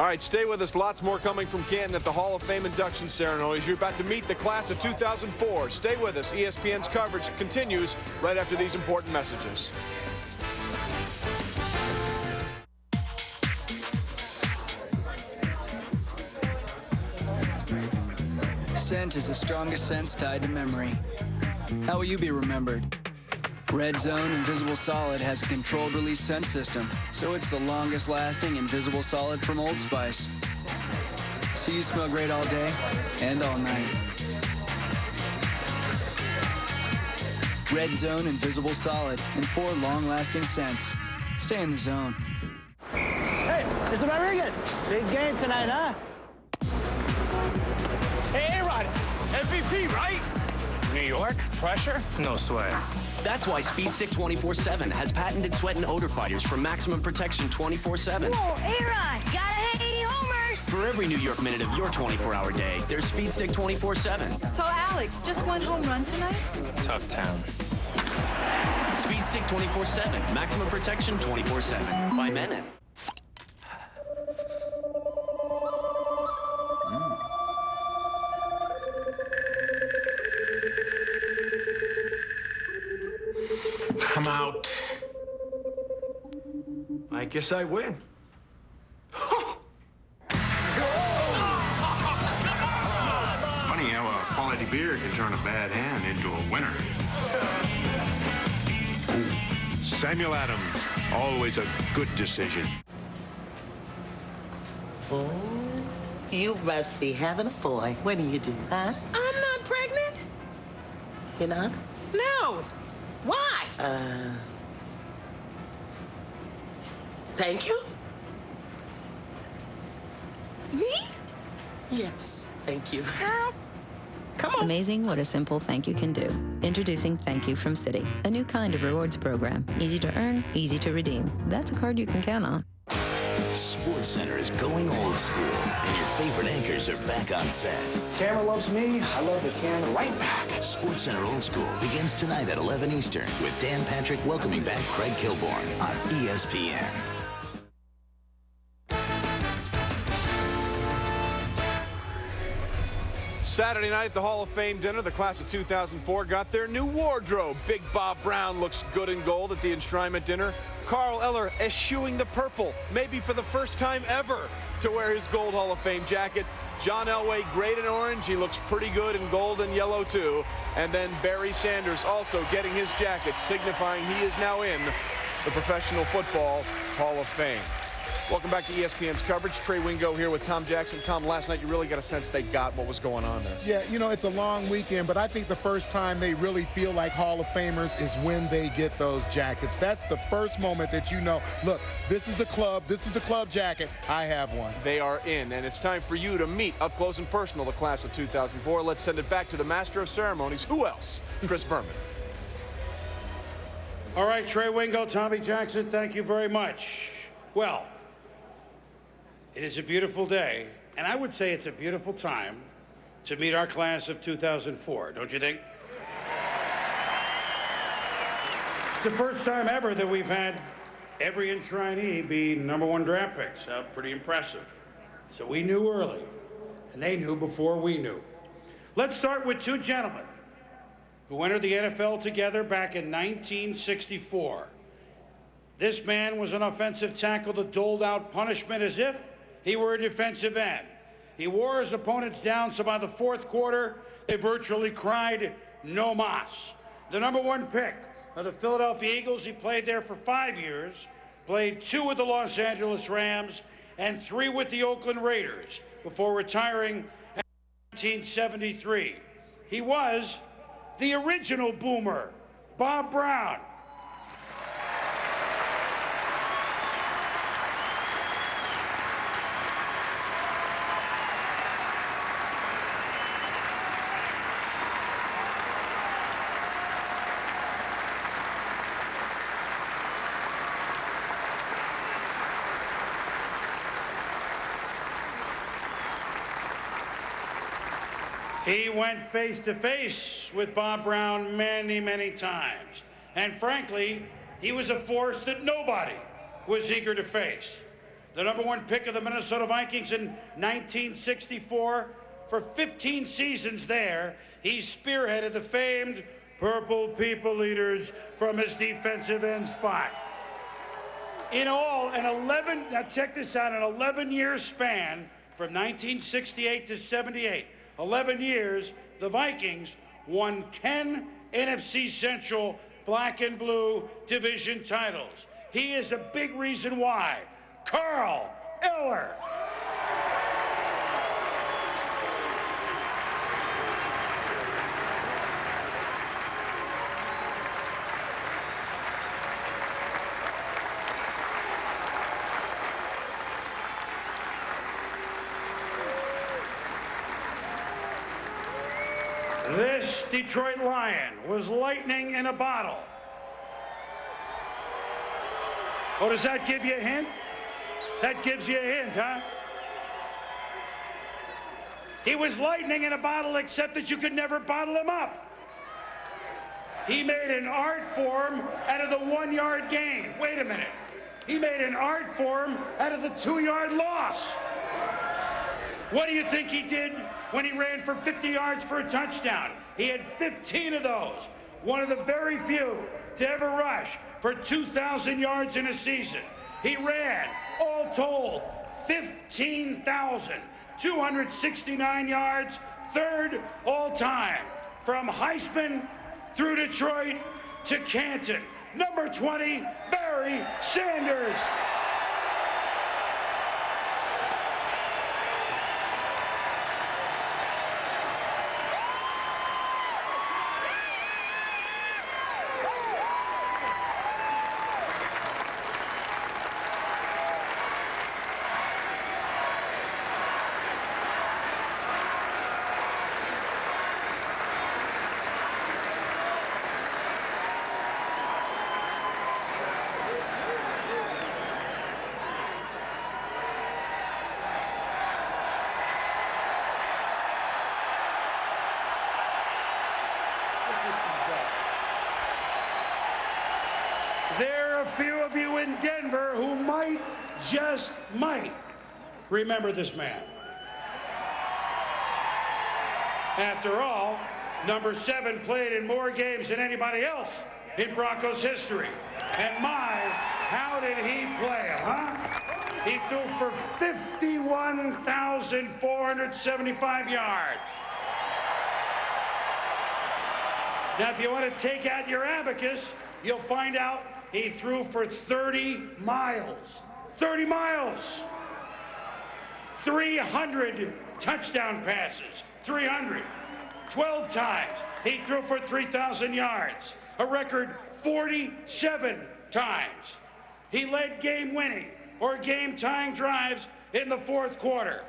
All right, stay with us. Lots more coming from Canton at the Hall of Fame induction ceremonies. You're about to meet the class of 2004. Stay with us. ESPN's coverage continues right after these important messages. Scent is the strongest sense tied to memory. How will you be remembered? Red Zone Invisible Solid has a controlled release scent system, so it's the longest lasting Invisible Solid from Old Spice. So you smell great all day and all night. Red Zone Invisible Solid in 4 long-lasting scents. Stay in the zone. Hey, Mr. Rodriguez, big game tonight, huh? Hey, A-Rod, MVP, right? New York, pressure, no sweat. That's why Speedstick 24/7 has patented sweat and odor fighters for maximum protection 24/7. Whoa, A-Rod, gotta hate homers. For every New York minute of your 24-hour day, there's Speedstick 24/7. So, Alex, just one home run tonight? Tough town. Speedstick 24/7, maximum protection 24/7 by Menon. I'm out. I guess I win. Funny how a quality beer can turn a bad hand into a winner. Ooh, Samuel Adams, always a good decision. Oh, you must be having a boy. What do you do, huh? I'm not pregnant. You're not? No. Why? Thank you? Me? Yes, thank you. Girl, come on. Amazing what a simple thank you can do. Introducing Thank You from Citi, a new kind of rewards program. Easy to earn, easy to redeem. That's a card you can count on. SportsCenter is going old school, and your favorite anchors are back on set. Camera loves me, I love the camera right back. SportsCenter Old School begins tonight at 11 Eastern with Dan Patrick welcoming back Craig Kilborn on ESPN. Saturday night at the Hall of Fame dinner, the class of 2004 got their new wardrobe. Big Bob Brown looks good in gold at the enshrinement dinner. Carl Eller eschewing the purple, maybe for the first time ever, to wear his gold Hall of Fame jacket. John Elway, great in orange. He looks pretty good in gold and yellow, too. And then Barry Sanders also getting his jacket, signifying he is now in the Professional Football Hall of Fame. Welcome back to ESPN's coverage. Trey Wingo here with Tom Jackson. Tom, last night you really got a sense they got what was going on there. Yeah, you know, it's a long weekend, but I think the first time they really feel like Hall of Famers is when they get those jackets. That's the first moment that you know, look, this is the club jacket, I have one. They are in, and it's time for you to meet up close and personal the class of 2004. Let's send it back to the Master of Ceremonies. Who else? Chris Berman. All right, Trey Wingo, Tommy Jackson, thank you very much. Well, it is a beautiful day, and I would say it's a beautiful time to meet our class of 2004, don't you think? It's the first time ever that we've had every enshrinee be #1 draft picks. Pretty impressive. So we knew early, and they knew before we knew. Let's start with 2 gentlemen who entered the NFL together back in 1964. This man was an offensive tackle that doled out punishment as if he were a defensive end. He wore his opponents down, so by the 4th quarter, they virtually cried, "No mas." The #1 pick of the Philadelphia Eagles, he played there for 5 years, played 2 with the Los Angeles Rams, and 3 with the Oakland Raiders before retiring in 1973. He was the original Boomer, Bob Brown. He went face-to-face with Bob Brown many, many times. And frankly, he was a force that nobody was eager to face. the number 1 pick of the Minnesota Vikings in 1964. For 15 seasons there, he spearheaded the famed Purple People Eaters from his defensive end spot. In all, now check this out, an 11-year span from 1968 to 78, 11 years, the Vikings won 10 NFC Central Black and Blue division titles. He is a big reason why. Carl Eller. This Detroit Lion was lightning in a bottle. Oh, does that give you a hint? That gives you a hint, huh? He was lightning in a bottle, except that you could never bottle him up. He made an art form out of the 1-yard gain. Wait a minute. He made an art form out of the 2-yard loss. What do you think he did when he ran for 50 yards for a touchdown? He had 15 of those. One of the very few to ever rush for 2,000 yards in a season. He ran, all told, 15,269 yards, third all time. From Heisman through Detroit to Canton. Number 20, Barry Sanders. There are a few of you in Denver who might, just might, remember this man. After all, number 7 played in more games than anybody else in Broncos history. And my, how did he play them, huh? He threw for 51,475 yards. Now, if you want to take out your abacus, you'll find out he threw for 30 miles. 30 miles. 300 touchdown passes. 300. 12 times he threw for 3,000 yards. A record 47 times. He led game-winning or game-tying drives in the fourth quarter.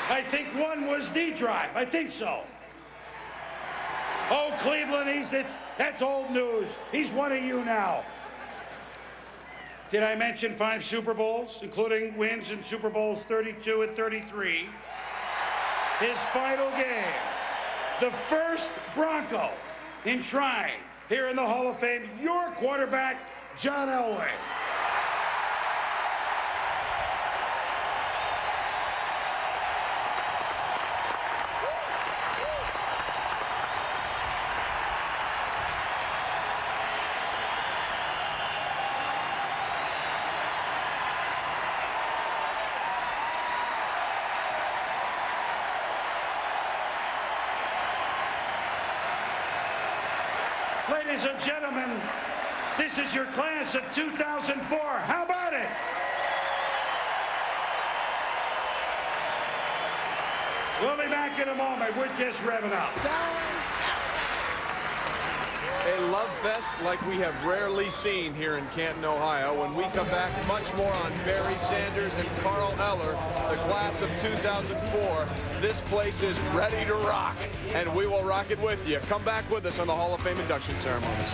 I think one was the drive. I think so. Oh, Cleveland, that's old news. He's one of you now. Did I mention 5 Super Bowls, including wins in Super Bowls 32 and 33? His final game, the first Bronco enshrined here in the Hall of Fame, your quarterback, John Elway. Ladies and gentlemen, this is your class of 2004. How about it? We'll be back in a moment. We're just revving up. A love fest like we have rarely seen here in Canton, Ohio. When we come back, much more on Barry Sanders and Carl Eller, the class of 2004. This place is ready to rock, and we will rock it with you. Come back with us on the Hall of Fame induction ceremonies.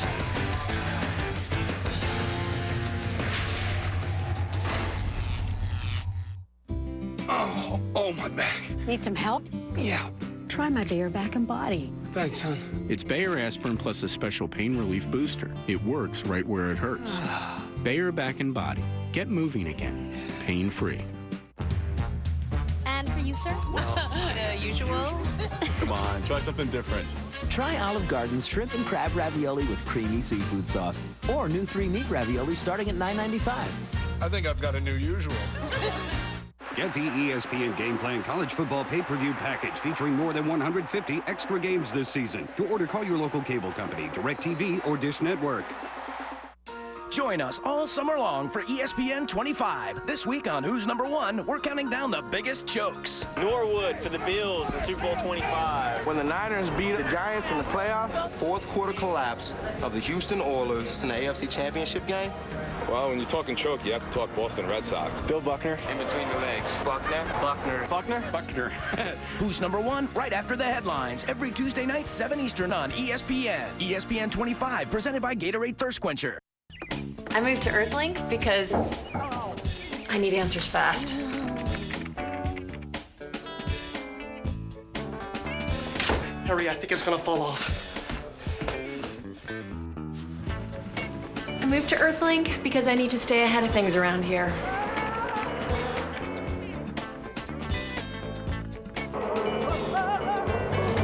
Oh, my back. Need some help? Yeah. Try my Bayer Back and Body. Thanks, hon. It's Bayer aspirin plus a special pain relief booster. It works right where it hurts. Bayer Back and Body. Get moving again. Pain-free. And for you, sir? The usual. Come on, try something different. Try Olive Garden's shrimp and crab ravioli with creamy seafood sauce. Or new 3-meat ravioli starting at $9.95. I think I've got a new usual. Get the ESPN Game Plan College Football Pay-Per-View Package featuring more than 150 extra games this season. To order, call your local cable company, DirecTV, or Dish Network. Join us all summer long for ESPN 25. This week on Who's Number One, we're counting down the biggest chokes. Norwood for the Bills in Super Bowl 25. When the Niners beat the Giants in the playoffs, fourth quarter collapse of the Houston Oilers in the AFC Championship game. Well, when you're talking choke, you have to talk Boston Red Sox. Bill Buckner. In between the legs. Buckner. Who's Number One? Right after the headlines. Every Tuesday night, 7 Eastern on ESPN. ESPN 25, presented by Gatorade Thirst Quencher. I moved to Earthlink because I need answers fast. Hurry, I think it's gonna fall off. I moved to Earthlink because I need to stay ahead of things around here.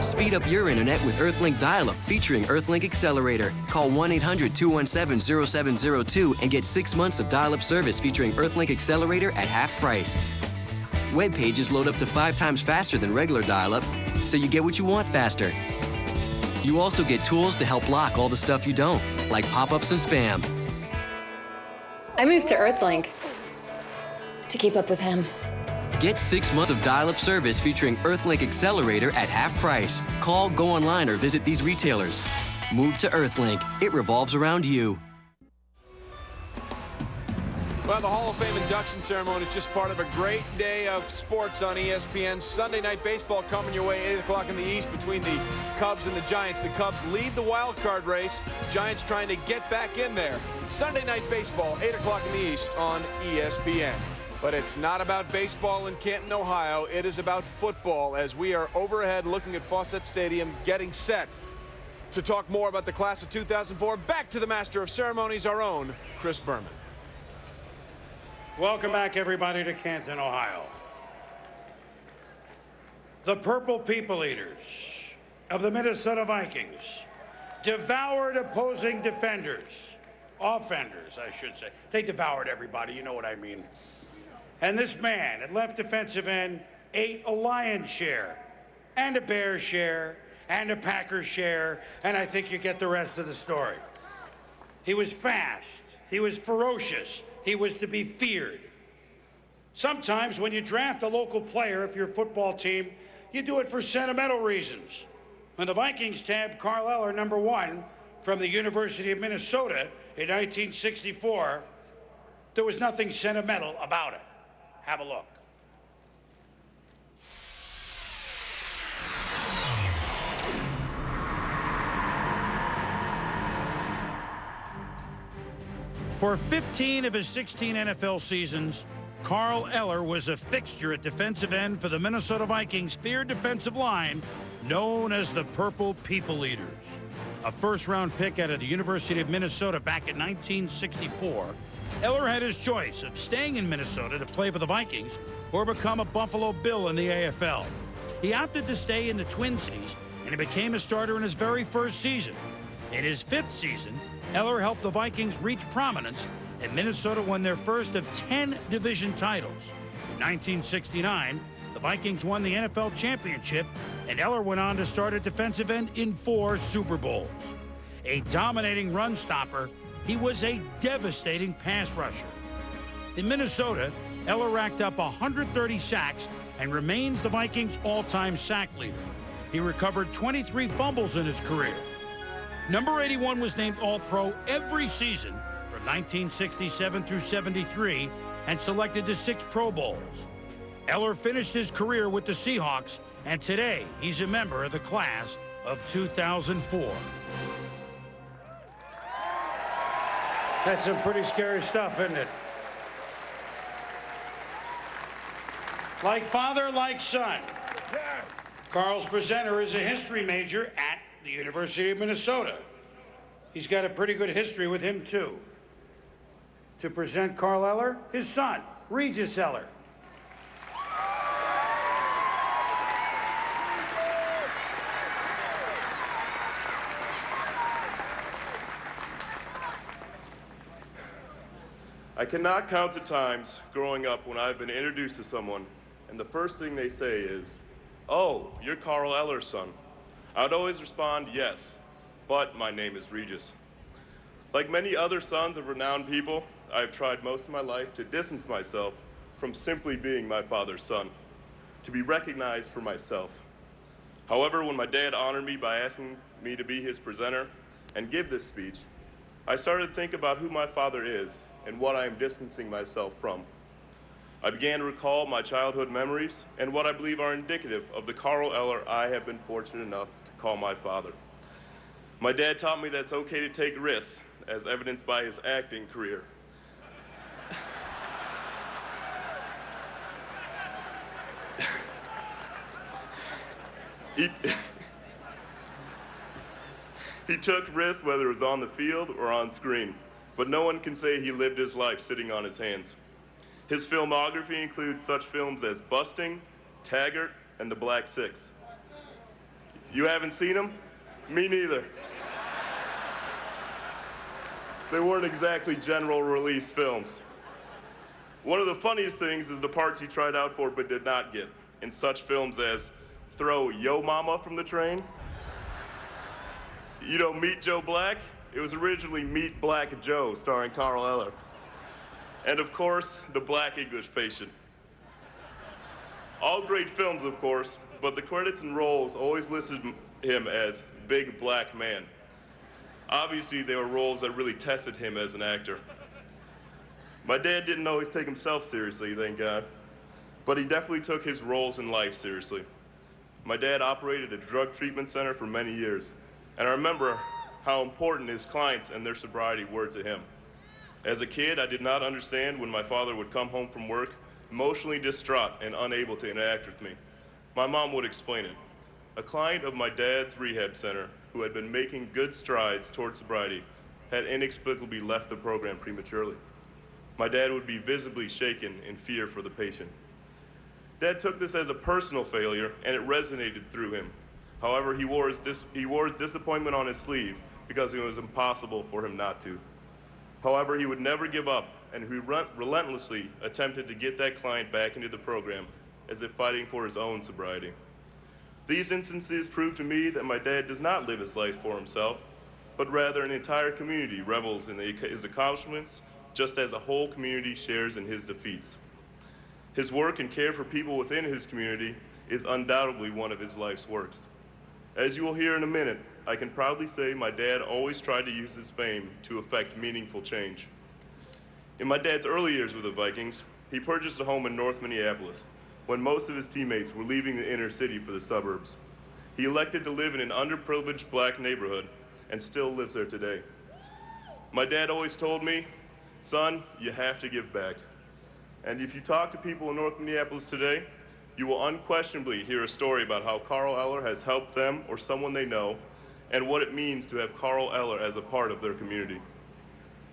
Speed up your internet with Earthlink Dial-Up featuring Earthlink Accelerator. Call 1-800-217-0702 and get 6 months of dial-up service featuring Earthlink Accelerator at half price. Web pages load up to 5 times faster than regular dial-up, so you get what you want faster. You also get tools to help block all the stuff you don't, like pop-ups and spam. I moved to Earthlink to keep up with him. Get 6 months of dial-up service featuring Earthlink Accelerator at half price. Call, go online, or visit these retailers. Move to Earthlink. It revolves around you. Well, the Hall of Fame induction ceremony is just part of a great day of sports on ESPN. Sunday Night Baseball coming your way, 8 o'clock in the East between the Cubs and the Giants. The Cubs lead the wild card race. Giants trying to get back in there. Sunday Night Baseball, 8 o'clock in the East on ESPN. But it's not about baseball in Canton, Ohio. It is about football as we are overhead looking at Fawcett Stadium getting set to talk more about the class of 2004. Back to the master of ceremonies, our own Chris Berman. Welcome back, everybody, to Canton, Ohio. The Purple People Eaters of the Minnesota Vikings devoured opposing offenders, I should say. They devoured everybody, you know what I mean. And this man at left defensive end ate a lion's share, and a Bears share, and a Packers share, and I think you get the rest of the story. He was fast. He was ferocious. He was to be feared. Sometimes when you draft a local player, if you're a football team, you do it for sentimental reasons. When the Vikings tabbed Carl Eller, number 1, from the University of Minnesota in 1964, there was nothing sentimental about it. Have a look. For 15 of his 16 NFL seasons, Carl Eller was a fixture at defensive end for the Minnesota Vikings' feared defensive line, known as the Purple People Eaters. A first-round pick out of the University of Minnesota back in 1964, Eller had his choice of staying in Minnesota to play for the Vikings or become a Buffalo Bill in the AFL. He opted to stay in the Twin Cities, and he became a starter in his very first season. In his 5th season, Eller helped the Vikings reach prominence, and Minnesota won their first of 10 division titles. In 1969, the Vikings won the NFL championship, and Eller went on to start at defensive end in 4 Super Bowls. A dominating run stopper, he was a devastating pass rusher. In Minnesota, Eller racked up 130 sacks and remains the Vikings' all-time sack leader. He recovered 23 fumbles in his career. Number 81 was named All-Pro every season from 1967 through 73 and selected to 6 Pro Bowls. Eller finished his career with the Seahawks, and today he's a member of the class of 2004. That's some pretty scary stuff, isn't it? Like father, like son. Carl's presenter is a history major at the University of Minnesota. He's got a pretty good history with him, too. To present Carl Eller, his son, Regis Eller. I cannot count the times growing up when I've been introduced to someone and the first thing they say is, "Oh, you're Carl Eller's son." I would always respond, "Yes, but my name is Regis." Like many other sons of renowned people, I have tried most of my life to distance myself from simply being my father's son, to be recognized for myself. However, when my dad honored me by asking me to be his presenter and give this speech, I started to think about who my father is and what I am distancing myself from. I began to recall my childhood memories and what I believe are indicative of the Carl Eller I have been fortunate enough to call my father. My dad taught me that it's okay to take risks, as evidenced by his acting career. He took risks whether it was on the field or on screen, but no one can say he lived his life sitting on his hands. His filmography includes such films as Busting, Taggart, and The Black Six. You haven't seen them? Me neither. They weren't exactly general release films. One of the funniest things is the parts he tried out for but did not get in such films as Throw Yo Mama from the Train. You know Meet Joe Black? It was originally Meet Black Joe, starring Carl Eller. And of course, The Black English Patient. All great films, of course, but the credits and roles always listed him as Big Black Man. Obviously, they were roles that really tested him as an actor. My dad didn't always take himself seriously, thank God, but he definitely took his roles in life seriously. My dad operated a drug treatment center for many years, and I remember how important his clients and their sobriety were to him. As a kid, I did not understand when my father would come home from work, emotionally distraught and unable to interact with me. My mom would explain it. A client of my dad's rehab center, who had been making good strides towards sobriety, had inexplicably left the program prematurely. My dad would be visibly shaken in fear for the patient. Dad took this as a personal failure, and it resonated through him. However, he wore his disappointment on his sleeve because it was impossible for him not to. However, he would never give up, and he relentlessly attempted to get that client back into the program as if fighting for his own sobriety. These instances prove to me that my dad does not live his life for himself, but rather an entire community revels in his accomplishments, just as a whole community shares in his defeats. His work and care for people within his community is undoubtedly one of his life's works. As you will hear in a minute, I can proudly say my dad always tried to use his fame to effect meaningful change. In my dad's early years with the Vikings, he purchased a home in North Minneapolis when most of his teammates were leaving the inner city for the suburbs. He elected to live in an underprivileged black neighborhood and still lives there today. My dad always told me, "Son, you have to give back." And if you talk to people in North Minneapolis today, you will unquestionably hear a story about how Carl Eller has helped them or someone they know, and what it means to have Carl Eller as a part of their community.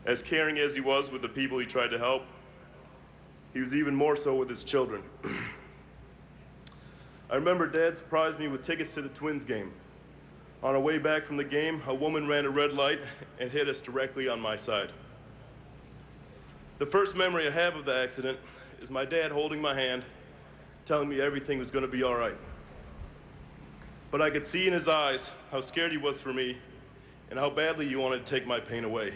As caring as he was with the people he tried to help, he was even more so with his children. I remember Dad surprised me with tickets to the Twins game. On our way back from the game, a woman ran a red light and hit us directly on my side. The first memory I have of the accident is my dad holding my hand, telling me everything was going to be all right. But I could see in his eyes how scared he was for me and how badly he wanted to take my pain away.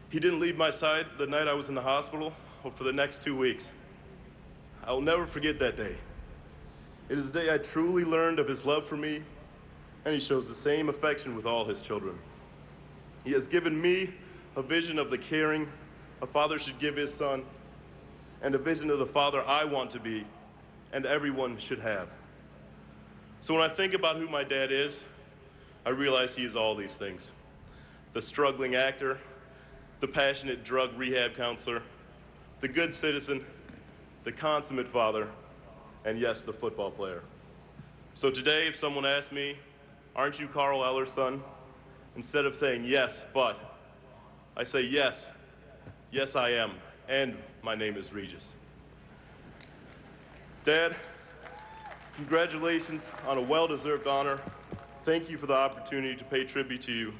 He didn't leave my side the night I was in the hospital or for the next 2 weeks. I will never forget that day. It is the day I truly learned of his love for me, and he shows the same affection with all his children. He has given me a vision of the caring a father should give his son, and a vision of the father I want to be, and everyone should have. So when I think about who my dad is, I realize he is all these things. The struggling actor, the passionate drug rehab counselor, the good citizen, the consummate father, and yes, the football player. So today, if someone asks me, aren't you Carl Eller's son? Instead of saying yes, but, I say yes. Yes, I am. And my name is Regis. Dad, congratulations on a well-deserved honor. Thank you for the opportunity to pay tribute to you.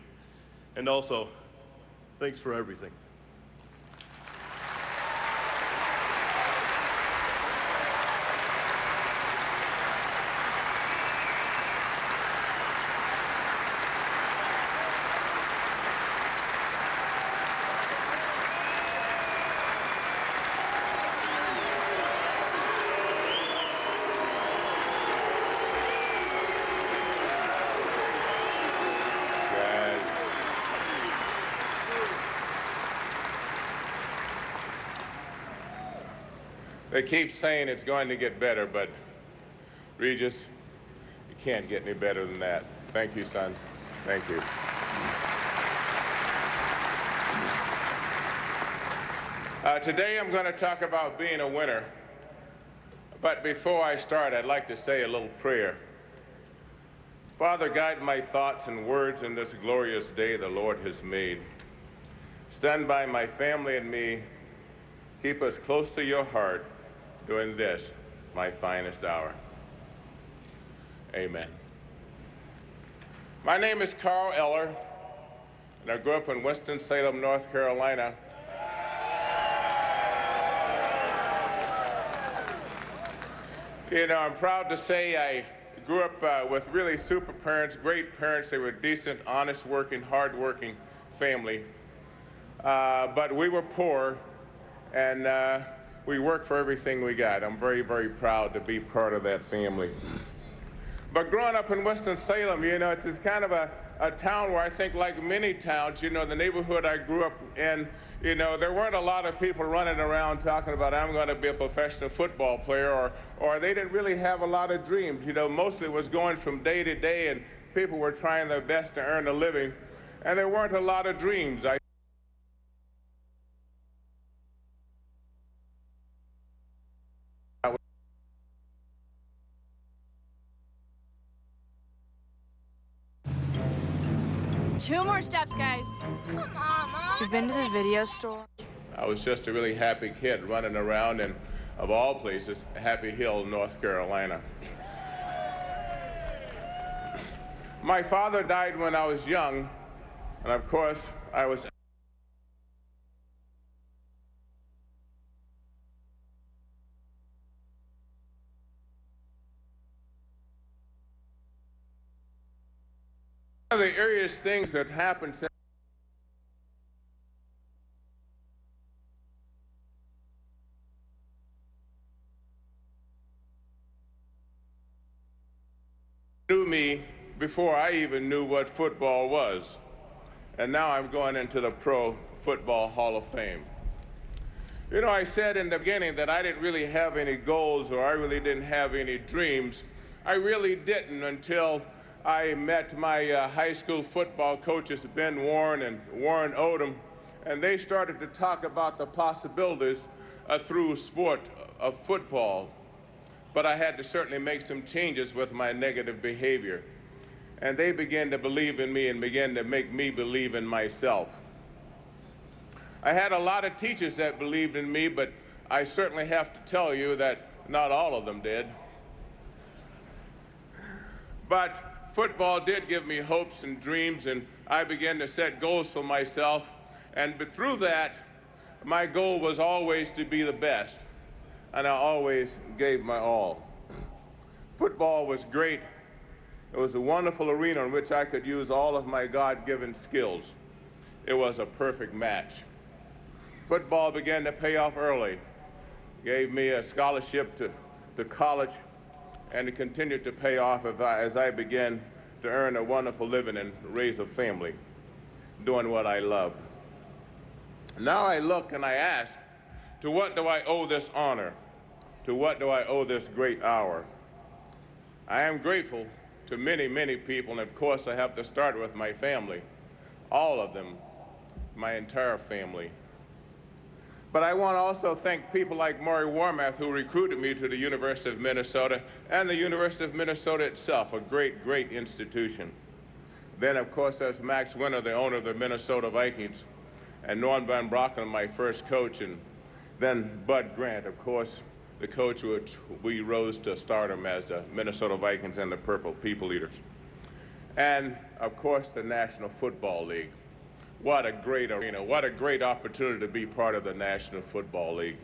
And also, thanks for everything. They keep saying it's going to get better, but Regis, you can't get any better than that. Thank you, son. Thank you. Today I'm going to talk about being a winner. But before I start, I'd like to say a little prayer. Father, guide my thoughts and words in this glorious day the Lord has made. Stand by my family and me. Keep us close to your heart during this, my finest hour. Amen. My name is Carl Eller, and I grew up in Winston-Salem, North Carolina. You know, I'm proud to say I grew up with really super parents, great parents. They were decent, honest working, hard-working family. But we were poor, and we worked for everything we got. I'm very, very proud to be part of that family. But growing up in Winston-Salem, you know, it's kind of a town where I think, like many towns, you know, the neighborhood I grew up in, you know, there weren't a lot of people running around talking about, I'm going to be a professional football player, or they didn't really have a lot of dreams. You know, mostly it was going from day to day, and people were trying their best to earn a living, and there weren't a lot of dreams. Two more steps, guys. Come on, Mom. You've been to the video store? I was just a really happy kid running around in, of all places, Happy Hill, North Carolina. My father died when I was young, and of course, I was one of the earliest things that happened since knew me before I even knew what football was. And now I'm going into the Pro Football Hall of Fame. You know, I said in the beginning that I didn't really have any goals, or I really didn't have any dreams. I really didn't until I met my high school football coaches, Ben Warren and Warren Odom, and they started to talk about the possibilities through sport of football. But I had to certainly make some changes with my negative behavior. And they began to believe in me and began to make me believe in myself. I had a lot of teachers that believed in me, but I certainly have to tell you that not all of them did. But football did give me hopes and dreams, and I began to set goals for myself. And through that, my goal was always to be the best, and I always gave my all. Football was great. It was a wonderful arena in which I could use all of my God-given skills. It was a perfect match. Football began to pay off early, gave me a scholarship to college, and it continued to pay off as I began to earn a wonderful living and raise a family, doing what I loved. Now I look and I ask, to what do I owe this honor? To what do I owe this great hour? I am grateful to many, many people, and of course I have to start with my family, all of them, my entire family. But I want to also thank people like Maury Warmath, who recruited me to the University of Minnesota, and the University of Minnesota itself, a great, great institution. Then, of course, there's Max Winter, the owner of the Minnesota Vikings, and Norm Van Brocken, my first coach, and then Bud Grant, of course, the coach which we rose to stardom as the Minnesota Vikings and the Purple People Eaters. And, of course, the National Football League. What a great arena, what a great opportunity to be part of the National Football League.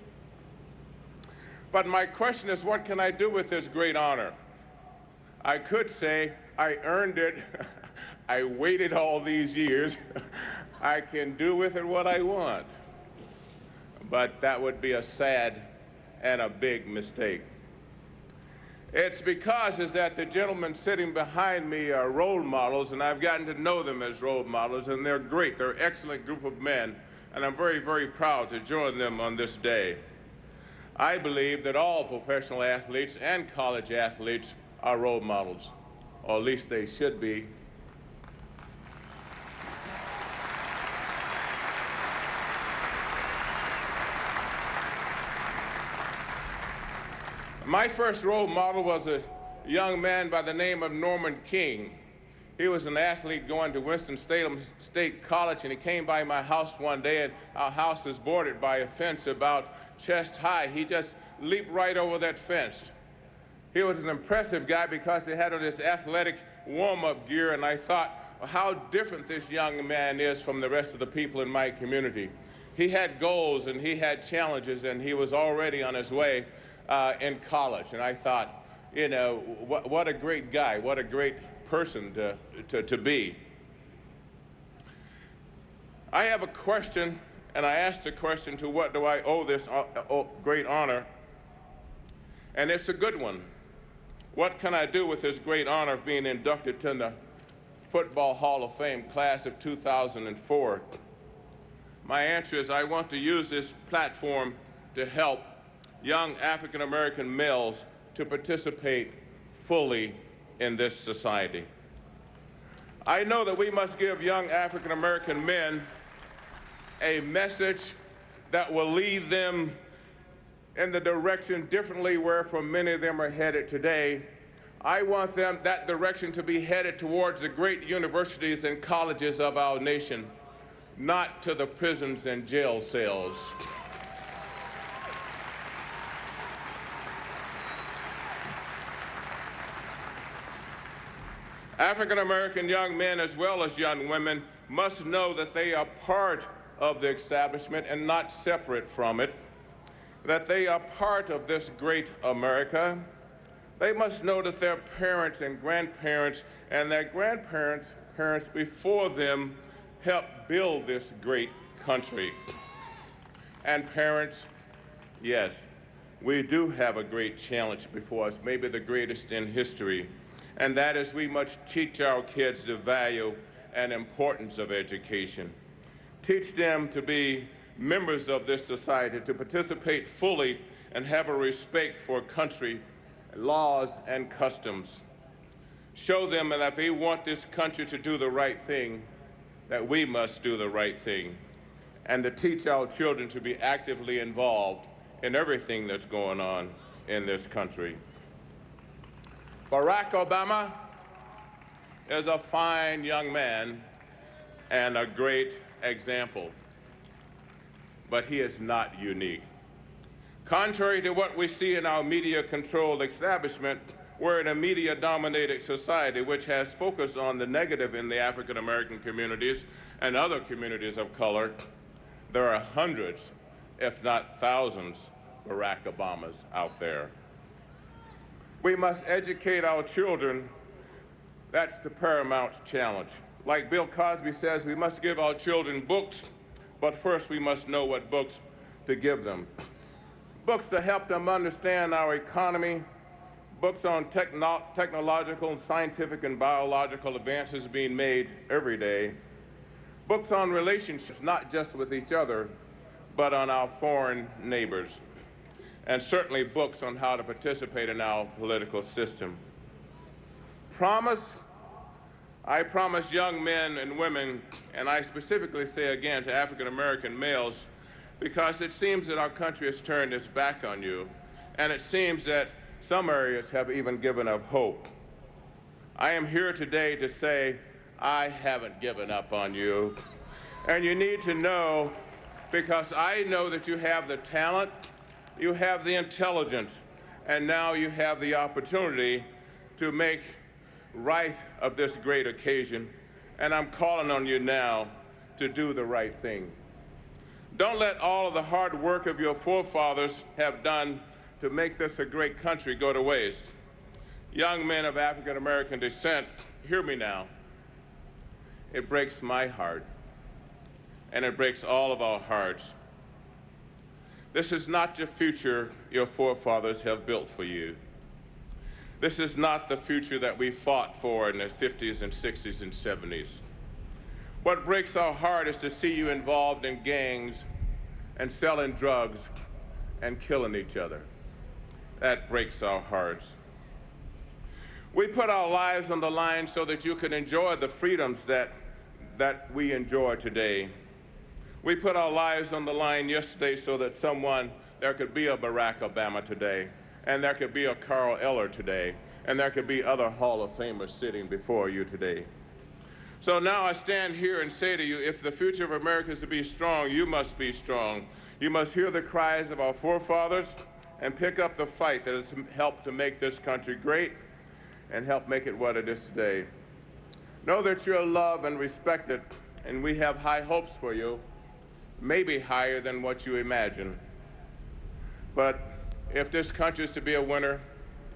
But my question is, what can I do with this great honor? I could say, I earned it, I waited all these years, I can do with it what I want. But that would be a sad and a big mistake. It's because is that the gentlemen sitting behind me are role models, and I've gotten to know them as role models, and they're great. They're an excellent group of men, and I'm very, very proud to join them on this day. I believe that all professional athletes and college athletes are role models, or at least they should be. My first role model was a young man by the name of Norman King. He was an athlete going to Winston-Salem State College, and he came by my house one day, and our house is bordered by a fence about chest high. He just leaped right over that fence. He was an impressive guy because he had on this athletic warm-up gear, and I thought, well, how different this young man is from the rest of the people in my community. He had goals, and he had challenges, and he was already on his way in college, and I thought, you know, what a great guy, what a great person to be. I have a question, and I asked a question to what do I owe this great honor, and it's a good one. What can I do with this great honor of being inducted to the Football Hall of Fame class of 2004? My answer is I want to use this platform to help young African-American males to participate fully in this society. I know that we must give young African-American men a message that will lead them in the direction differently where from many of them are headed today. I want that direction to be headed towards the great universities and colleges of our nation, not to the prisons and jail cells. African-American young men as well as young women must know that they are part of the establishment and not separate from it, that they are part of this great America. They must know that their parents and grandparents and their grandparents' parents before them helped build this great country. And parents, yes, we do have a great challenge before us, maybe the greatest in history. And that is we must teach our kids the value and importance of education. Teach them to be members of this society, to participate fully and have a respect for country, laws, and customs. Show them that if we want this country to do the right thing, that we must do the right thing. And to teach our children to be actively involved in everything that's going on in this country. Barack Obama is a fine young man and a great example, but he is not unique. Contrary to what we see in our media-controlled establishment, we're in a media-dominated society which has focused on the negative in the African-American communities and other communities of color. There are hundreds, if not thousands, Barack Obamas out there. We must educate our children. That's the paramount challenge. Like Bill Cosby says, we must give our children books, but first we must know what books to give them. Books to help them understand our economy, books on technological and scientific and biological advances being made every day, books on relationships, not just with each other, but on our foreign neighbors, and certainly books on how to participate in our political system. I promise young men and women, and I specifically say again to African American males, because it seems that our country has turned its back on you, and it seems that some areas have even given up hope. I am here today to say I haven't given up on you, and you need to know, because I know that you have the talent, you have the intelligence, and now you have the opportunity to make right of this great occasion, and I'm calling on you now to do the right thing. Don't let all of the hard work of your forefathers have done to make this a great country go to waste. Young men of African American descent, hear me now. It breaks my heart, and it breaks all of our hearts. This is not the future your forefathers have built for you. This is not the future that we fought for in the 50s and 60s and 70s. What breaks our heart is to see you involved in gangs and selling drugs and killing each other. That breaks our hearts. We put our lives on the line so that you can enjoy the freedoms that we enjoy today. We put our lives on the line yesterday so that there could be a Barack Obama today, and there could be a Carl Eller today, and there could be other Hall of Famers sitting before you today. So now I stand here and say to you, if the future of America is to be strong, you must be strong. You must hear the cries of our forefathers and pick up the fight that has helped to make this country great and help make it what it is today. Know that you're loved and respected, and we have high hopes for you, maybe higher than what you imagine. But if this country is to be a winner,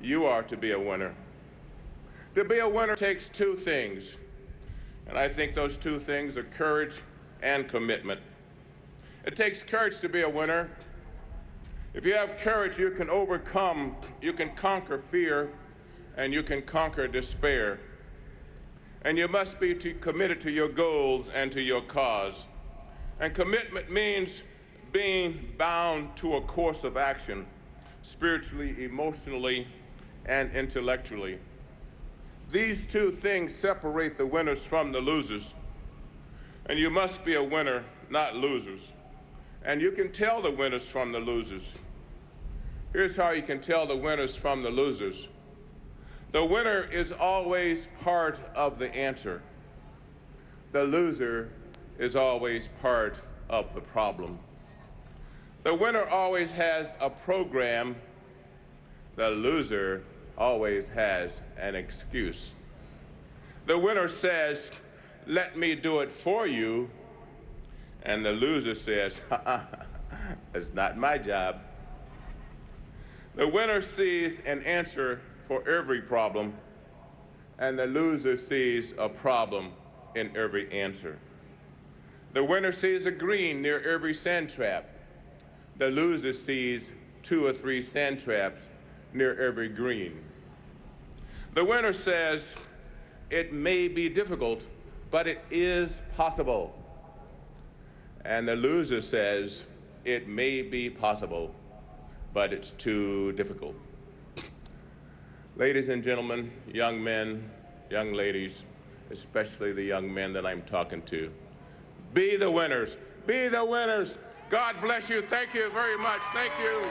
you are to be a winner. To be a winner takes two things, and I think those two things are courage and commitment. It takes courage to be a winner. If you have courage, you can overcome, you can conquer fear, and you can conquer despair. And you must be committed to your goals and to your cause. And commitment means being bound to a course of action, spiritually, emotionally, and intellectually. These two things separate the winners from the losers. And you must be a winner, not losers. And you can tell the winners from the losers. Here's how you can tell the winners from the losers. The winner is always part of the answer. The loser is always part of the problem. The winner always has a program. The loser always has an excuse. The winner says, "Let me do it for you," and the loser says, "It's not my job." The winner sees an answer for every problem, and the loser sees a problem in every answer. The winner sees a green near every sand trap. The loser sees 2 or 3 sand traps near every green. The winner says, "It may be difficult, but it is possible." And the loser says, "It may be possible, but it's too difficult." Ladies and gentlemen, young men, young ladies, especially the young men that I'm talking to, be the winners. Be the winners. God bless you. Thank you very much. Thank you.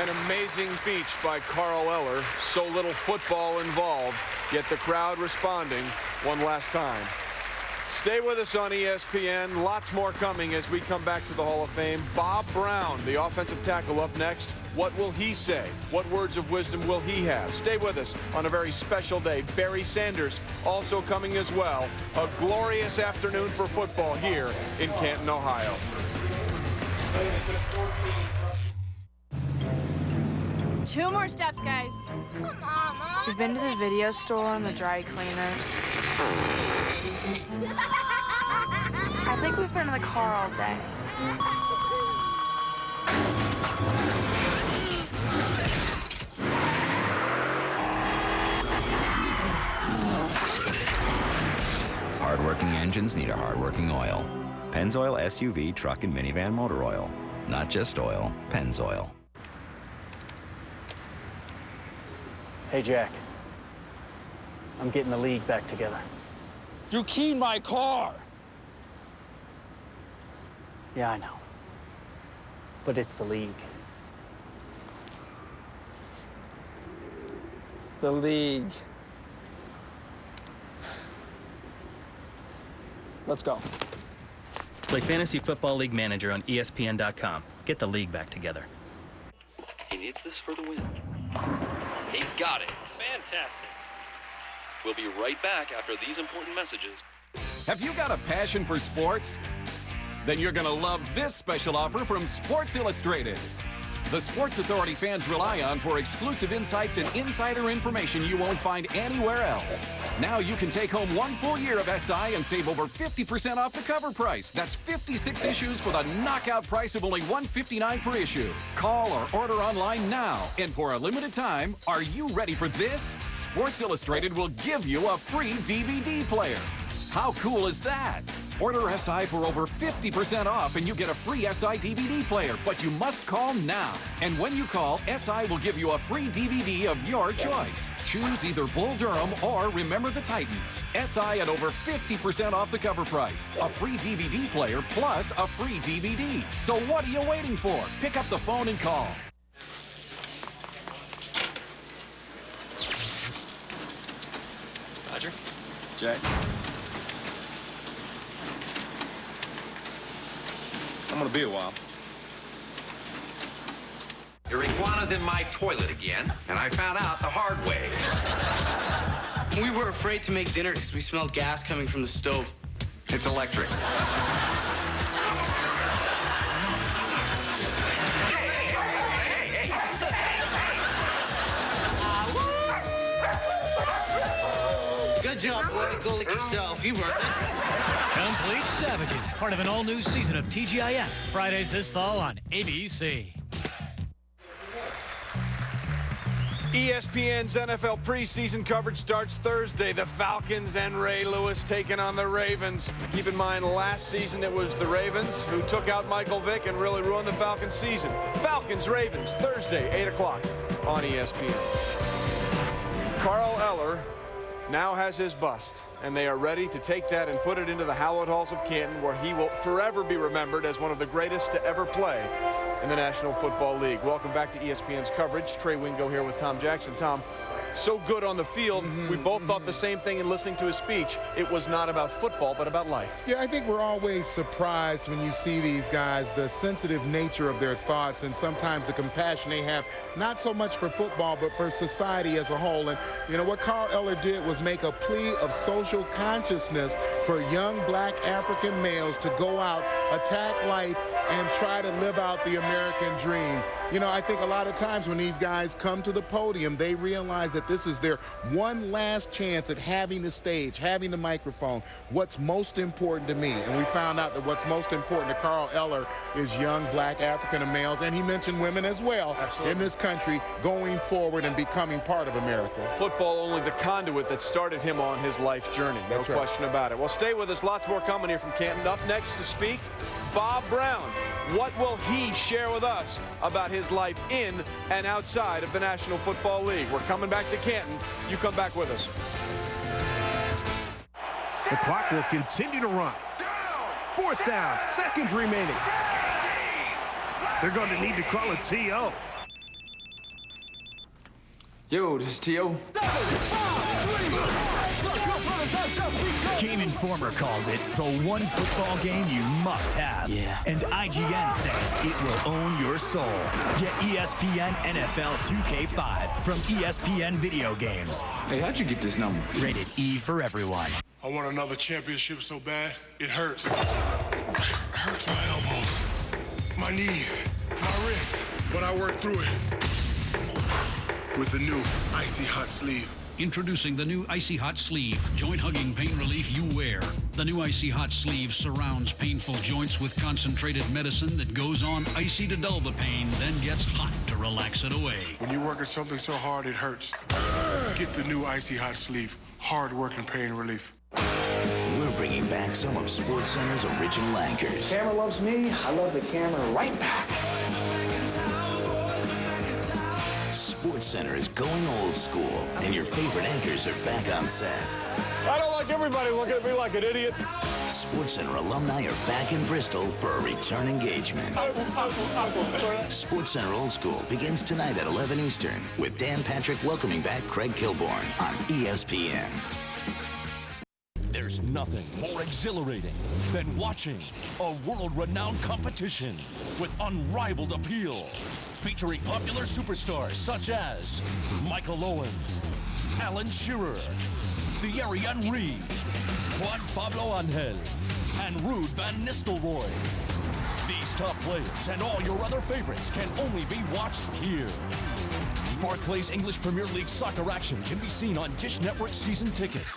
An amazing speech by Carl Eller. So little football involved, yet the crowd responding one last time. Stay with us on ESPN. Lots more coming as we come back to the Hall of Fame. Bob Brown, the offensive tackle, up next. What will he say? What words of wisdom will he have? Stay with us on a very special day. Barry Sanders also coming as well. A glorious afternoon for football here in Canton, Ohio. Two more steps, guys. Come on, Mom. We've been to the video store and the dry cleaners. I think we've been in the car all day. Hardworking engines need a hardworking oil. Pennzoil SUV, truck, and minivan motor oil. Not just oil, Pennzoil. Hey, Jack. I'm getting the league back together. You keyed my car. Yeah, I know. But it's the league. The league. Let's go. Play Fantasy Football League Manager on ESPN.com. Get the league back together. He needs this for the win. He got it. Fantastic. We'll be right back after these important messages. Have you got a passion for sports? Then you're going to love this special offer from Sports Illustrated. The Sports Authority fans rely on for exclusive insights and insider information you won't find anywhere else. Now you can take home 1 full year of SI and save over 50% off the cover price. That's 56 issues for the knockout price of only $159 per issue. Call or order online now. And for a limited time, are you ready for this? Sports Illustrated will give you a free DVD player. How cool is that? Order SI for over 50% off and you get a free SI DVD player, but you must call now. And when you call, SI will give you a free DVD of your choice. Choose either Bull Durham or Remember the Titans. SI at over 50% off the cover price. A free DVD player plus a free DVD. So what are you waiting for? Pick up the phone and call. Roger. Jack. I'm gonna be a while. Your iguana's in my toilet again, and I found out the hard way. We were afraid to make dinner because we smelled gas coming from the stove. It's electric. Good job, boy. Go lick yourself. You've earned it. Complete Savages, part of an all-new season of TGIF. Fridays this fall on ABC. ESPN's NFL preseason coverage starts Thursday. The Falcons and Ray Lewis taking on the Ravens. Keep in mind, last season it was the Ravens who took out Michael Vick and really ruined the Falcons season. Falcons-Ravens, Thursday, 8 o'clock on ESPN. Carl Eller now has his bust, and they are ready to take that and put it into the hallowed halls of Canton, where he will forever be remembered as one of the greatest to ever play in the National Football League. Welcome back to ESPN's coverage. Trey Wingo here with Tom Jackson. Tom, so good on the field. We both thought the same thing in listening to his speech. It was not about football, but about life. Yeah, I think we're always surprised when you see these guys, the sensitive nature of their thoughts and sometimes the compassion they have, not so much for football, but for society as a whole. And, you know, what Carl Eller did was make a plea of social consciousness for young black African males to go out, attack life, and try to live out the American dream. You know, I think a lot of times when these guys come to the podium, they realize that this is their one last chance at having the stage, having the microphone. What's most important to me? And we found out that what's most important to Carl Eller is young black African males, and he mentioned women as well. Absolutely. In this country going forward and becoming part of America. Football only the conduit that started him on his life journey. No That's right. question about it. Well, stay with us. Lots more coming here from Canton. Up next to speak, Bob Brown. What will he share with us about his life in and outside of the National Football League? We're coming back to Canton. You come back with us. The clock will continue to run. 4th down, seconds remaining. They're going to need to call a TO. Yo, this is T.O. Game Informer calls it the one football game you must have. Yeah. And IGN says it will own your soul. Get ESPN NFL 2K5 from ESPN Video Games. Hey, how'd you get this number? Rated E for everyone. I want another championship so bad, it hurts. It hurts my elbows, my knees, my wrists, but I work through it. With the new Icy Hot Sleeve. Introducing the new Icy Hot Sleeve, joint-hugging pain relief you wear. The new Icy Hot Sleeve surrounds painful joints with concentrated medicine that goes on icy to dull the pain, then gets hot to relax it away. When you work at something so hard it hurts, get the new Icy Hot Sleeve, hard-working pain relief. We're bringing back some of SportsCenter's original anchors. The camera loves me, I love the camera right back. SportsCenter is going old school, and your favorite anchors are back on set. I don't like everybody looking at me like an idiot. SportsCenter alumni are back in Bristol for a return engagement. SportsCenter Old School begins tonight at 11 Eastern with Dan Patrick welcoming back Craig Kilborn on ESPN. There's nothing more exhilarating than watching a world-renowned competition with unrivaled appeal, featuring popular superstars such as Michael Owen, Alan Shearer, Thierry Henry, Juan Pablo Angel, and Ruud van Nistelrooy. These top players and all your other favorites can only be watched here. Barclays English Premier League soccer action can be seen on Dish Network season ticket.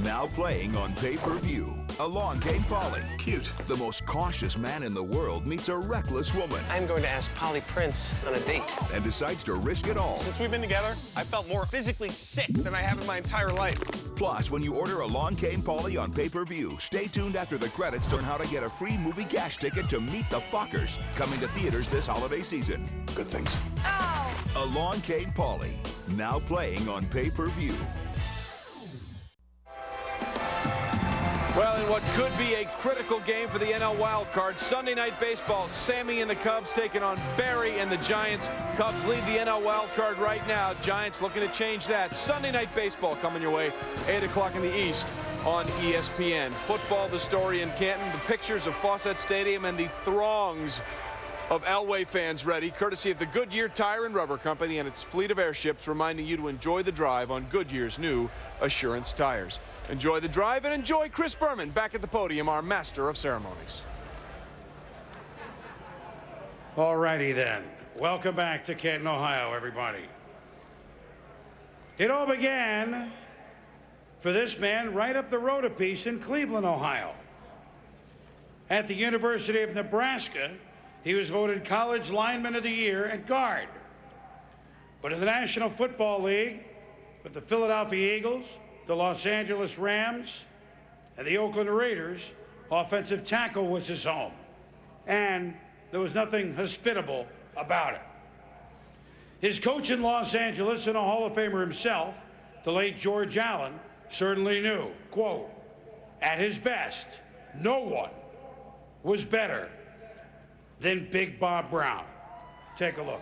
Now playing on pay-per-view, Along Came Polly. Cute. The most cautious man in the world meets a reckless woman. I'm going to ask Polly Prince on a date. And decides to risk it all. Since we've been together, I felt more physically sick than I have in my entire life. Plus, when you order Along Came Polly on pay-per-view, stay tuned after the credits to learn how to get a free movie cash ticket to Meet the Fockers, coming to theaters this holiday season. Good things. Ow! Along Came Polly, now playing on pay-per-view. Well, in what could be a critical game for the NL wildcard, Sunday Night Baseball, Sammy and the Cubs taking on Barry and the Giants. Cubs lead the NL wildcard right now. Giants looking to change that. Sunday Night Baseball coming your way, 8 o'clock in the East on ESPN. Football, the story in Canton, the pictures of Fawcett Stadium, and the throngs of Elway fans ready, courtesy of the Goodyear Tire and Rubber Company and its fleet of airships, reminding you to enjoy the drive on Goodyear's new Assurance tires. Enjoy the drive and enjoy Chris Berman back at the podium, our master of ceremonies. All righty then. Welcome back to Canton, Ohio, everybody. It all began for this man right up the road a piece in Cleveland, Ohio. At the University of Nebraska, he was voted College Lineman of the Year at guard. But in the National Football League, with the Philadelphia Eagles, the Los Angeles Rams, and the Oakland Raiders, offensive tackle was his home. And there was nothing hospitable about it. His coach in Los Angeles and a Hall of Famer himself, the late George Allen, certainly knew, quote, at his best, no one was better than Big Bob Brown. Take a look.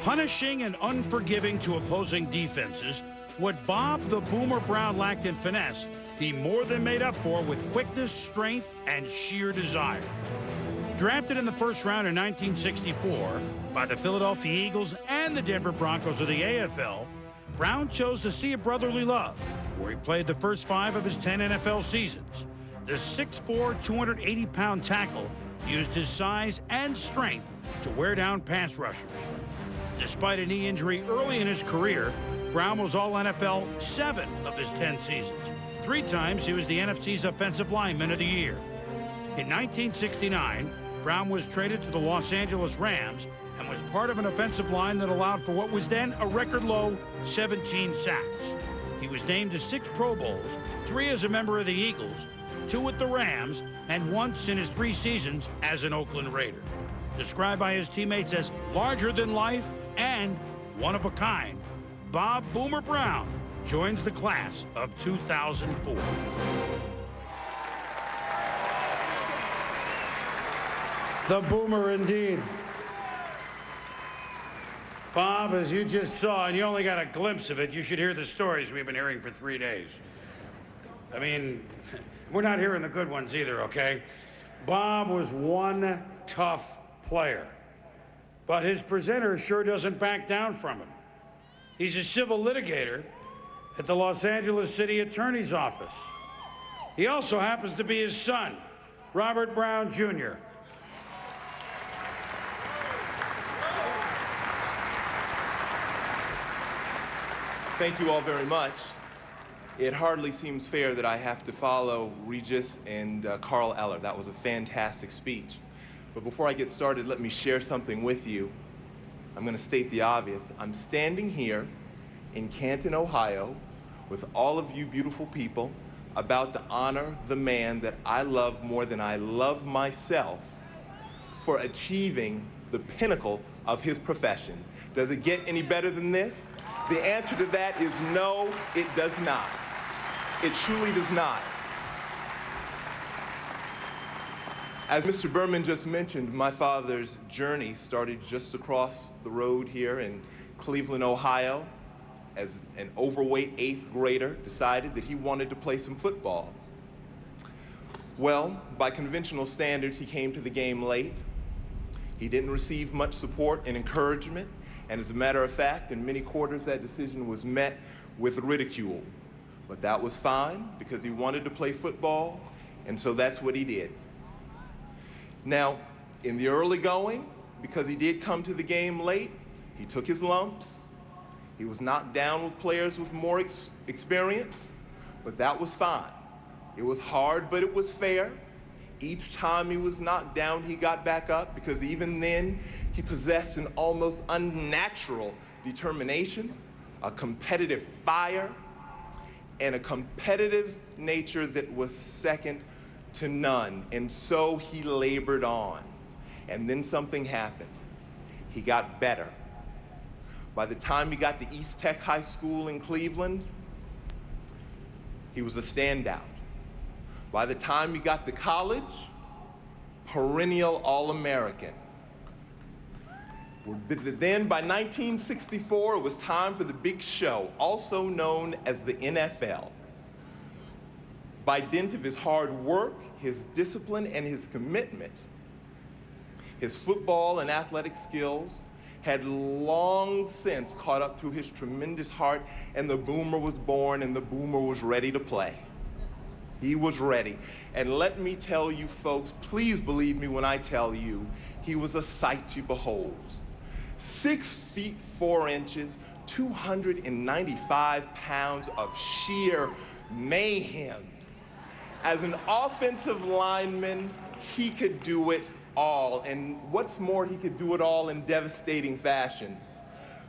Punishing and unforgiving to opposing defenses, what Bob the Boomer Brown lacked in finesse, he more than made up for with quickness, strength, and sheer desire. Drafted in the first round in 1964 by the Philadelphia Eagles and the Denver Broncos of the AFL, Brown chose to see a brotherly love, where he played the first 5 of his 10 NFL seasons. The 6'4", 280-pound tackle used his size and strength to wear down pass rushers. Despite a knee injury early in his career, Brown was All-NFL 7 of his 10 seasons. 3 times he was the NFC's Offensive Lineman of the Year. In 1969, Brown was traded to the Los Angeles Rams and was part of an offensive line that allowed for what was then a record-low 17 sacks. He was named to 6 Pro Bowls, 3 as a member of the Eagles, 2 with the Rams, and once in his 3 seasons as an Oakland Raider. Described by his teammates as larger than life and one of a kind, Bob Boomer Brown joins the class of 2004. The Boomer indeed. Bob, as you just saw, and you only got a glimpse of it, you should hear the stories we've been hearing for 3 days. I mean, we're not hearing the good ones either, okay? Bob was one tough player, but his presenter sure doesn't back down from him. He's a civil litigator at the Los Angeles City Attorney's Office. He also happens to be his son, Robert Brown Jr. Thank you all very much. It hardly seems fair that I have to follow Regis and Carl Eller. That was a fantastic speech. But before I get started, let me share something with you. I'm going to state the obvious. I'm standing here in Canton, Ohio, with all of you beautiful people about to honor the man that I love more than I love myself for achieving the pinnacle of his profession. Does it get any better than this? The answer to that is no, it does not. It truly does not. As Mr. Berman just mentioned, my father's journey started just across the road here in Cleveland, Ohio, as an overweight 8th grader decided that he wanted to play some football. Well, by conventional standards, he came to the game late. He didn't receive much support and encouragement, and as a matter of fact, in many quarters, that decision was met with ridicule. But that was fine, because he wanted to play football, and so that's what he did. Now, in the early going, because he did come to the game late, he took his lumps. He was knocked down with players with more experience, but that was fine. It was hard, but it was fair. Each time he was knocked down, he got back up, because even then, he possessed an almost unnatural determination, a competitive fire, and a competitive nature that was second to none. And so he labored on. And then something happened. He got better. By the time he got to East Tech High School in Cleveland, he was a standout. By the time he got to college, perennial All-American. Then by 1964, it was time for the big show, also known as the NFL. By dint of his hard work, his discipline, and his commitment, his football and athletic skills had long since caught up to his tremendous heart, and the Boomer was born, and the Boomer was ready to play. He was ready. And let me tell you folks, please believe me when I tell you, he was a sight to behold. 6 feet 4 inches, 295 pounds of sheer mayhem. As an offensive lineman, he could do it all. And what's more, he could do it all in devastating fashion.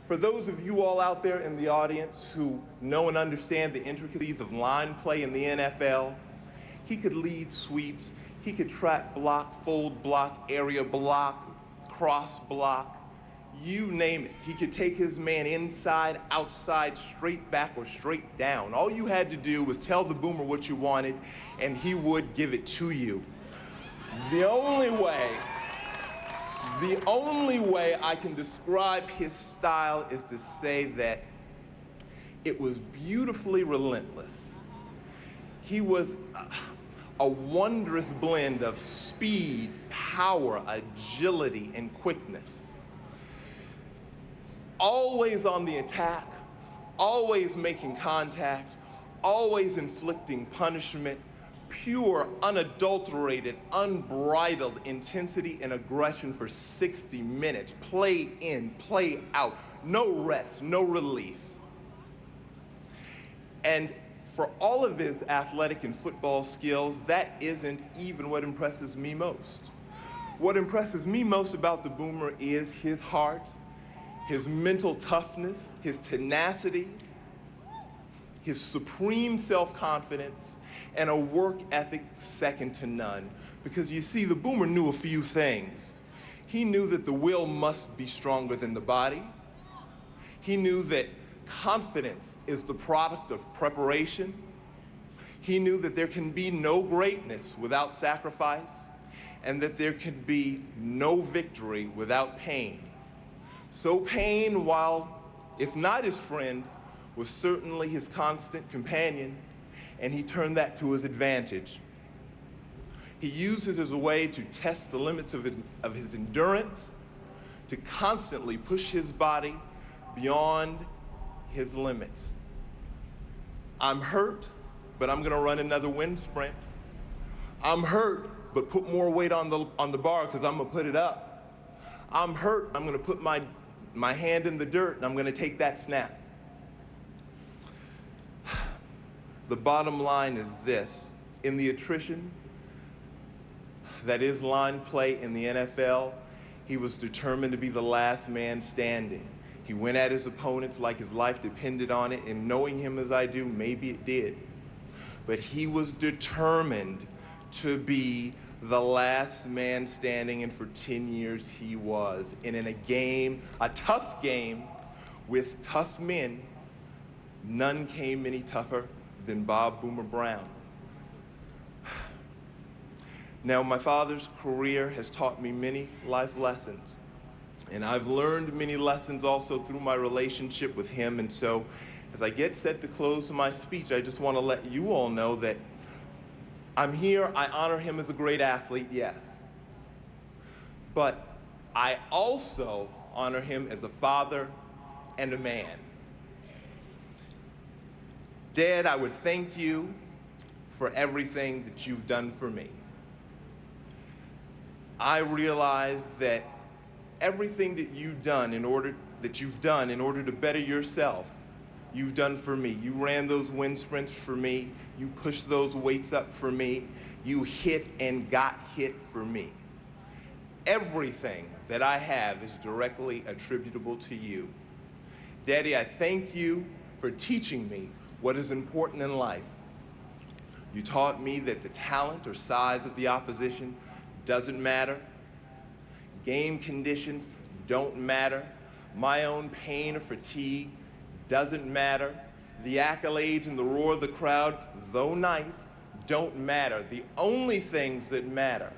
For those of you all out there in the audience who know and understand the intricacies of line play in the NFL, he could lead sweeps, he could track block, fold block, area block, cross block, you name it. He could take his man inside, outside, straight back, or straight down. All you had to do was tell the Boomer what you wanted, and he would give it to you. The only way I can describe his style is to say that it was beautifully relentless. He was a wondrous blend of speed, power, agility, and quickness. Always on the attack, always making contact, always inflicting punishment, pure, unadulterated, unbridled intensity and aggression for 60 minutes, play in, play out, no rest, no relief. And for all of his athletic and football skills, that isn't even what impresses me most. What impresses me most about the Boomer is his heart, his mental toughness, his tenacity, his supreme self-confidence, and a work ethic second to none. Because you see, the Boomer knew a few things. He knew that the will must be stronger than the body. He knew that confidence is the product of preparation. He knew that there can be no greatness without sacrifice, and that there can be no victory without pain. So pain, while, if not his friend, was certainly his constant companion, and he turned that to his advantage. He used it as a way to test the limits of his endurance, to constantly push his body beyond his limits. I'm hurt, but I'm gonna run another wind sprint. I'm hurt, but put more weight on the bar because I'm gonna put it up. I'm hurt, I'm gonna put my hand in the dirt and I'm gonna take that snap. The bottom line is this: in the attrition that is line play in the NFL, he was determined to be the last man standing. He went at his opponents like his life depended on it, and knowing him as I do, maybe it did. But he was determined to be the last man standing, and for 10 years he was. And in a game, a tough game, with tough men, none came any tougher than Bob Boomer Brown. Now, my father's career has taught me many life lessons, and I've learned many lessons also through my relationship with him. And so, as I get set to close my speech, I just want to let you all know that I'm here. I honor him as a great athlete, yes. But I also honor him as a father and a man. Dad, I would thank you for everything that you've done for me. I realize that everything that you've done in order to better yourself, you've done for me. You ran those wind sprints for me. You pushed those weights up for me. You hit and got hit for me. Everything that I have is directly attributable to you. Daddy, I thank you for teaching me what is important in life. You taught me that the talent or size of the opposition doesn't matter. Game conditions don't matter. My own pain or fatigue doesn't matter. The accolades and the roar of the crowd, though nice, don't matter. The only things that matter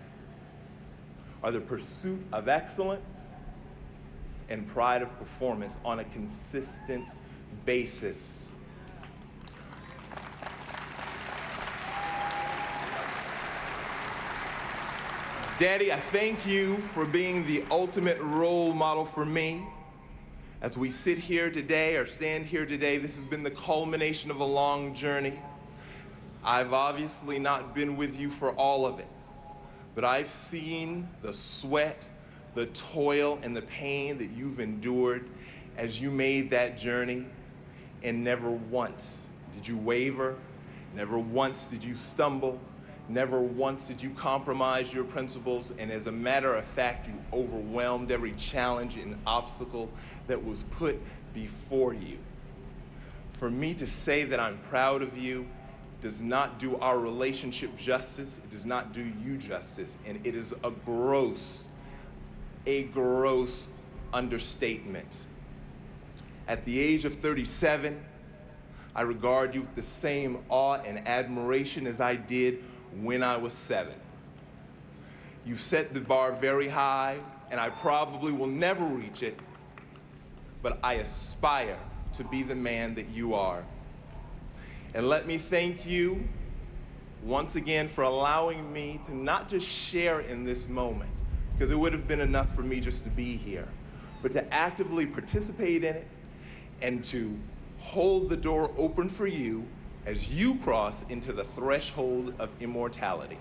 are the pursuit of excellence and pride of performance on a consistent basis. Daddy, I thank you for being the ultimate role model for me. As we sit here today or stand here today, this has been the culmination of a long journey. I've obviously not been with you for all of it, but I've seen the sweat, the toil, and the pain that you've endured as you made that journey, and never once did you waver, never once did you stumble, never once did you compromise your principles, and as a matter of fact, you overwhelmed every challenge and obstacle that was put before you. For me to say that I'm proud of you does not do our relationship justice, it does not do you justice, and it is a gross understatement. At the age of 37, I regard you with the same awe and admiration as I did when I was 7. You've set the bar very high, and I probably will never reach it, but I aspire to be the man that you are. And let me thank you once again for allowing me to not just share in this moment, because it would have been enough for me just to be here, but to actively participate in it and to hold the door open for you as you cross into the threshold of immortality.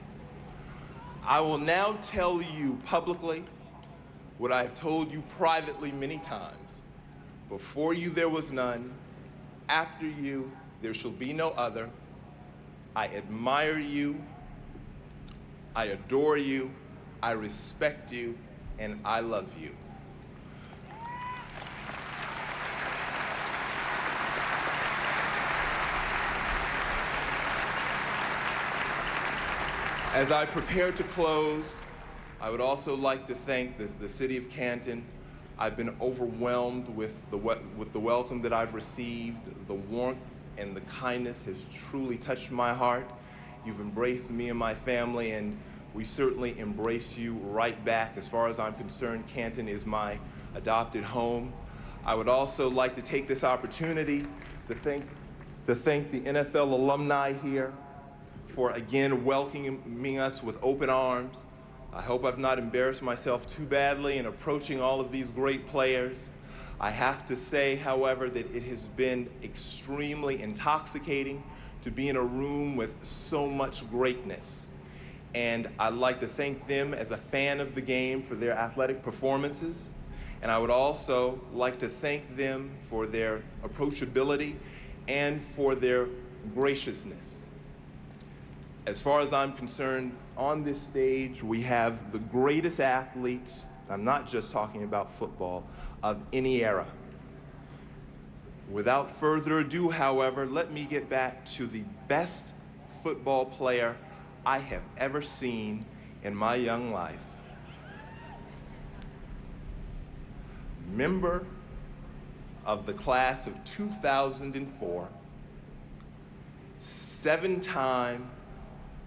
I will now tell you publicly what I have told you privately many times. Before you there was none, after you there shall be no other. I admire you, I adore you, I respect you, and I love you. As I prepare to close, I would also like to thank the city of Canton. I've been overwhelmed with the welcome that I've received. The warmth and the kindness has truly touched my heart. You've embraced me and my family, and we certainly embrace you right back. As far as I'm concerned, Canton is my adopted home. I would also like to take this opportunity to thank the NFL alumni here for again welcoming us with open arms. I hope I've not embarrassed myself too badly in approaching all of these great players. I have to say, however, that it has been extremely intoxicating to be in a room with so much greatness. And I'd like to thank them as a fan of the game for their athletic performances. And I would also like to thank them for their approachability and for their graciousness. As far as I'm concerned, on this stage, we have the greatest athletes, I'm not just talking about football, of any era. Without further ado, however, let me get back to the best football player I have ever seen in my young life. Member of the class of 2004, 7-time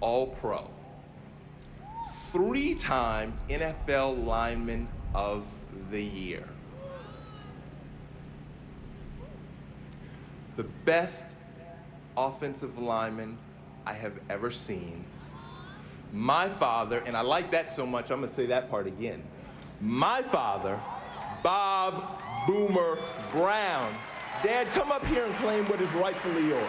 All-Pro, 3-time NFL Lineman of the Year. The best offensive lineman I have ever seen. My father, and I like that so much, I'm gonna say that part again. My father, Bob Boomer Brown. Dad, come up here and claim what is rightfully yours.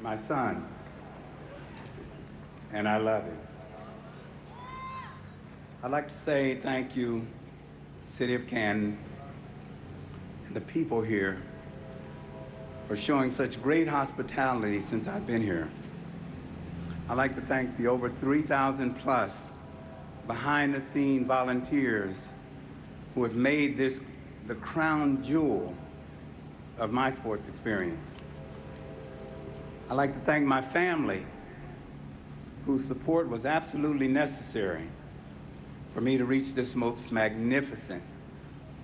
My son, and I love him. I'd like to say thank you, City of Canton, and the people here for showing such great hospitality since I've been here. I'd like to thank the over 3,000 plus behind-the-scene volunteers who have made this the crown jewel of my sports experience. I'd like to thank my family, whose support was absolutely necessary for me to reach this most magnificent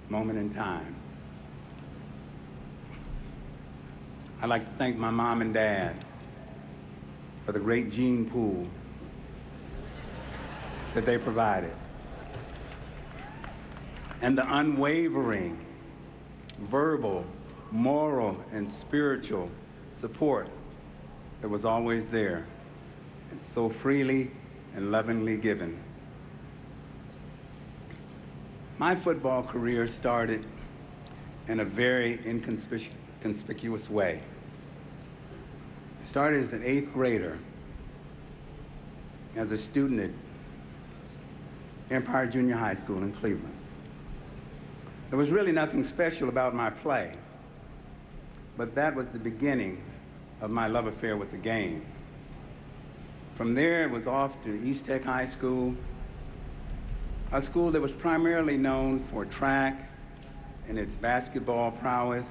moment in time. I'd like to thank my mom and dad for the great gene pool that they provided, and the unwavering verbal, moral, and spiritual support that was always there and so freely and lovingly given. My football career started in a very inconspicuous way. I started as an 8th grader as a student at Empire Junior High School in Cleveland. There was really nothing special about my play, but that was the beginning of my love affair with the game. From there, it was off to East Tech High School, a school that was primarily known for track and its basketball prowess,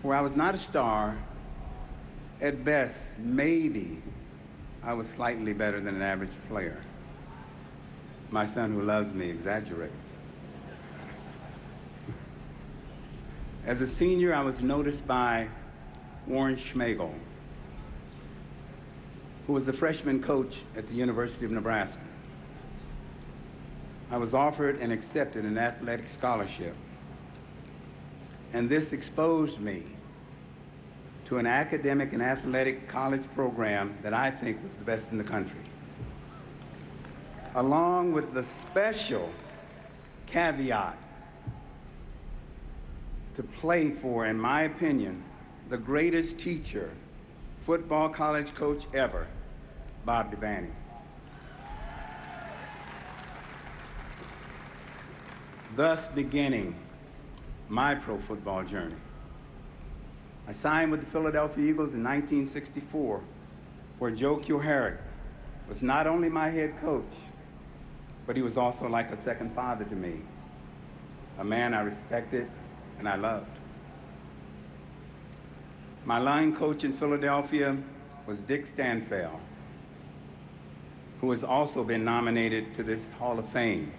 where I was not a star. At best, maybe I was slightly better than an average player. My son, who loves me, exaggerates. As a senior, I was noticed by Warren Schmagel, who was the freshman coach at the University of Nebraska. I was offered and accepted an athletic scholarship, and this exposed me to an academic and athletic college program that I think was the best in the country, along with the special caveat to play for, in my opinion, the greatest teacher, football college coach ever, Bob Devaney. Thus beginning my pro football journey. I signed with the Philadelphia Eagles in 1964, where Joe Kuharich was not only my head coach, but he was also like a second father to me, a man I respected and I loved. My line coach in Philadelphia was Dick Stanfeld, who has also been nominated to this Hall of Fame.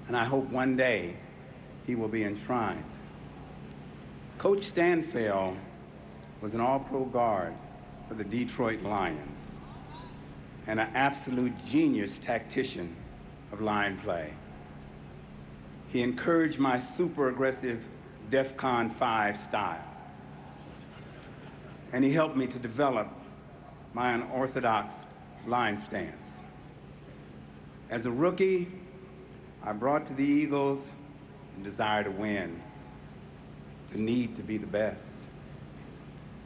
And I hope one day he will be enshrined. Coach Stanfeld was an all-pro guard for the Detroit Lions and an absolute genius tactician of line play. He encouraged my super aggressive DEFCON 5 style. And he helped me to develop my unorthodox line stance. As a rookie, I brought to the Eagles the desire to win, the need to be the best,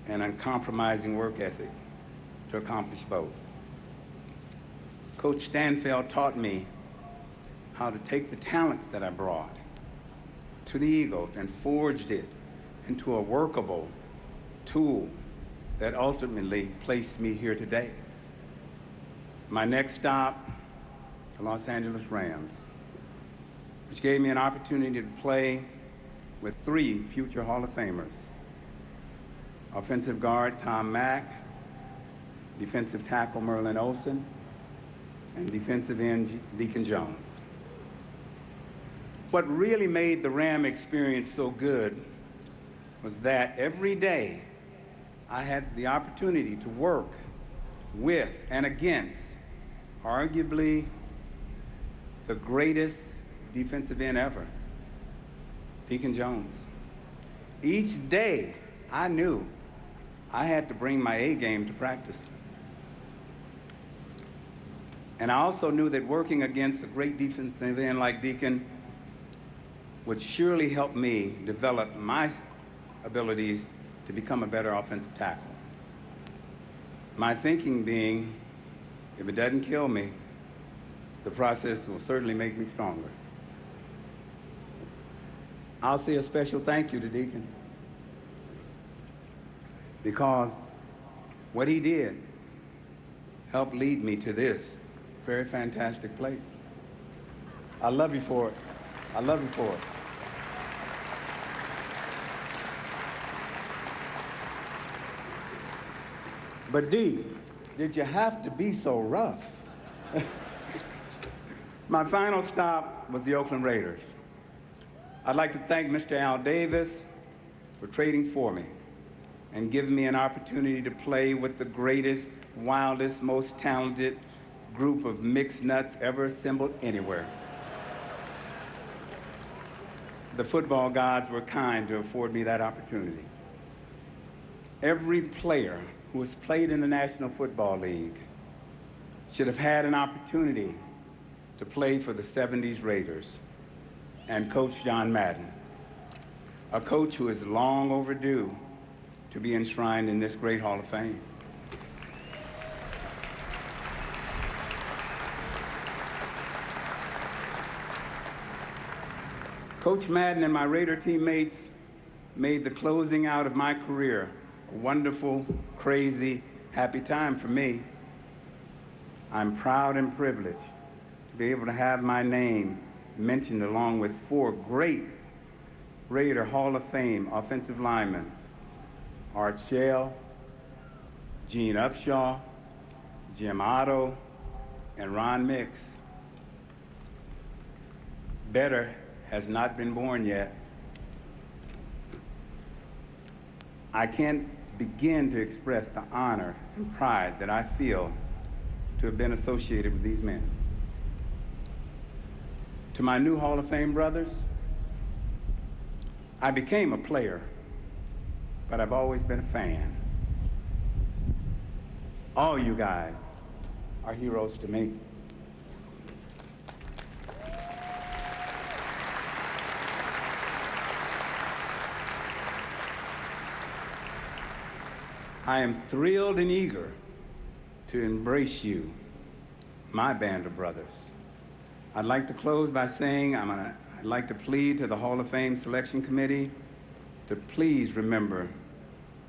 and uncompromising work ethic to accomplish both. Coach Stanfield taught me how to take the talents that I brought to the Eagles and forged it into a workable tool that ultimately placed me here today. My next stop, the Los Angeles Rams, which gave me an opportunity to play with 3 future Hall of Famers. Offensive guard Tom Mack, defensive tackle Merlin Olsen, and defensive end Deacon Jones. What really made the Ram experience so good was that every day I had the opportunity to work with and against arguably the greatest defensive end ever, Deacon Jones. Each day I knew I had to bring my A game to practice. And I also knew that working against a great defensive end like Deacon would surely help me develop my abilities to become a better offensive tackle. My thinking being, if it doesn't kill me, the process will certainly make me stronger. I'll say a special thank you to Deacon, because what he did helped lead me to this very fantastic place. I love you for it. I love you for it. But D, did you have to be so rough? My final stop was the Oakland Raiders. I'd like to thank Mr. Al Davis for trading for me and giving me an opportunity to play with the greatest, wildest, most talented group of mixed nuts ever assembled anywhere. The football gods were kind to afford me that opportunity. Every player who has played in the National Football League should have had an opportunity to play for the '70s Raiders and Coach John Madden, a coach who is long overdue to be enshrined in this great Hall of Fame. Coach Madden and my Raider teammates made the closing out of my career a wonderful, crazy, happy time for me. I'm proud and privileged to be able to have my name mentioned along with 4 great Raider Hall of Fame offensive linemen, Art Shell, Gene Upshaw, Jim Otto, and Ron Mix. Better has not been born yet. I can't begin to express the honor and pride that I feel to have been associated with these men. To my new Hall of Fame brothers, I became a player, but I've always been a fan. All you guys are heroes to me. I am thrilled and eager to embrace you, my band of brothers. I'd like to close by saying I'd like to plead to the Hall of Fame Selection Committee to please remember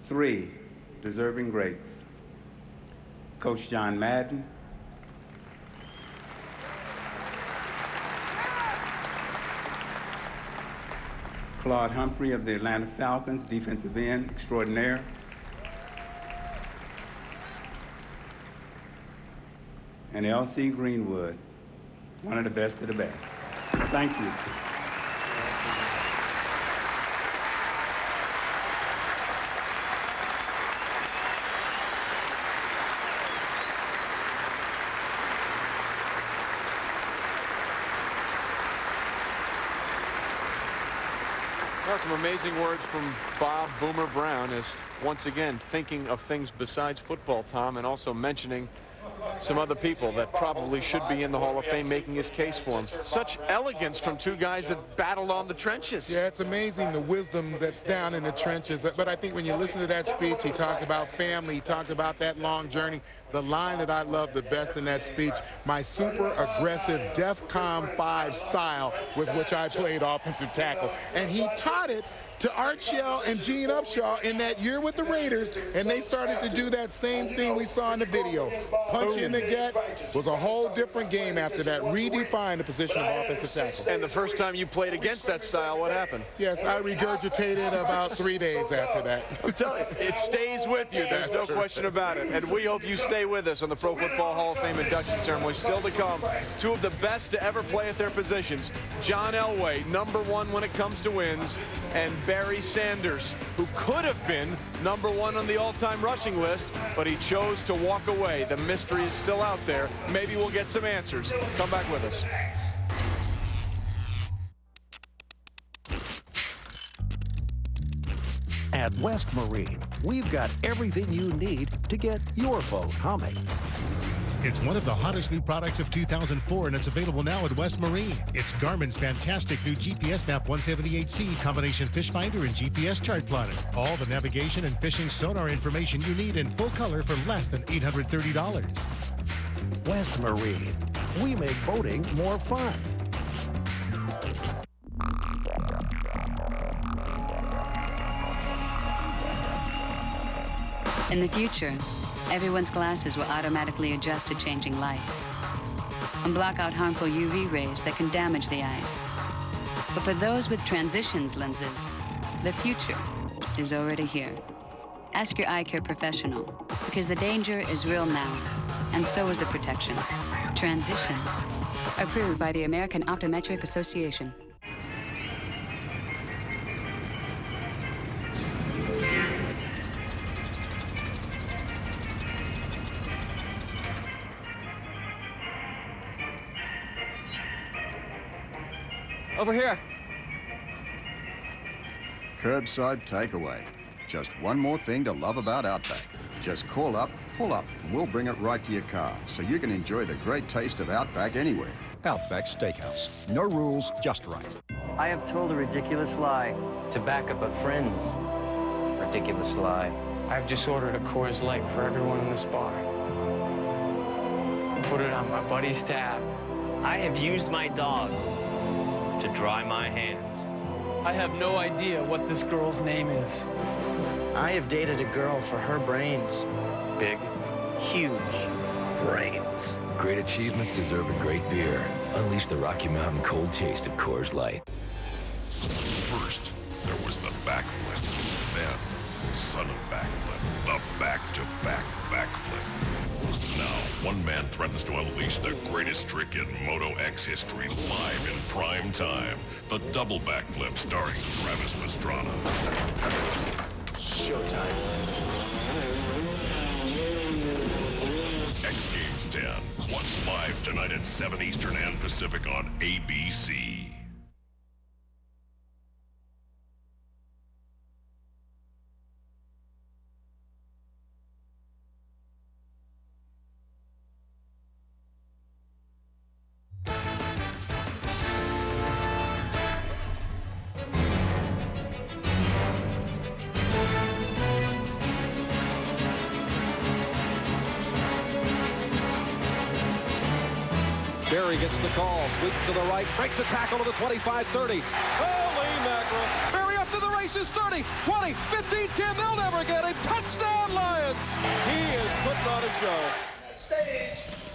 3 deserving greats: Coach John Madden, Claude Humphrey of the Atlanta Falcons, defensive end extraordinaire, and L.C. Greenwood, one of the best of the best. Thank you. Well, some amazing words from Bob Boomer Brown, as once again thinking of things besides football, Tom, and also mentioning some other people that probably should be in the Hall of Fame making his case for him. Such elegance from two guys that battled on the trenches. Yeah, it's amazing the wisdom that's down in the trenches. But I think when you listen to that speech, he talked about family, he talked about that long journey. The line that I love the best in that speech, my super aggressive DEFCON 5 style with which I played offensive tackle. And he taught it to Art Shell and Gene Upshaw in that year with the Raiders, and they started to do that same thing we saw in the video. Punch in the gut was a whole different game after that, redefined the position of offensive tackle. And the first time you played against that style, what happened? Yes, I regurgitated about 3 days after that. I'm telling you, it stays with you. There's no question about it. And we hope you stay with us on the Pro Football Hall of Fame induction ceremony. Still to come, two of the best to ever play at their positions. John Elway, #1 when it comes to wins, and Barry Sanders, who could have been #1 on the all-time rushing list, but he chose to walk away. The mystery is still out there. Maybe we'll get some answers. Come back with us. At West Marine, we've got everything you need to get your boat humming. It's one of the hottest new products of 2004, and it's available now at West Marine. It's Garmin's fantastic new GPS Map 178C combination fish finder and GPS chart plotter. All the navigation and fishing sonar information you need in full color for less than $830. West Marine, we make boating more fun. In the future, everyone's glasses will automatically adjust to changing light and block out harmful UV rays that can damage the eyes. But for those with transitions lenses, the future is already here. Ask your eye care professional, because the danger is real now, and so is the protection. Transitions. Approved by the American Optometric Association. Over here. Curbside takeaway. Just one more thing to love about Outback. Just call up, pull up, and we'll bring it right to your car so you can enjoy the great taste of Outback anywhere. Outback Steakhouse. No rules, just right. I have told a ridiculous lie. To back up a friend's ridiculous lie. I've just ordered a Coors Light for everyone in this bar. Put it on my buddy's tab. I have used my dog to dry my hands. I have no idea what this girl's name is. I have dated a girl for her brains. Big, huge brains. Great achievements deserve a great beer. Unleash the Rocky Mountain cold taste of Coors Light. First, there was the backflip. Then, son of backflip, the back-to-back backflip. Now, one man threatens to unleash the greatest trick in Moto X history live in prime time. The double backflip starring Travis Pastrana. Showtime. X Games 10. Watch live tonight at 7 Eastern and Pacific on ABC. Barry gets the call, sweeps to the right, breaks a tackle to the 25-30. Holy mackerel. Barry up to the races, 30, 20, 15, 10. They'll never get him. Touchdown, Lions. He is putting on a show.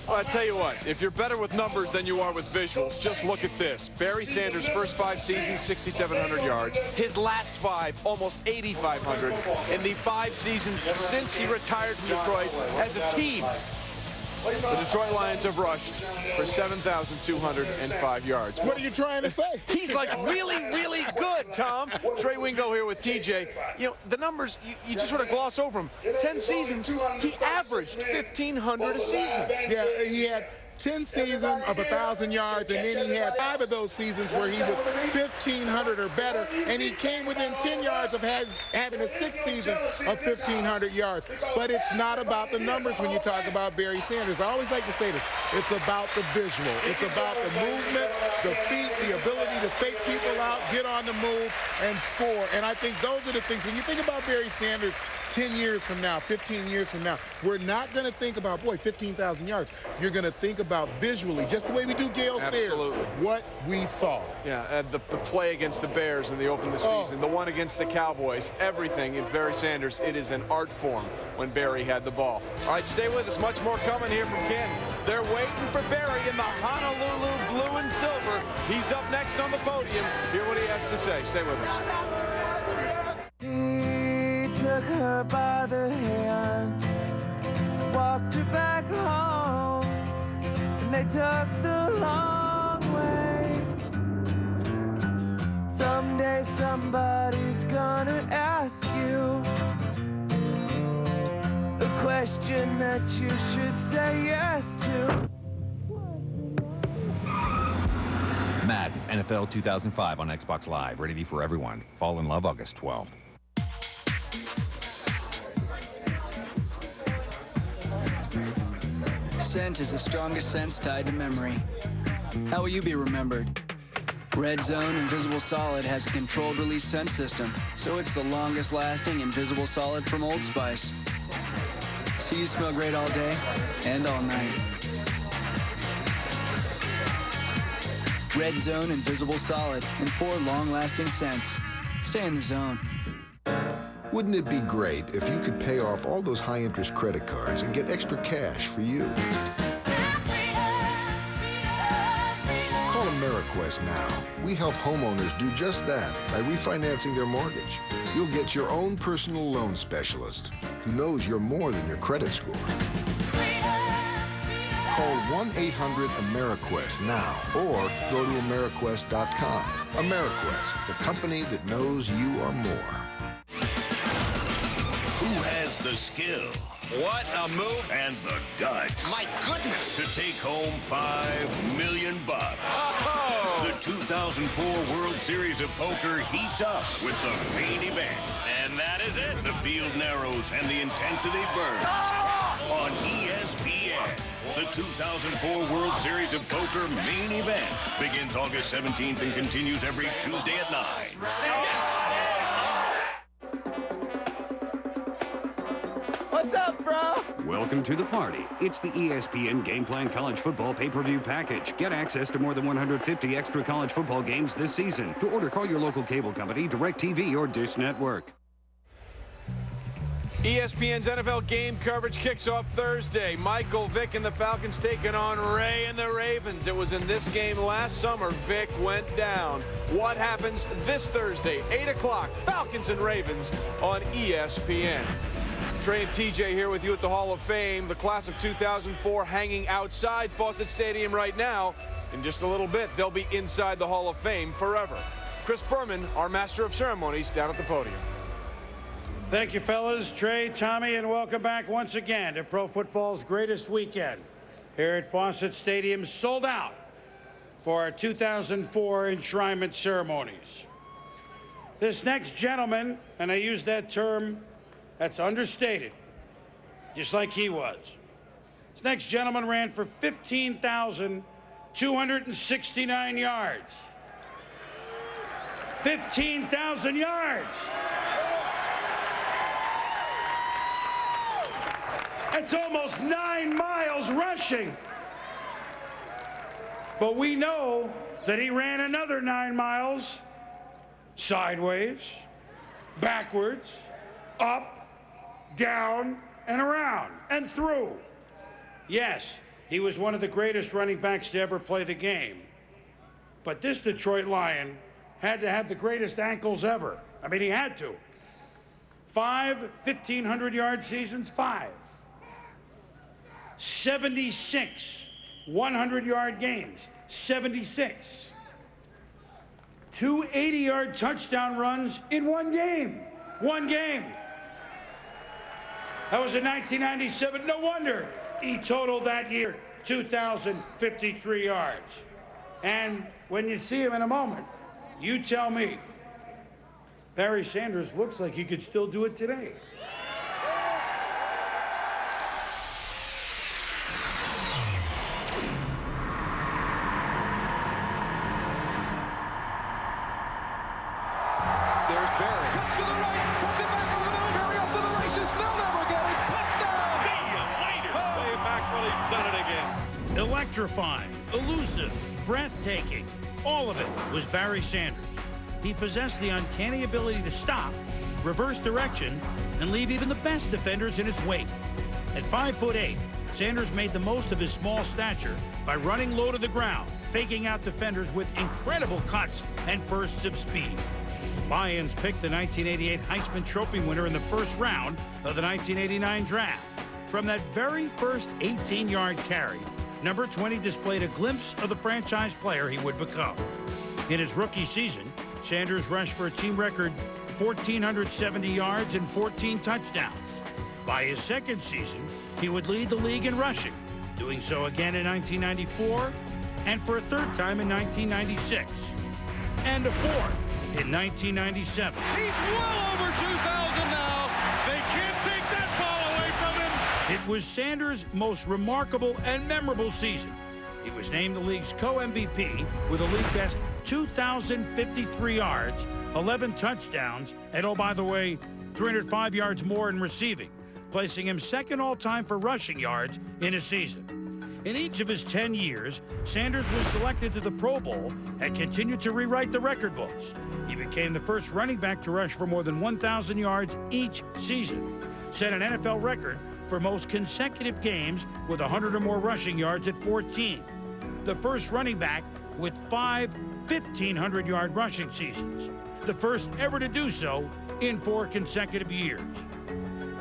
Well, I tell you what, if you're better with numbers than you are with visuals, just look at this. Barry Sanders' first 5 seasons, 6,700 yards. His last 5, almost 8,500. In the 5 seasons since he retired from Detroit as a team, the Detroit Lions have rushed for 7,205 yards. What are you trying to say? He's like really, really good, Tom. Trey Wingo here with TJ. You know, the numbers, you just sort of gloss over them. 10 seasons, he averaged 1,500 a season. Yeah, he had 10 seasons of 1,000 yards, and then he had 5 of those seasons where he was 1,500 or better, and he came within 10 yards of having a 6th season of 1,500 yards. But it's not about the numbers when you talk about Barry Sanders. I always like to say this. It's about the visual. It's about the movement, the feet, the ability to fake people out, get on the move, and score. And I think those are the things. When you think about Barry Sanders 10 years from now, 15 years from now, we're not going to think about, boy, 15,000 yards. You're going to think about visually, just the way we do Gale Sayers, what we saw. Yeah, the play against the Bears in the open this season, the one against the Cowboys, everything in Barry Sanders, it is an art form when Barry had the ball. All right, stay with us. Much more coming here from Ken. They're waiting for Barry in the Honolulu blue and silver. He's up next on the podium. Hear what he has to say. Stay with us. He took her by the hand, walked her back home, and they took the long way. Someday somebody's gonna ask you a question that you should say yes to. Madden NFL 2005 on Xbox Live. Ready for everyone. Fall in Love August 12th. Scent is the strongest sense tied to memory. How will you be remembered? Red Zone Invisible Solid has a controlled release scent system, so it's the longest lasting Invisible Solid from Old Spice. So you smell great all day and all night. Red Zone Invisible Solid in 4 long-lasting scents. Stay in the zone. Wouldn't it be great if you could pay off all those high-interest credit cards and get extra cash for you? Call AmeriQuest now. We help homeowners do just that by refinancing their mortgage. You'll get your own personal loan specialist who knows you're more than your credit score. Call 1-800-AmeriQuest now or go to AmeriQuest.com. AmeriQuest, the company that knows you are more. Who has the skill? What a move. And the guts. My goodness. To take home $5 million. Oh. The 2004 World Series of Poker heats up with the main event. And that is it. The field narrows and the intensity burns. On ESPN. The 2004 World Series of Poker main event begins August 17th and continues every Tuesday at 9. What's up, bro? Welcome to the party. It's the ESPN Game Plan College Football Pay-Per-View Package. Get access to more than 150 extra college football games this season. To order, call your local cable company, DirecTV, or Dish Network. ESPN's NFL game coverage kicks off Thursday. Michael Vick and the Falcons taking on Ray and the Ravens. It was in this game last summer. Vick went down. What happens this Thursday, 8 o'clock, Falcons and Ravens on ESPN. Trey and TJ here with you at the Hall of Fame. The class of 2004 hanging outside Fawcett Stadium right now. In just a little bit, they'll be inside the Hall of Fame forever. Chris Berman, our master of ceremonies, down at the podium. Thank you, fellas. Trey, Tommy, and welcome back once again to pro football's greatest weekend. Here at Fawcett Stadium, sold out for our 2004 enshrinement ceremonies. This next gentleman, and I use that term that's understated, just like he was. This next gentleman ran for 15,269 yards. 15,000 yards. That's almost 9 miles rushing. But we know that he ran another 9 miles sideways, backwards, up, down, and around, and through. Yes, he was one of the greatest running backs to ever play the game. But this Detroit Lion had to have the greatest ankles ever. I mean, he had to. 5 1,500-yard seasons, 5. 76 100-yard games, 76. 2 80-yard touchdown runs in one game. One game. That was in 1997. No wonder He totaled that year 2,053 yards. And when you see him in a moment, you tell me, Barry Sanders looks like he could still do it today. There's Barry. Cuts to the right. Puts it back over the middle. Barry up to the races. They'll never get it. Touchdown. See you later. Way back when he's done it again. Electrifying, elusive, breathtaking. All of it was Barry Sanders. He possessed the uncanny ability to stop, reverse direction, and leave even the best defenders in his wake. At 5'8", Sanders made the most of his small stature by running low to the ground, faking out defenders with incredible cuts and bursts of speed. Lions picked the 1988 Heisman Trophy winner in the first round of the 1989 draft. From that very first 18-yard carry, number 20 displayed a glimpse of the franchise player he would become. In his rookie season, Sanders rushed for a team record 1,470 yards and 14 touchdowns. By his second season, he would lead the league in rushing, doing so again in 1994 and for a third time in 1996. And a fourth in 1997. He's well over 2,000 now. They can't take that ball away from him. It was Sanders' most remarkable and memorable season. He was named the league's co-MVP with a league-best 2,053 yards, 11 touchdowns, and oh, by the way, 305 yards more in receiving, placing him second all-time for rushing yards in a season. In each of his 10 years, Sanders was selected to the Pro Bowl and continued to rewrite the record books. He became the first running back to rush for more than 1,000 yards each season, set an NFL record for most consecutive games with 100 or more rushing yards at 14. The first running back with 5 1,500-yard rushing seasons, the first ever to do so in 4 consecutive years.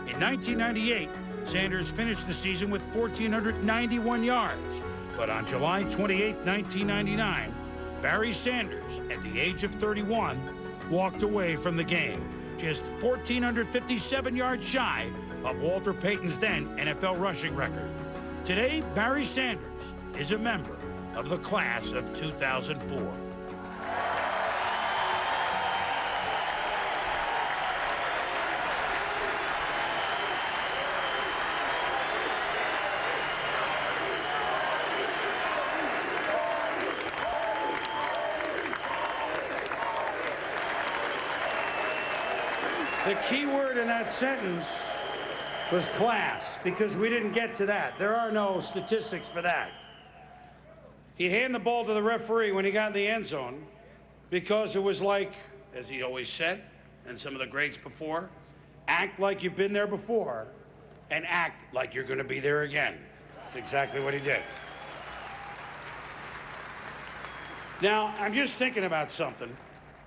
In 1998, Sanders finished the season with 1,491 yards, but on July 28, 1999, Barry Sanders, at the age of 31, walked away from the game, just 1,457 yards shy of Walter Payton's then NFL rushing record. Today, Barry Sanders is a member of the class of 2004. The key word in that sentence was class, because we didn't get to that. There are no statistics for that. He'd hand the ball to the referee when he got in the end zone because it was like, as he always said, and some of the greats before, act like you've been there before and act like you're going to be there again. That's exactly what he did. Now, I'm just thinking about something.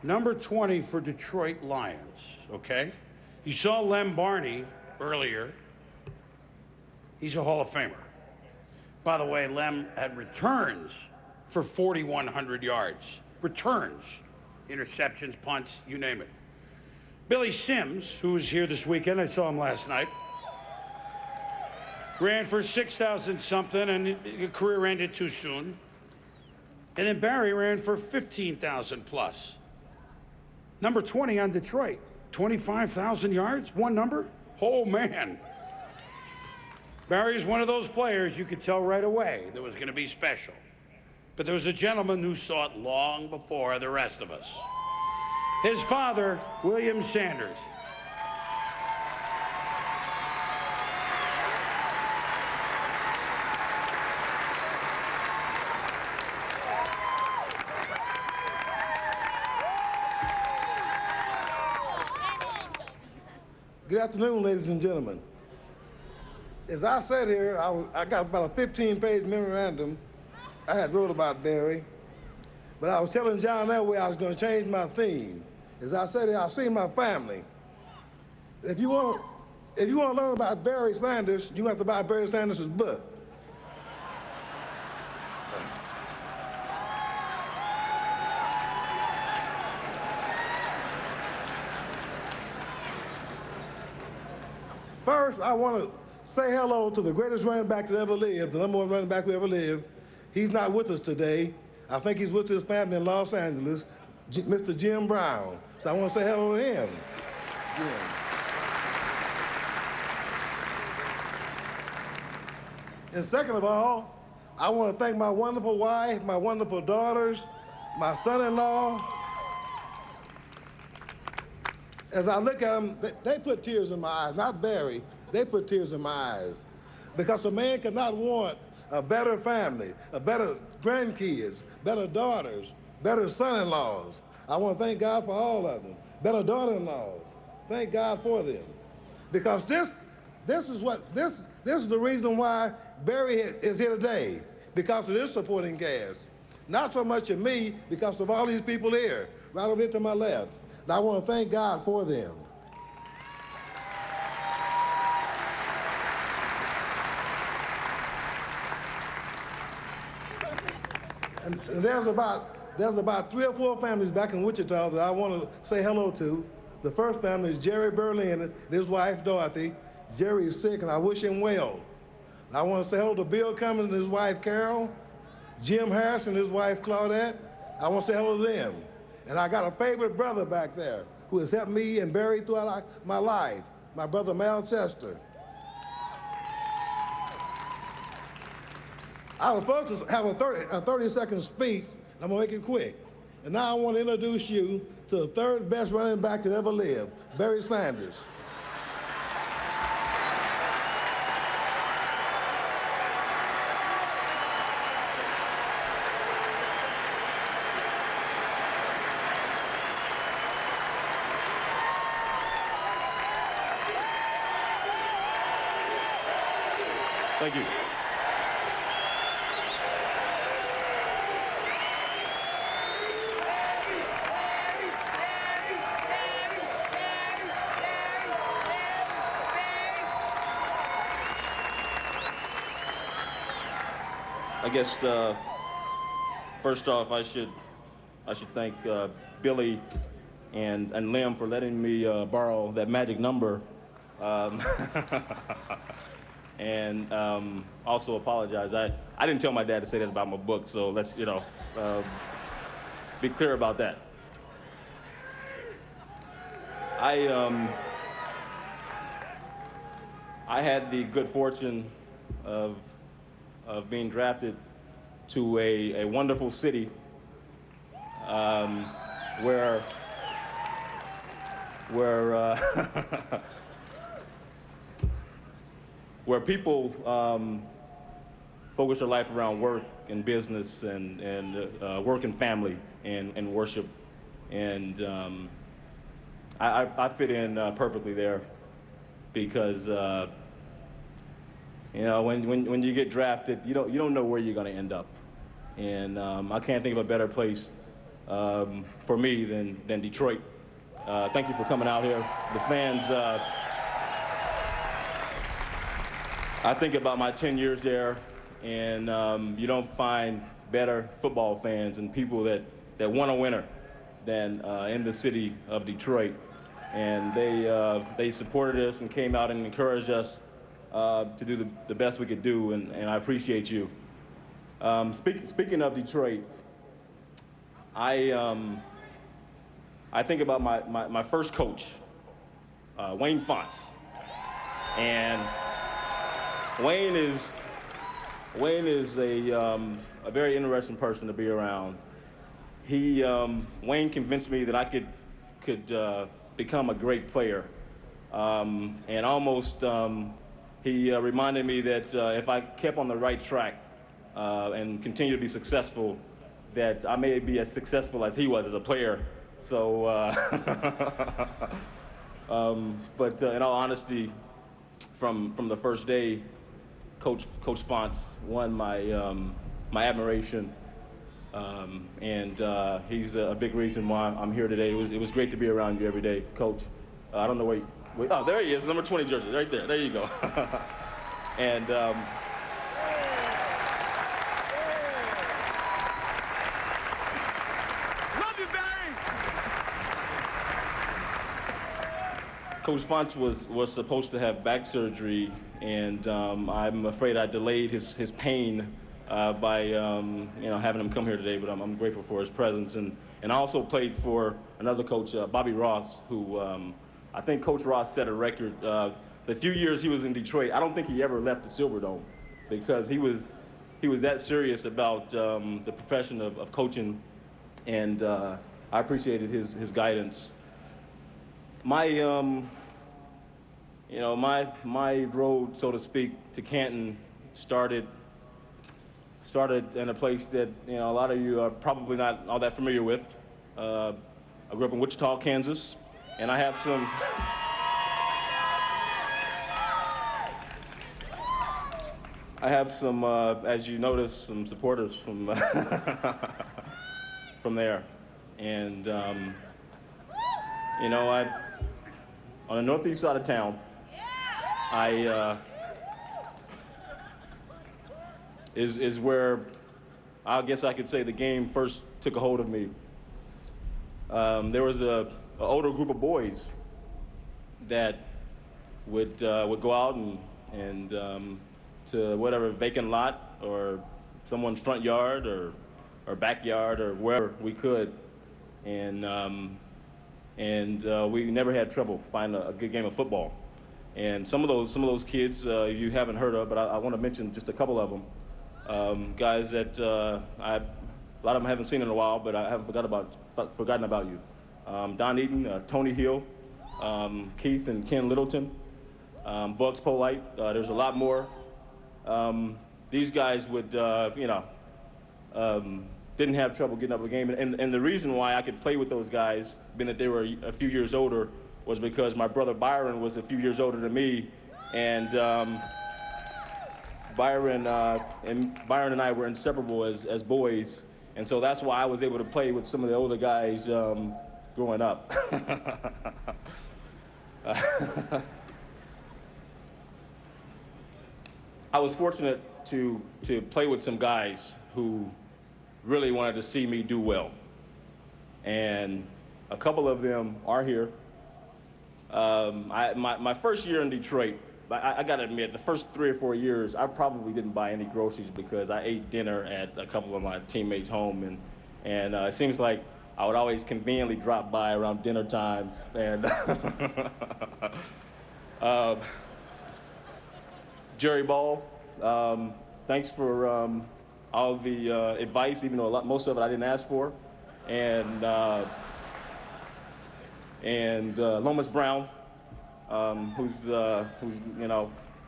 Number 20 for Detroit Lions, okay? You saw Lem Barney earlier. He's a Hall of Famer. By the way, Lem had returns for 4,100 yards. Returns. Interceptions, punts, you name it. Billy Sims, who was here this weekend, I saw him last night, ran for 6,000 something, and his career ended too soon. And then Barry ran for 15,000 plus. Number 20 on Detroit, 25,000 yards, one number? Oh, man. Barry is one of those players you could tell right away that was going to be special. But there was a gentleman who saw it long before the rest of us. His father, William Sanders. Good afternoon, ladies and gentlemen. As I sat here, I got about a 15-page memorandum I had wrote about Barry, but I was telling John Elway I was going to change my theme. As I sat here, I seen my family. If you want to learn about Barry Sanders, you have to buy Barry Sanders' book. First, I want to say hello to the greatest running back that ever lived, the #1 running back who ever lived. He's not with us today. I think he's with his family in Los Angeles, Mr. Jim Brown. So I want to say hello to him. Yeah. And second of all, I want to thank my wonderful wife, my wonderful daughters, my son-in-law. As I look at them, they put tears in my eyes, not Barry, they put tears in my eyes. Because a man cannot want a better family, a better grandkids, better daughters, better son-in-laws. I want to thank God for all of them. Better daughter-in-laws. Thank God for them. Because this is the reason why Barry is here today, because of this supporting cast. Not so much of me, because of all these people here, right over here to my left. And I want to thank God for them. And there's about 3 or 4 families back in Wichita that I want to say hello to. The first family is Jerry Berlin and his wife, Dorothy. Jerry is sick, and I wish him well. And I want to say hello to Bill Cummins and his wife, Carol, Jim Harris and his wife, Claudette. I want to say hello to them. And I got a favorite brother back there who has helped me and Barry throughout my life, my brother, Mal Chester. I was supposed to have a 30-second speech. I'm going to make it quick. And now I want to introduce you to the 3rd best running back that ever lived, Barry Sanders. Thank you. I guess first off, I should thank Billy and Lim for letting me borrow that magic number, and also apologize. I didn't tell my dad to say that about my book, so let's be clear about that. I had the good fortune of being drafted to a wonderful city where where people focus their life around work and business and work and family and worship, and I fit in perfectly there because when you get drafted, you don't know where you're going to end up, and I can't think of a better place for me than Detroit. Thank you for coming out here. The fans, I think about my 10 years there, and you don't find better football fans and people that want a winner than in the city of Detroit. And they supported us and came out and encouraged us to do the best we could do, and I appreciate you. Speaking of Detroit, I think about my first coach, Wayne Fonts, and Wayne is a very interesting person to be around. Wayne convinced me that I could become a great player, and almost he reminded me that if I kept on the right track and continued to be successful, that I may be as successful as he was as a player. So, but in all honesty, from the first day, Coach Fonts won my admiration, and he's a big reason why I'm here today. It was great to be around you every day, Coach. I don't know where. Oh, there he is, number 20 jersey, right there. There you go. And love you, Barry. Coach Fonts was supposed to have back surgery And I'm afraid I delayed his pain by having him come here today, but I'm grateful for his presence. And I also played for another coach, Bobby Ross, who I think Coach Ross set a record. The few years he was in Detroit, I don't think he ever left the Silverdome, because he was that serious about the profession of coaching, and I appreciated his guidance. My road, so to speak, to Canton started in a place that a lot of you are probably not all that familiar with. I grew up in Wichita, Kansas, and I have some, as you notice, some supporters from from there, and on the northeast side of town, is where I guess I could say the game first took a hold of me. There was an older group of boys that would go out and to whatever vacant lot or someone's front yard or backyard or wherever we could, and we never had trouble finding a good game of football. And some of those kids you haven't heard of, but I want to mention just a couple of them. Guys that a lot of them I haven't seen in a while, but I haven't forgotten about you. Don Eaton, Tony Hill, Keith and Ken Littleton, Bugs Polite. There's a lot more. These guys would, didn't have trouble getting up a game. And the reason why I could play with those guys, being that they were a few years older, was because my brother Byron was a few years older than me, and Byron and I were inseparable as boys, and so that's why I was able to play with some of the older guys growing up. I was fortunate to play with some guys who really wanted to see me do well, and a couple of them are here. My first year in Detroit, I got to admit, the first 3 or 4 years, I probably didn't buy any groceries because I ate dinner at a couple of my teammates' home, and it seems like I would always conveniently drop by around dinner time. And Jerry Ball, thanks for all the advice, even though most of it I didn't ask for, and Lomas Brown, who's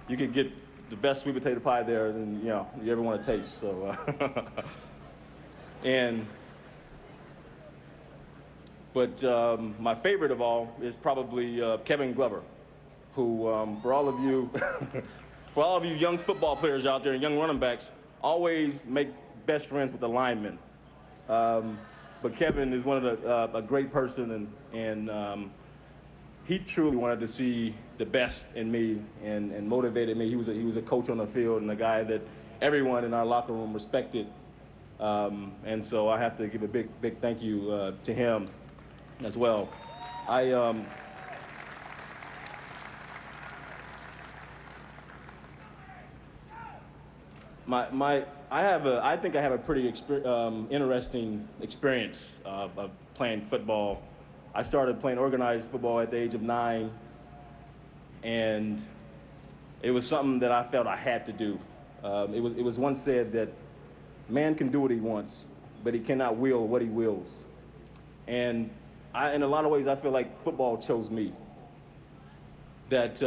you could get the best sweet potato pie there than you ever want to taste. So, but my favorite of all is probably Kevin Glover, who for all of you young football players out there and young running backs, always make best friends with the linemen. But Kevin is one of a great person, and he truly wanted to see the best in me and motivated me. He was a coach on the field and a guy that everyone in our locker room respected. And so I have to give a big thank you to him as well. I think I have a pretty interesting experience of playing football. I started playing organized football at the age of 9, and it was something that I felt I had to do. It was once said that man can do what he wants, but he cannot will what he wills. And in a lot of ways, I feel like football chose me. That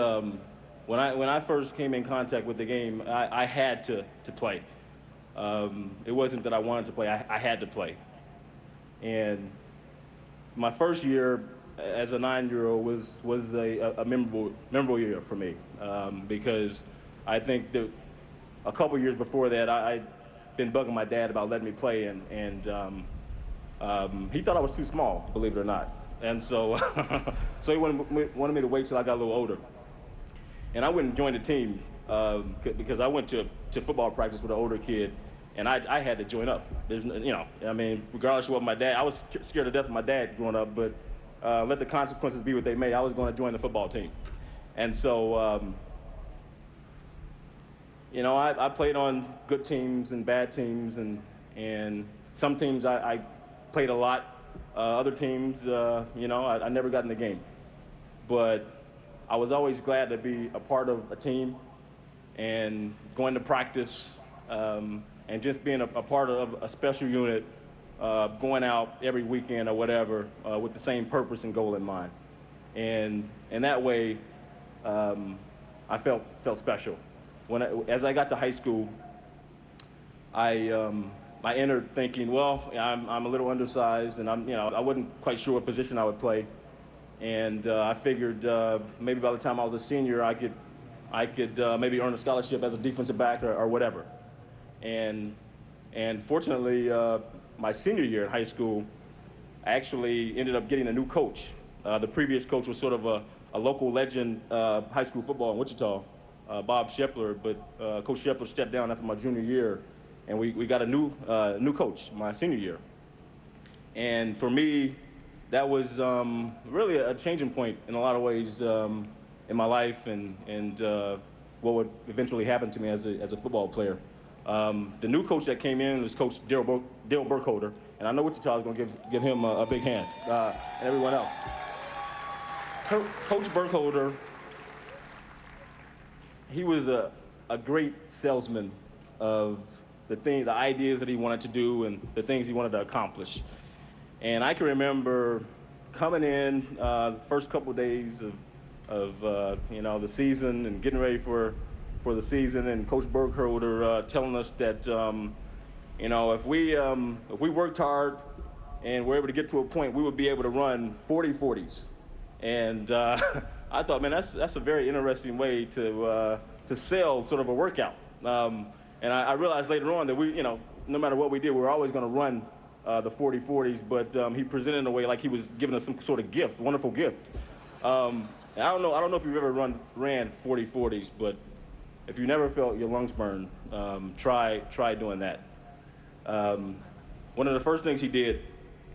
when I first came in contact with the game, I had to play. It wasn't that I wanted to play; I had to play. And my first year as a 9-year-old was a memorable year for me, because I think that a couple years before that, I'd been bugging my dad about letting me play, and he thought I was too small, believe it or not. And so so he wanted me to wait till I got a little older. And I wouldn't join the team because I went to football practice with an older kid, and I had to join up. There's, regardless of what my dad, I was scared to death of my dad growing up, but let the consequences be what they may, I was going to join the football team. And so You know, I played on good teams and bad teams, and some teams I played a lot. Other teams, you know, I never got in the game. But I was always glad to be a part of a team and going to practice and just being a part of a special unit, going out every weekend or whatever with the same purpose and goal in mind. And that way, I felt special. As I got to high school, I entered thinking, well, I'm a little undersized, and I wasn't quite sure what position I would play, and I figured maybe by the time I was a senior, I could maybe earn a scholarship as a defensive back or whatever, and fortunately, my senior year in high school, I actually ended up getting a new coach. The previous coach was sort of a local legend of high school football in Wichita, Bob Shepler, but Coach Shepler stepped down after my junior year, and we got a new coach my senior year. And for me, that was really a changing point in a lot of ways in my life and what would eventually happen to me as a football player. The new coach that came in was Coach Dale Burkholder, and I know Wichita is going to give him a big hand, and everyone else. Coach Burkholder, he was a great salesman of the ideas that he wanted to do and the things he wanted to accomplish. And I can remember coming in the first couple of days of the season and getting ready for the season, and Coach Burkholder telling us that if we worked hard and were able to get to a point, we would be able to run 40-40s. And I thought, man, that's a very interesting way to sell sort of a workout. And I realized later on that no matter what we did, we were always going to run the 40-40s. But he presented in a way like he was giving us some sort of gift, wonderful gift. And I don't know if you've ever ran 40-40s, but if you never felt your lungs burn, try doing that. One of the first things he did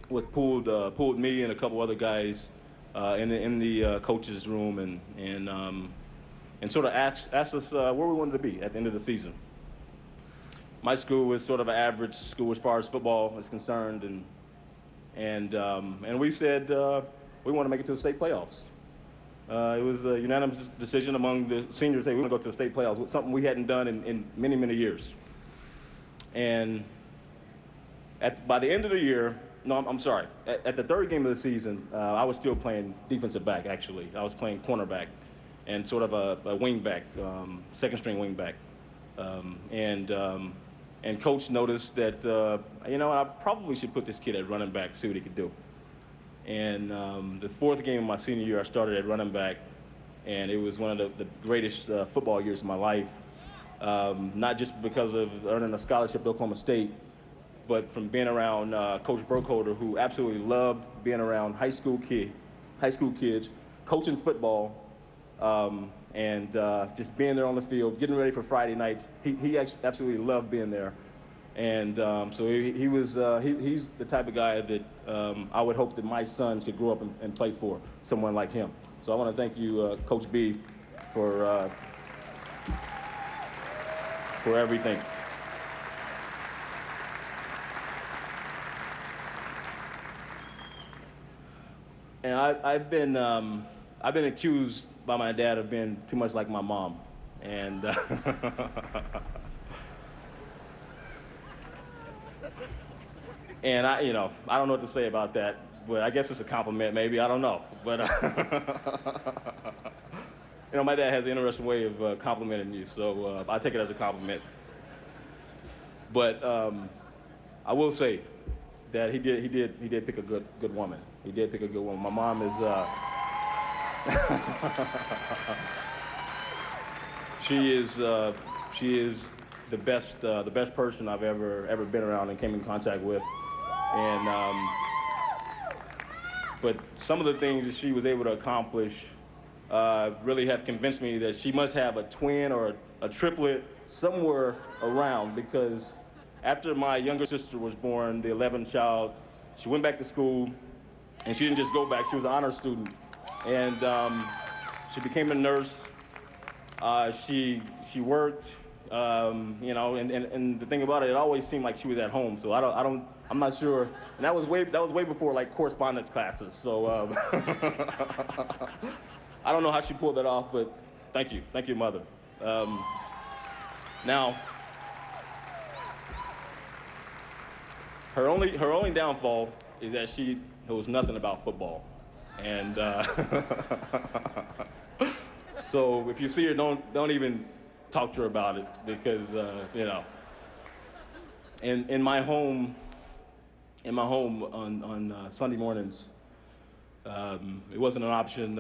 was pulled me and a couple other guys in the coach's room and sort of asked us where we wanted to be at the end of the season. My school was sort of an average school as far as football is concerned, and we said we want to make it to the state playoffs. It was a unanimous decision among the seniors. Hey, we want to go to the state playoffs, something we hadn't done in many, many years. And by the end of the year, no, I'm sorry. At the third game of the season, I was still playing defensive back, actually. I was playing cornerback and sort of a wing back, second-string wing back. And Coach noticed that, I probably should put this kid at running back, see what he could do. And the fourth game of my senior year, I started at running back, and it was one of the greatest football years of my life, not just because of earning a scholarship at Oklahoma State, but from being around Coach Burkholder, who absolutely loved being around high school kids, coaching football, and just being there on the field, getting ready for Friday nights. He absolutely loved being there. And so he's the type of guy that I would hope that my sons could grow up and play for, someone like him. So I want to thank you, Coach B, for everything. And I've been accused by my dad of being too much like my mom, and and I don't know what to say about that, but I guess it's a compliment, maybe, I don't know, but my dad has an interesting way of complimenting you, so I take it as a compliment. But I will say that he did pick a good woman. He did pick a good woman. My mom is she is the best person I've ever been around and came in contact with. And but some of the things that she was able to accomplish really have convinced me that she must have a twin or a triplet somewhere around, because after my younger sister was born, the 11th child, she went back to school, and she didn't just go back, she was an honor student. And she became a nurse. She worked, You know, and the thing about it, it always seemed like she was at home. So I'm not sure. And that was way before like correspondence classes. So I don't know how she pulled that off, but thank you, Mother. Now, her only downfall is that she knows nothing about football, and so if you see her, don't even talk to her about it, because you know. In my home on Sunday mornings, it wasn't an option.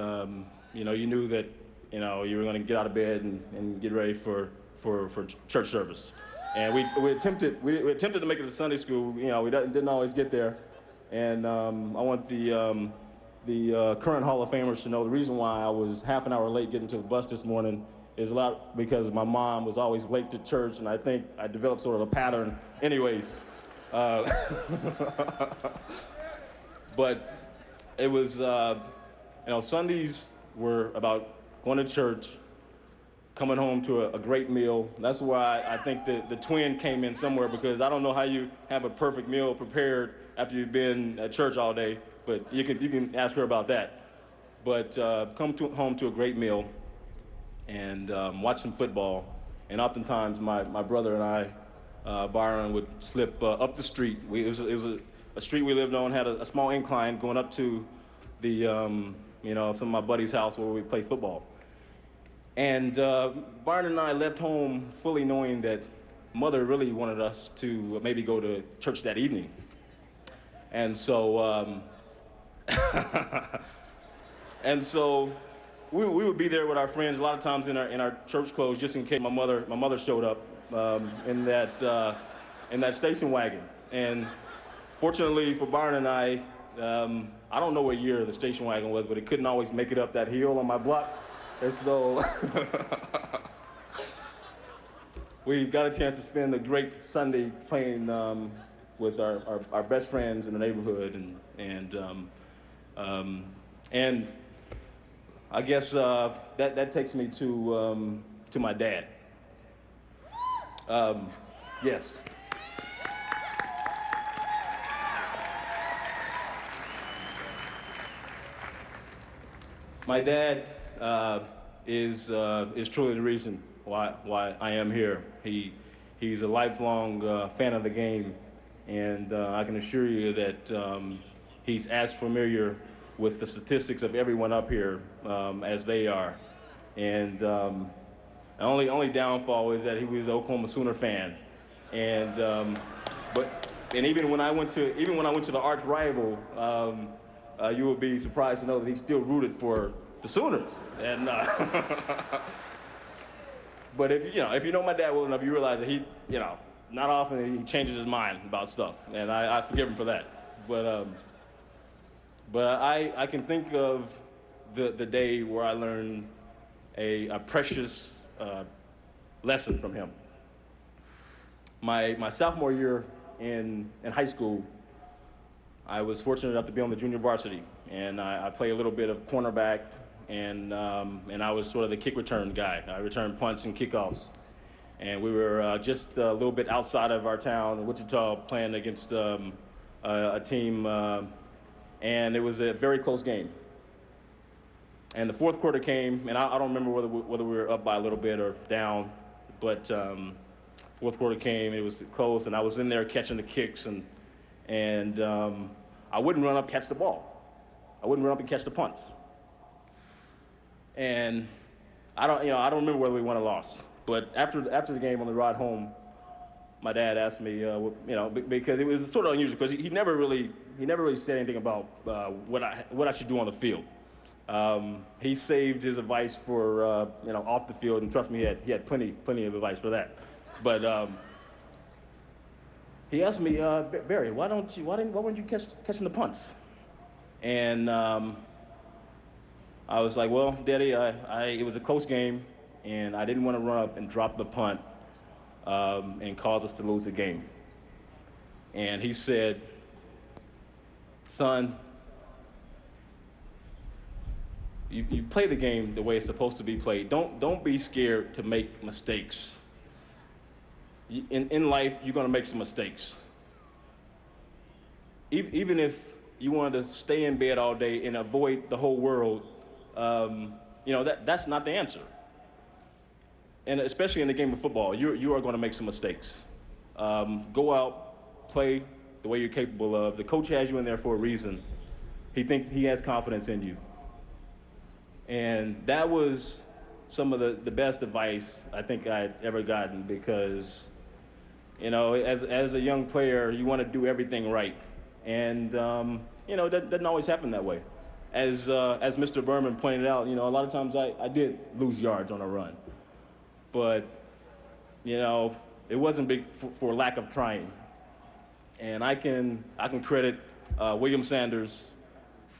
You know, you knew that you were going to get out of bed and get ready for church service. And we attempted to make it to Sunday school. You know, we didn't always get there. And I want the current Hall of Famers to know the reason why I was half an hour late getting to the bus this morning is a lot because my mom was always late to church, and I think I developed sort of a pattern. Anyways, but it was, Sundays were about going to church, coming home to a great meal. That's why I think the twin came in somewhere, because I don't know how you have a perfect meal prepared after you've been at church all day, but you can ask her about that. But come home to a great meal and watch some football. And oftentimes my brother and I, Byron, would slip up the street. It was a street we lived on, had a small incline going up to the, some of my buddies' house where we play football. And Byron and I left home fully knowing that Mother really wanted us to maybe go to church that evening. And so, we would be there with our friends a lot of times in our church clothes, just in case my mother showed up in that station wagon. And fortunately for Byron and I don't know what year the station wagon was, but it couldn't always make it up that hill on my block. And so we got a chance to spend a great Sunday playing with our best friends in the neighborhood, and I guess that takes me to my dad. Yes. My dad is truly the reason why I am here. He's a lifelong fan of the game, and I can assure you that he's as familiar with the statistics of everyone up here as they are. And the only downfall is that he was an Oklahoma Sooner fan, and even when I went to the arch rival, you will be surprised to know that he still rooted for the Sooners. And but if you know my dad well enough, you realize that he, not often he changes his mind about stuff, and I forgive him for that. But I can think of the day where I learned a precious lesson from him. My sophomore year in high school, I was fortunate enough to be on the junior varsity, and I played a little bit of cornerback, and I was sort of the kick return guy. I returned punts and kickoffs, and we were just a little bit outside of our town, Wichita, playing against a team, and it was a very close game. And the fourth quarter came, and I don't remember whether we were up by a little bit or down, but fourth quarter came, it was close, and I was in there catching the kicks, and I wouldn't run up catch the ball. I wouldn't run up and catch the punts. And I don't remember whether we won or lost. But after the game on the ride home, my dad asked me, because it was sort of unusual, because he never really said anything about what I should do on the field. He saved his advice for off the field, and trust me, he had plenty of advice for that. But he asked me, Barry, why weren't you catching the punts? And I was like, well, Daddy, it was a close game, and I didn't want to run up and drop the punt and cause us to lose the game. And he said, son, you play the game the way it's supposed to be played. Don't be scared to make mistakes. in life, you're going to make some mistakes. Even if you wanted to stay in bed all day and avoid the whole world, that's not the answer. And especially in the game of football, you are going to make some mistakes. Go out, play the way you're capable of. The coach has you in there for a reason. He thinks he has confidence in you. And that was some of the best advice I think I'd ever gotten, because, as a young player, you want to do everything right. And, that doesn't always happen that way. As Mr. Berman pointed out, a lot of times I did lose yards on a run. But, it wasn't big for lack of trying. And I can credit William Sanders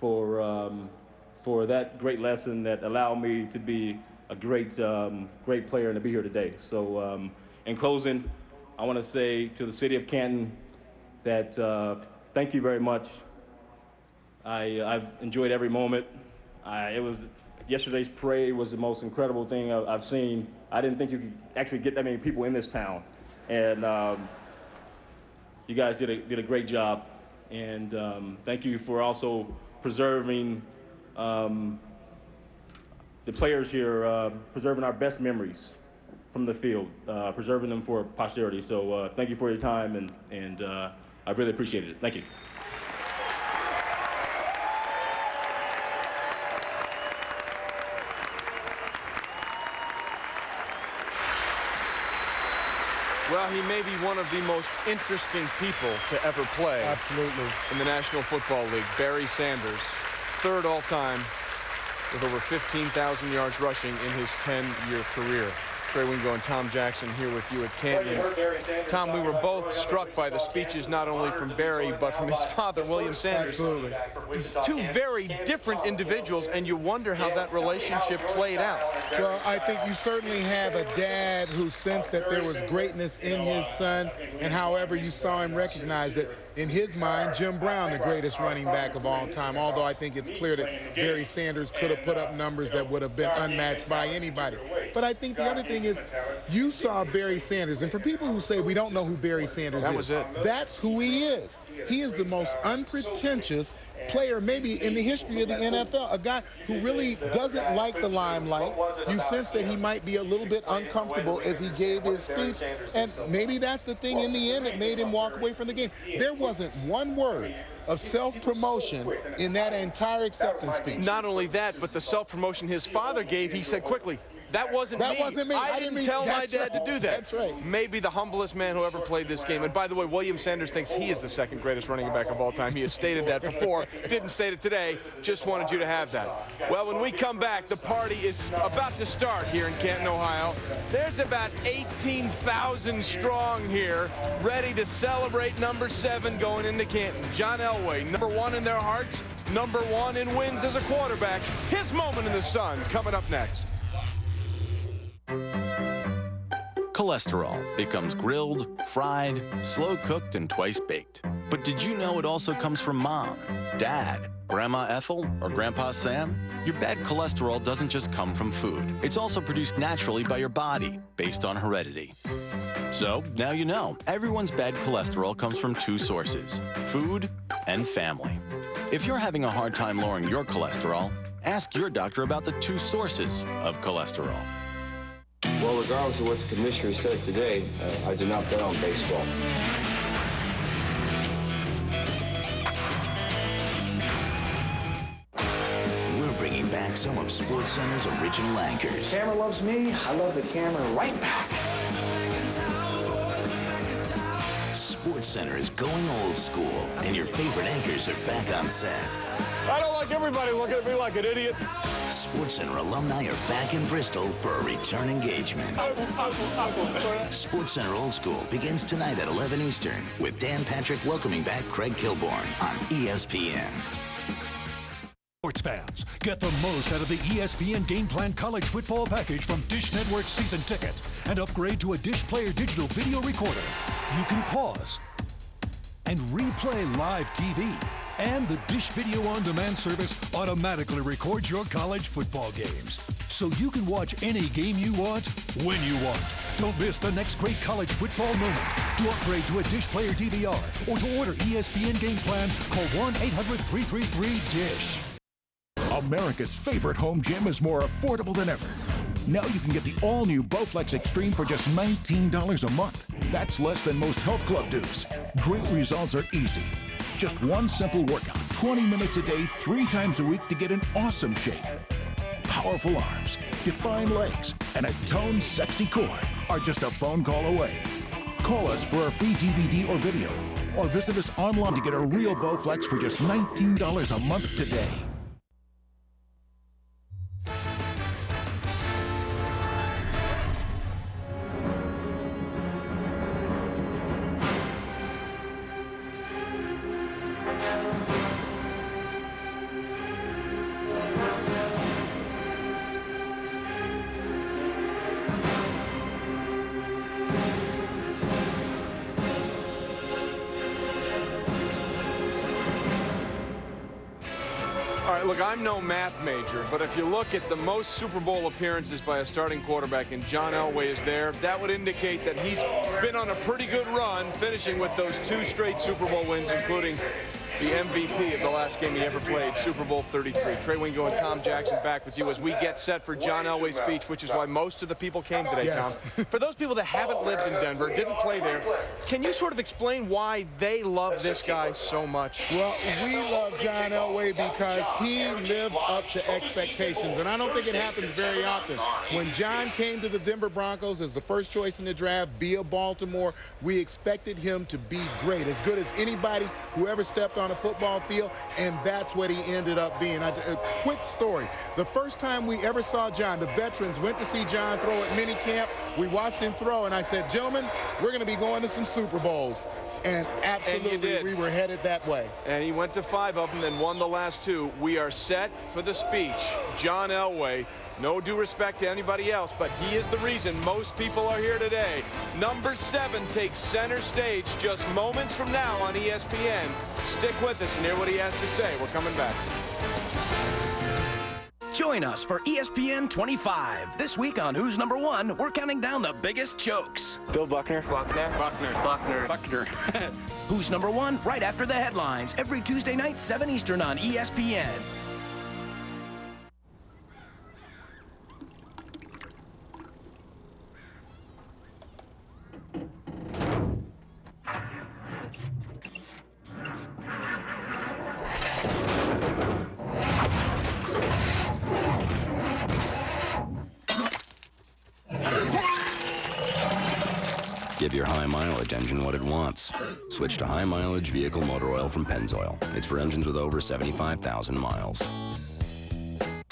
for that great lesson that allowed me to be a great player and to be here today. So in closing, I want to say to the city of Canton that thank you very much. I've enjoyed every moment. Yesterday's parade was the most incredible thing I've seen. I didn't think you could actually get that many people in this town. And you guys did a great job. And thank you for also preserving the players here, preserving our best memories from the field, preserving them for posterity. So thank you for your time, and I really appreciate it. Thank you. Well, he may be one of the most interesting people to ever play. Absolutely. In the National Football League. Barry Sanders, third all-time with over 15,000 yards rushing in his 10-year career. Trey Wingo and Tom Jackson here with you at Canton. Tom, we were both struck by the speeches not only from Barry, but from his father, William Sanders. Absolutely. Two very different individuals, and you wonder how that relationship played out. Well, I think you certainly have a dad who sensed that there was greatness in his son, and however you saw him recognize that in his mind, Jim Brown, the greatest running back of all time, although I think it's clear that Barry Sanders could have put up numbers that would have been unmatched by anybody. But I think the other thing is you saw Barry Sanders, and for people who say we don't know who Barry Sanders is, that's who he is. He is the most unpretentious player maybe in the history of the NFL, a guy who really doesn't like the limelight. You sense that he might be a little bit uncomfortable as he gave his speech, and maybe that's the thing in the end that made him walk away from the game. There wasn't one word of self-promotion in that entire acceptance speech. Not only that, but the self-promotion his father gave, he said quickly, that wasn't me. I didn't tell my dad to do that. That's right. Maybe the humblest man who ever played this game. And by the way, William Sanders thinks he is the second greatest running back of all time. He has stated that before. Didn't state it today. Just wanted you to have that. Well, when we come back, the party is about to start here in Canton, Ohio. There's about 18,000 strong here, ready to celebrate number 7 going into Canton. John Elway, number 1 in their hearts, number 1 in wins as a quarterback. His moment in the sun coming up next. Cholesterol. It comes grilled, fried, slow-cooked, and twice-baked. But did you know it also comes from Mom, Dad, Grandma Ethel, or Grandpa Sam? Your bad cholesterol doesn't just come from food. It's also produced naturally by your body, based on heredity. So, now you know, everyone's bad cholesterol comes from 2 sources, food and family. If you're having a hard time lowering your cholesterol, ask your doctor about the 2 sources of cholesterol. Well, regardless of what the commissioner said today, I did not bet on baseball. We're bringing back some of SportsCenter's original anchors. The camera loves me. I love the camera right back. SportsCenter is going old school, and your favorite anchors are back on set. I don't like everybody looking at me like an idiot. SportsCenter alumni are back in Bristol for a return engagement. SportsCenter Old School begins tonight at 11 Eastern with Dan Patrick welcoming back Craig Kilborn on ESPN. Sports fans, get the most out of the ESPN Game Plan College Football Package from Dish Network Season Ticket and upgrade to a Dish Player digital video recorder. You can pause and replay live TV, and the Dish Video On Demand service automatically records your college football games. so you can watch any game you want, when you want. Don't miss the next great college football moment. To upgrade to a Dish Player DVR or to order ESPN Game Plan, call 1-800-333-DISH. America's favorite home gym is more affordable than ever. Now you can get the all-new Bowflex Extreme for just $19 a month. That's less than most health club dues. Great results are easy. Just one simple workout, 20 minutes a day, 3 times a week to get in awesome shape. Powerful arms, defined legs, and a toned, sexy core are just a phone call away. Call us for a free DVD or video, or visit us online to get a real Bowflex for just $19 a month today. Look, I'm no math major, but if you look at the most Super Bowl appearances by a starting quarterback and John Elway is there, that would indicate that he's been on a pretty good run, finishing with those 2 straight Super Bowl wins, including the MVP of the last game he ever played, Super Bowl 33. Trey Wingo and Tom Jackson back with you as we get set for John Elway's speech, which is why most of the people came today, Yes. Tom. For those people that haven't lived in Denver, didn't play there, can you sort of explain why they love this guy so much? Well, we love John Elway because he lived up to expectations, and I don't think it happens very often. When John came to the Denver Broncos as the first choice in the draft via Baltimore, we expected him to be great, as good as anybody who ever stepped on a football field, and that's what he ended up being. A quick story. The first time we ever saw John, the veterans went to see John throw at minicamp. We watched him throw, and I said, gentlemen, we're going to be going to some Super Bowls. And absolutely, we were headed that way. And he went to 5 of them and won the last 2. We are set for the speech. John Elway, no due respect to anybody else, but he is the reason most people are here today. Number 7 takes center stage just moments from now on ESPN. Stick with us and hear what he has to say. We're coming back. Join us for ESPN 25. This week on Who's Number 1, we're counting down the biggest jokes. Bill Buckner. Buckner. Who's Number 1? Right after the headlines. Every Tuesday night, 7 Eastern on ESPN. Give your high mileage engine what it wants. Switch to high mileage vehicle motor oil from Pennzoil. It's for engines with over 75,000 miles.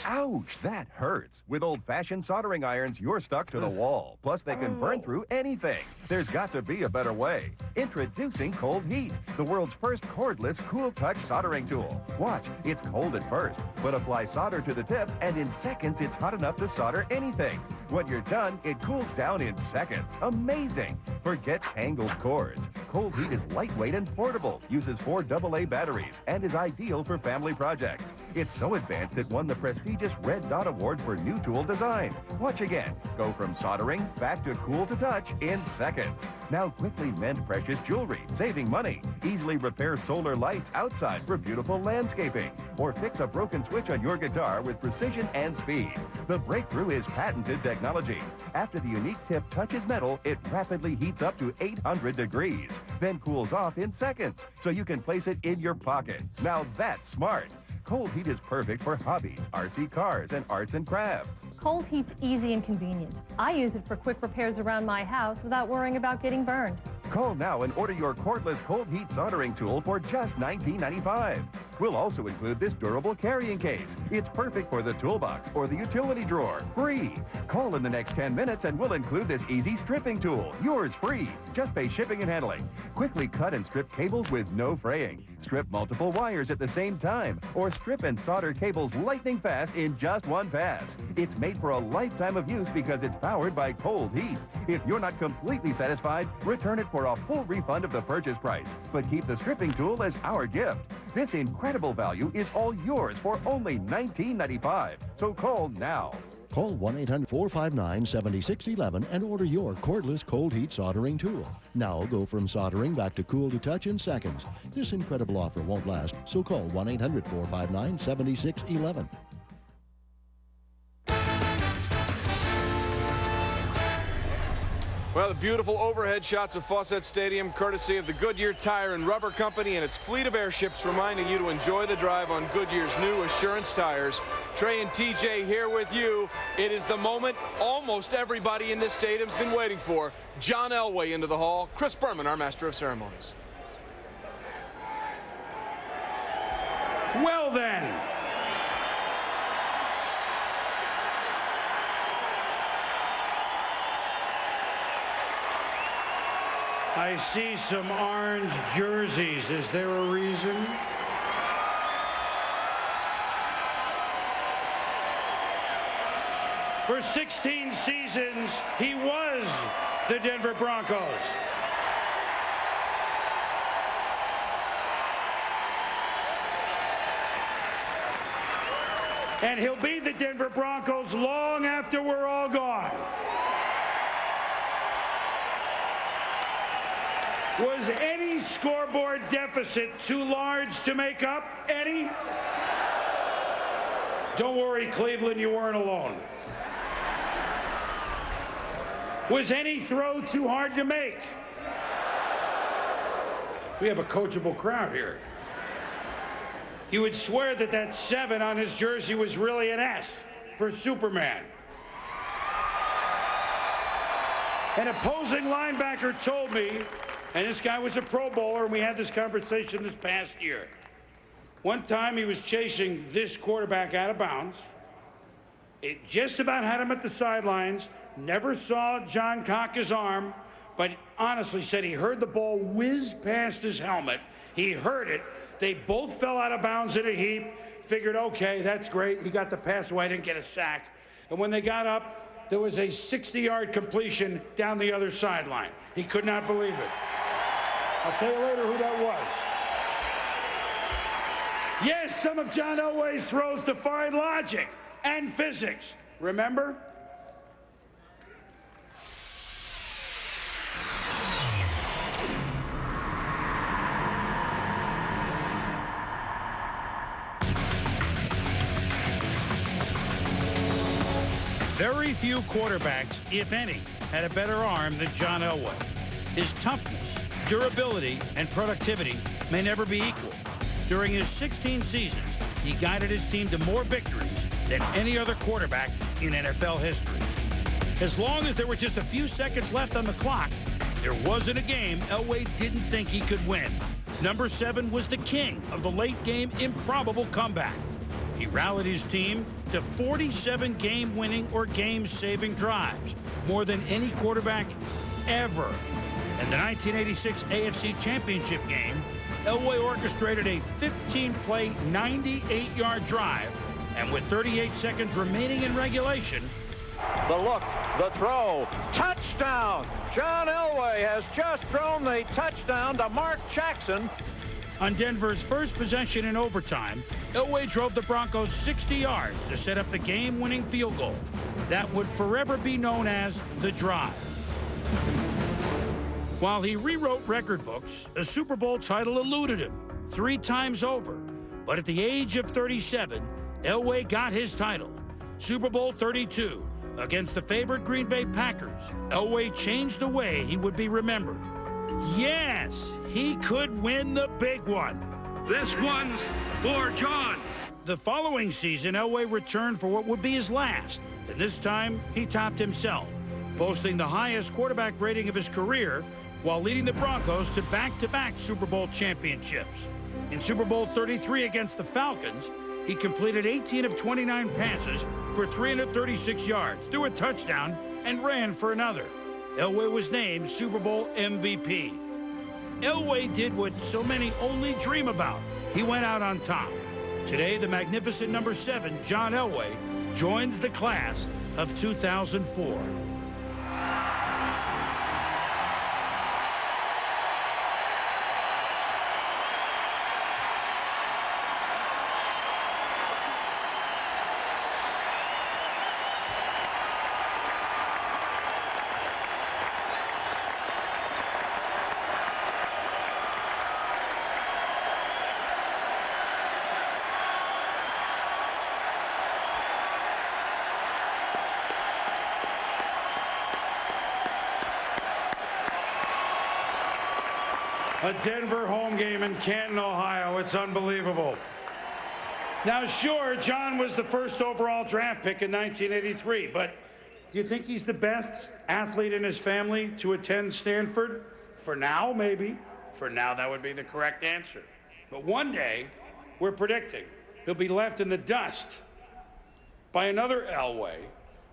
Ouch, that hurts. With old-fashioned soldering irons, you're stuck to the wall. Plus, they can burn through anything. There's got to be a better way. Introducing Cold Heat, the world's first cordless, cool-touch soldering tool. Watch, it's cold at first, but apply solder to the tip, and in seconds, it's hot enough to solder anything. When you're done, it cools down in seconds. Amazing! Forget tangled cords. Cold Heat is lightweight and portable, uses 4 AA batteries, and is ideal for family projects. It's so advanced it won the prestigious Red Dot Award for New Tool Design. Watch again. Go from soldering back to cool to touch in seconds. Now quickly mend precious jewelry, saving money. Easily repair solar lights outside for beautiful landscaping. Or fix a broken switch on your guitar with precision and speed. The breakthrough is patented technology. After the unique tip touches metal, it rapidly heats up to 800 degrees, then cools off in seconds, so you can place it in your pocket. Now that's smart. Cold Heat is perfect for hobbies, RC cars, and arts and crafts. Cold Heat's easy and convenient. I use it for quick repairs around my house without worrying about getting burned. Call now and order your cordless Cold Heat soldering tool for just $19.95. We'll also include this durable carrying case. It's perfect for the toolbox or the utility drawer, free. Call in the next 10 minutes and we'll include this easy stripping tool, yours free. Just pay shipping and handling. Quickly cut and strip cables with no fraying. Strip multiple wires at the same time, or strip and solder cables lightning fast in just one pass. It's made for a lifetime of use because it's powered by Cold Heat. If you're not completely satisfied, return it for a full refund of the purchase price. But keep the stripping tool as our gift. This incredible value is all yours for only $19.95. So call now. Call 1-800-459-7611 and order your cordless cold heat soldering tool. Now go from soldering back to cool to touch in seconds. This incredible offer won't last, so call 1-800-459-7611. Well, the beautiful overhead shots of Fawcett Stadium, courtesy of the Goodyear Tire and Rubber Company and its fleet of airships, reminding you to enjoy the drive on Goodyear's new Assurance tires. Trey and TJ here with you. It is the moment almost everybody in this stadium's been waiting for. John Elway into the hall. Chris Berman, our master of ceremonies. Well then, I see some orange jerseys. Is there a reason? For 16 seasons, he was the Denver Broncos. And he'll be the Denver Broncos long after we're all gone. Was any scoreboard deficit too large to make up? Any? Don't worry, Cleveland, you weren't alone. Was any throw too hard to make? We have a coachable crowd here. You would swear that that 7 on his jersey was really an S for Superman. An opposing linebacker told me, and this guy was a Pro Bowler, and we had this conversation this past year. One time he was chasing this quarterback out of bounds. It just about had him at the sidelines. Never saw John cock his arm, but honestly said he heard the ball whiz past his helmet. He heard it. They both fell out of bounds in a heap. Figured, okay, that's great. He got the pass away, didn't get a sack. And when they got up, there was a 60-yard completion down the other sideline. He could not believe it. I'll tell you later who that was. Yes, some of John Elway's throws defied logic and physics. Remember? Very few quarterbacks, if any, had a better arm than John Elway. His toughness, durability, and productivity may never be equal. During his 16 seasons, he guided his team to more victories than any other quarterback in NFL history. As long as there were just a few seconds left on the clock, there wasn't a game Elway didn't think he could win. Number 7 was the king of the late-game improbable comeback. He rallied his team to 47 game-winning or game-saving drives, more than any quarterback ever. In the 1986 AFC Championship game, Elway orchestrated a 15-play, 98-yard drive, and with 38 seconds remaining in regulation, the look, the throw, touchdown! John Elway has just thrown the touchdown to Mark Jackson. On Denver's first possession in overtime, Elway drove the Broncos 60 yards to set up the game-winning field goal. That would forever be known as the drive. While he rewrote record books, a Super Bowl title eluded him 3 times over. But at the age of 37, Elway got his title. Super Bowl 32 against the favored Green Bay Packers. Elway changed the way he would be remembered. Yes, he could win the big one. This one's for John. The following season, Elway returned for what would be his last, and this time he topped himself, boasting the highest quarterback rating of his career while leading the Broncos to back-to-back Super Bowl championships. In Super Bowl 33 against the Falcons, he completed 18 of 29 passes for 336 yards, threw a touchdown, and ran for another. Elway was named Super Bowl MVP. Elway did what so many only dream about. He went out on top. Today, the magnificent number 7, John Elway, joins the class of 2004. A Denver home game in Canton, Ohio. It's unbelievable. Now, sure, John was the first overall draft pick in 1983, but do you think he's the best athlete in his family to attend Stanford? For now, maybe. For now, that would be the correct answer. But one day, we're predicting he'll be left in the dust by another Elway,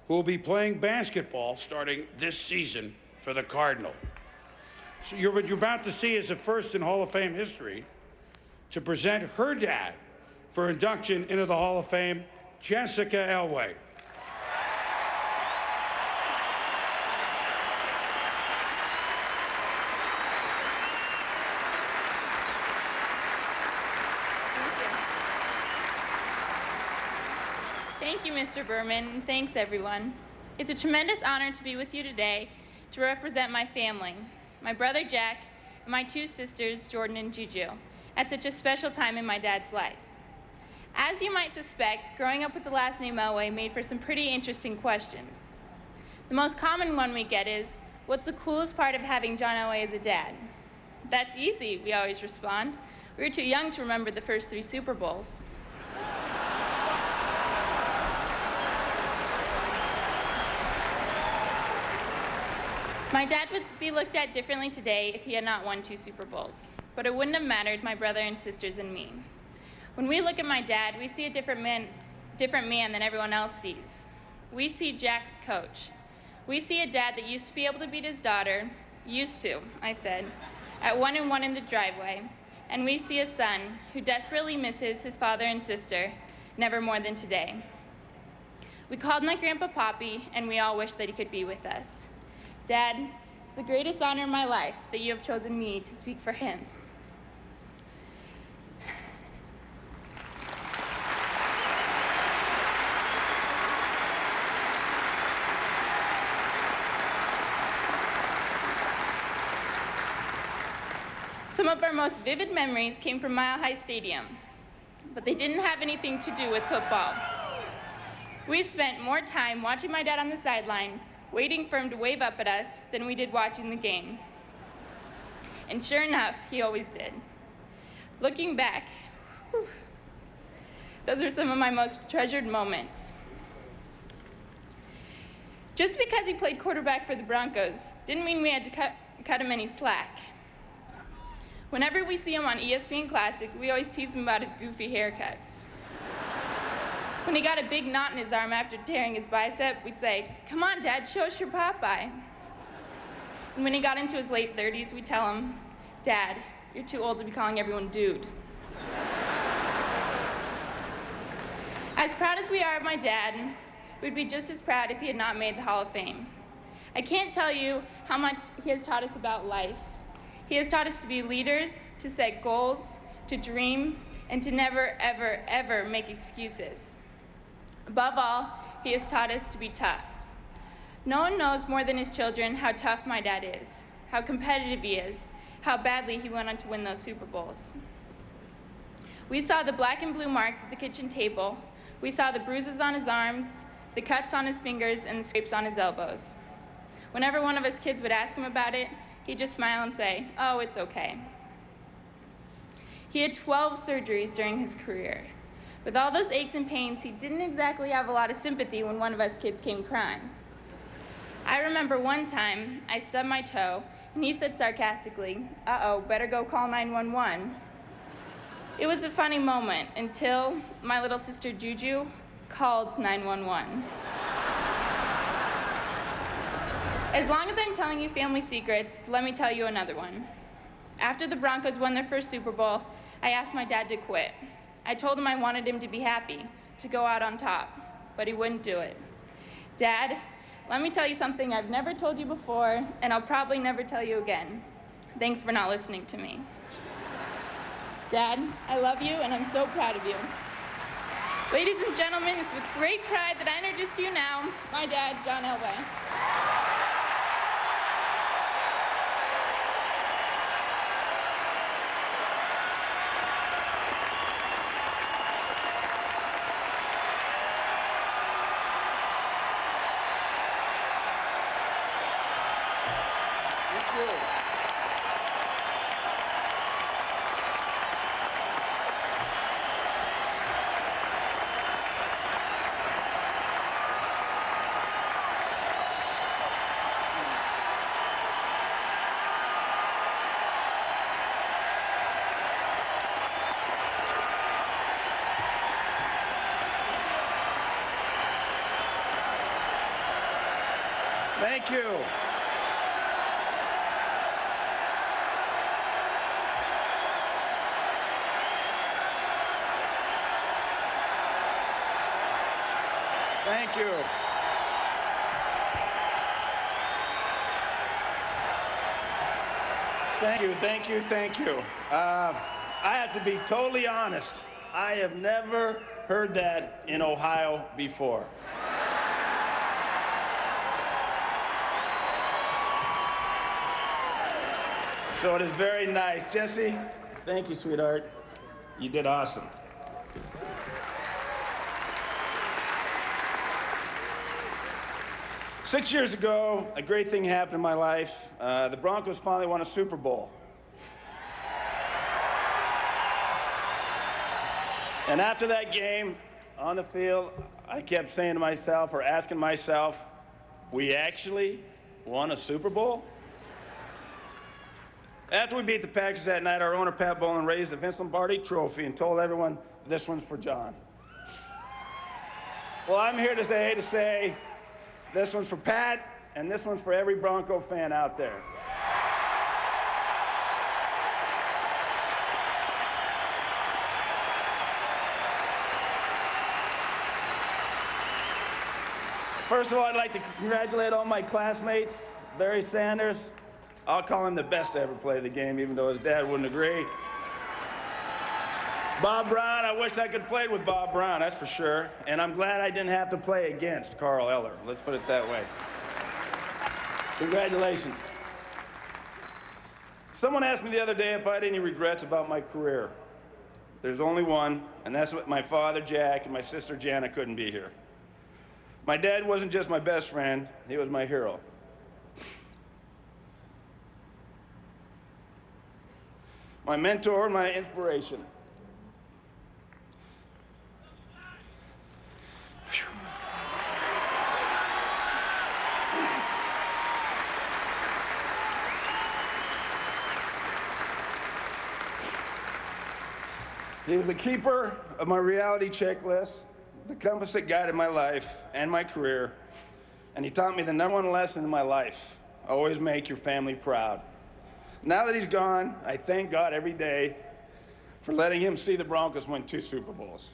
who will be playing basketball starting this season for the Cardinal. So what you're about to see is a first in Hall of Fame history to present her dad for induction into the Hall of Fame, Jessica Elway. Thank you, Mr. Berman, and thanks, everyone. It's a tremendous honor to be with you today to represent my family, my brother Jack, and my two sisters, Jordan and Juju, at such a special time in my dad's life. As you might suspect, growing up with the last name Elway made for some pretty interesting questions. The most common one we get is, what's the coolest part of having John Elway as a dad? That's easy, we always respond. We were too young to remember the first 3 Super Bowls. My dad would be looked at differently today if he had not won 2 Super Bowls, but it wouldn't have mattered my brother and sisters and me. When we look at my dad, we see a different man than everyone else sees. We see Jack's coach. We see a dad that used to be able to beat his daughter, used to, I said, at 1-1 in the driveway, and we see a son who desperately misses his father and sister, never more than today. We called my grandpa Poppy, and we all wish that he could be with us. Dad, it's the greatest honor in my life that you have chosen me to speak for him. Some of our most vivid memories came from Mile High Stadium, but they didn't have anything to do with football. We spent more time watching my dad on the sideline, waiting for him to wave up at us than we did watching the game. And sure enough, he always did. Looking back, those are some of my most treasured moments. Just because he played quarterback for the Broncos didn't mean we had to cut him any slack. Whenever we see him on ESPN Classic, we always tease him about his goofy haircuts. When he got a big knot in his arm after tearing his bicep, we'd say, "Come on, Dad, show us your Popeye." And when he got into his late 30s, we'd tell him, "Dad, you're too old to be calling everyone dude." As proud as we are of my dad, we'd be just as proud if he had not made the Hall of Fame. I can't tell you how much he has taught us about life. He has taught us to be leaders, to set goals, to dream, and to never, ever, ever make excuses. Above all, he has taught us to be tough. No one knows more than his children how tough my dad is, how competitive he is, how badly he went on to win those Super Bowls. We saw the black and blue marks at the kitchen table. We saw the bruises on his arms, the cuts on his fingers, and the scrapes on his elbows. Whenever one of us kids would ask him about it, he'd just smile and say, "Oh, it's okay." He had 12 surgeries during his career. With all those aches and pains, he didn't exactly have a lot of sympathy when one of us kids came crying. I remember one time I stubbed my toe, and he said sarcastically, "Uh-oh, better go call 911. It was a funny moment until my little sister Juju called 911. As long as I'm telling you family secrets, let me tell you another one. After the Broncos won their first Super Bowl, I asked my dad to quit. I told him I wanted him to be happy, to go out on top, but he wouldn't do it. Dad, let me tell you something I've never told you before, and I'll probably never tell you again. Thanks for not listening to me. Dad, I love you, and I'm so proud of you. Ladies and gentlemen, it's with great pride that I introduce to you now my dad, John Elway. Thank you. Thank you. Thank you, thank you, thank you. I have to be totally honest. I have never heard that in Ohio before. So it is very nice. Jesse, thank you, sweetheart. You did awesome. Six years ago, a great thing happened in my life. The Broncos finally won a Super Bowl. And after that game, on the field, I kept saying to myself, or asking myself, we actually won a Super Bowl? After we beat the Packers that night, our owner, Pat Bowlen, raised the Vince Lombardi trophy and told everyone, this one's for John. Well, I'm here today to say, this one's for Pat, and this one's for every Bronco fan out there. First of all, I'd like to congratulate all my classmates. Barry Sanders, I'll call him the best to ever play the game, even though his dad wouldn't agree. Bob Brown, I wish I could play with Bob Brown, that's for sure. And I'm glad I didn't have to play against Carl Eller. Let's put it that way. Congratulations. Someone asked me the other day if I had any regrets about my career. There's only one, and that's what my father, Jack, and my sister, Jana, couldn't be here. My dad wasn't just my best friend, he was my hero. My mentor and my inspiration. He was a keeper of my reality checklist, the compass that guided my life and my career, and he taught me the number one lesson in my life: always make your family proud. Now that he's gone, I thank God every day for letting him see the Broncos win 2 Super Bowls.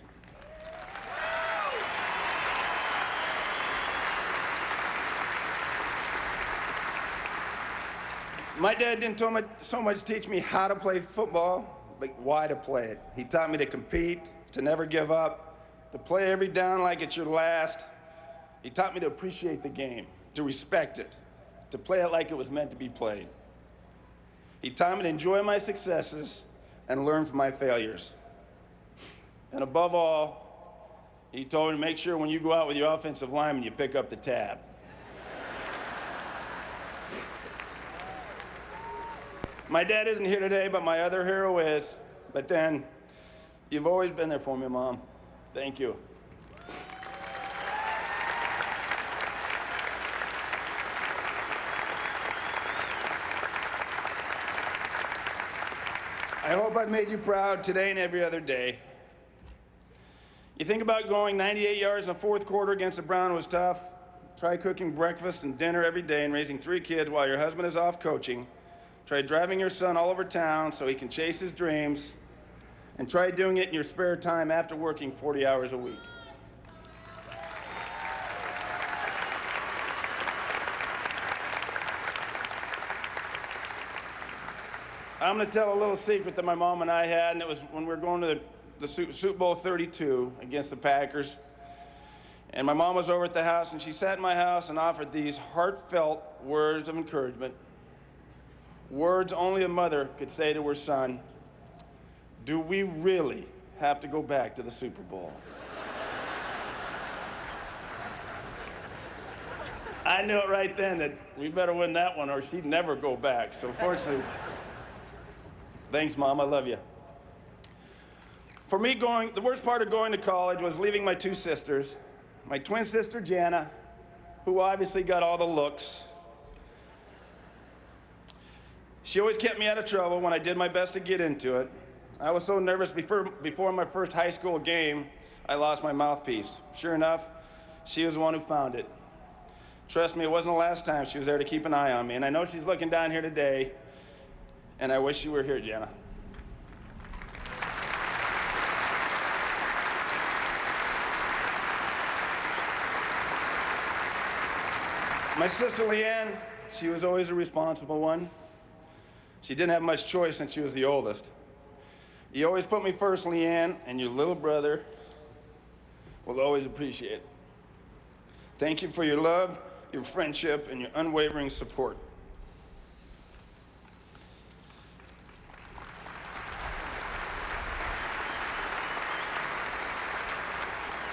My dad didn't so much teach me how to play football, but why to play it. He taught me to compete, to never give up, to play every down like it's your last. He taught me to appreciate the game, to respect it, to play it like it was meant to be played. He taught me to enjoy my successes and learn from my failures. And above all, he told me to make sure when you go out with your offensive lineman, you pick up the tab. My dad isn't here today, but my other hero is. But then, you've always been there for me, Mom. Thank you. I hope I've made you proud today and every other day. You think about going 98 yards in the fourth quarter against the Browns was tough. Try cooking breakfast and dinner every day and raising 3 kids while your husband is off coaching. Try driving your son all over town so he can chase his dreams. And try doing it in your spare time after working 40 hours a week. I'm going to tell a little secret that my mom and I had, and it was when we were going to the Super Bowl 32 against the Packers. And my mom was over at the house, and she sat in my house and offered these heartfelt words of encouragement. Words only a mother could say to her son. Do we really have to go back to the Super Bowl? I knew it right then that we better win that one or she'd never go back. So fortunately, thanks, Mom, I love you. For me, the worst part of going to college was leaving my 2 sisters. My twin sister, Jana, who obviously got all the looks. She always kept me out of trouble when I did my best to get into it. I was so nervous before my first high school game, I lost my mouthpiece. Sure enough, she was the one who found it. Trust me, it wasn't the last time she was there to keep an eye on me, and I know she's looking down here today, and I wish you were here, Jenna. My sister Leanne, she was always a responsible one. She didn't have much choice since she was the oldest. You always put me first, Leanne, and your little brother will always appreciate it. Thank you for your love, your friendship, and your unwavering support.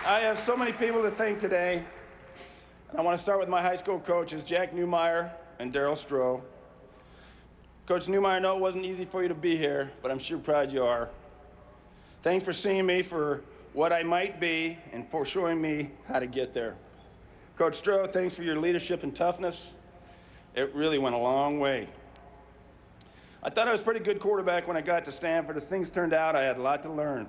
I have so many people to thank today. And I want to start with my high school coaches, Jack Newmeyer and Darryl Stroh. Coach Newmeyer, I know it wasn't easy for you to be here, but I'm sure proud you are. Thanks for seeing me for what I might be and for showing me how to get there. Coach Stroh, thanks for your leadership and toughness. It really went a long way. I thought I was a pretty good quarterback when I got to Stanford. As things turned out, I had a lot to learn.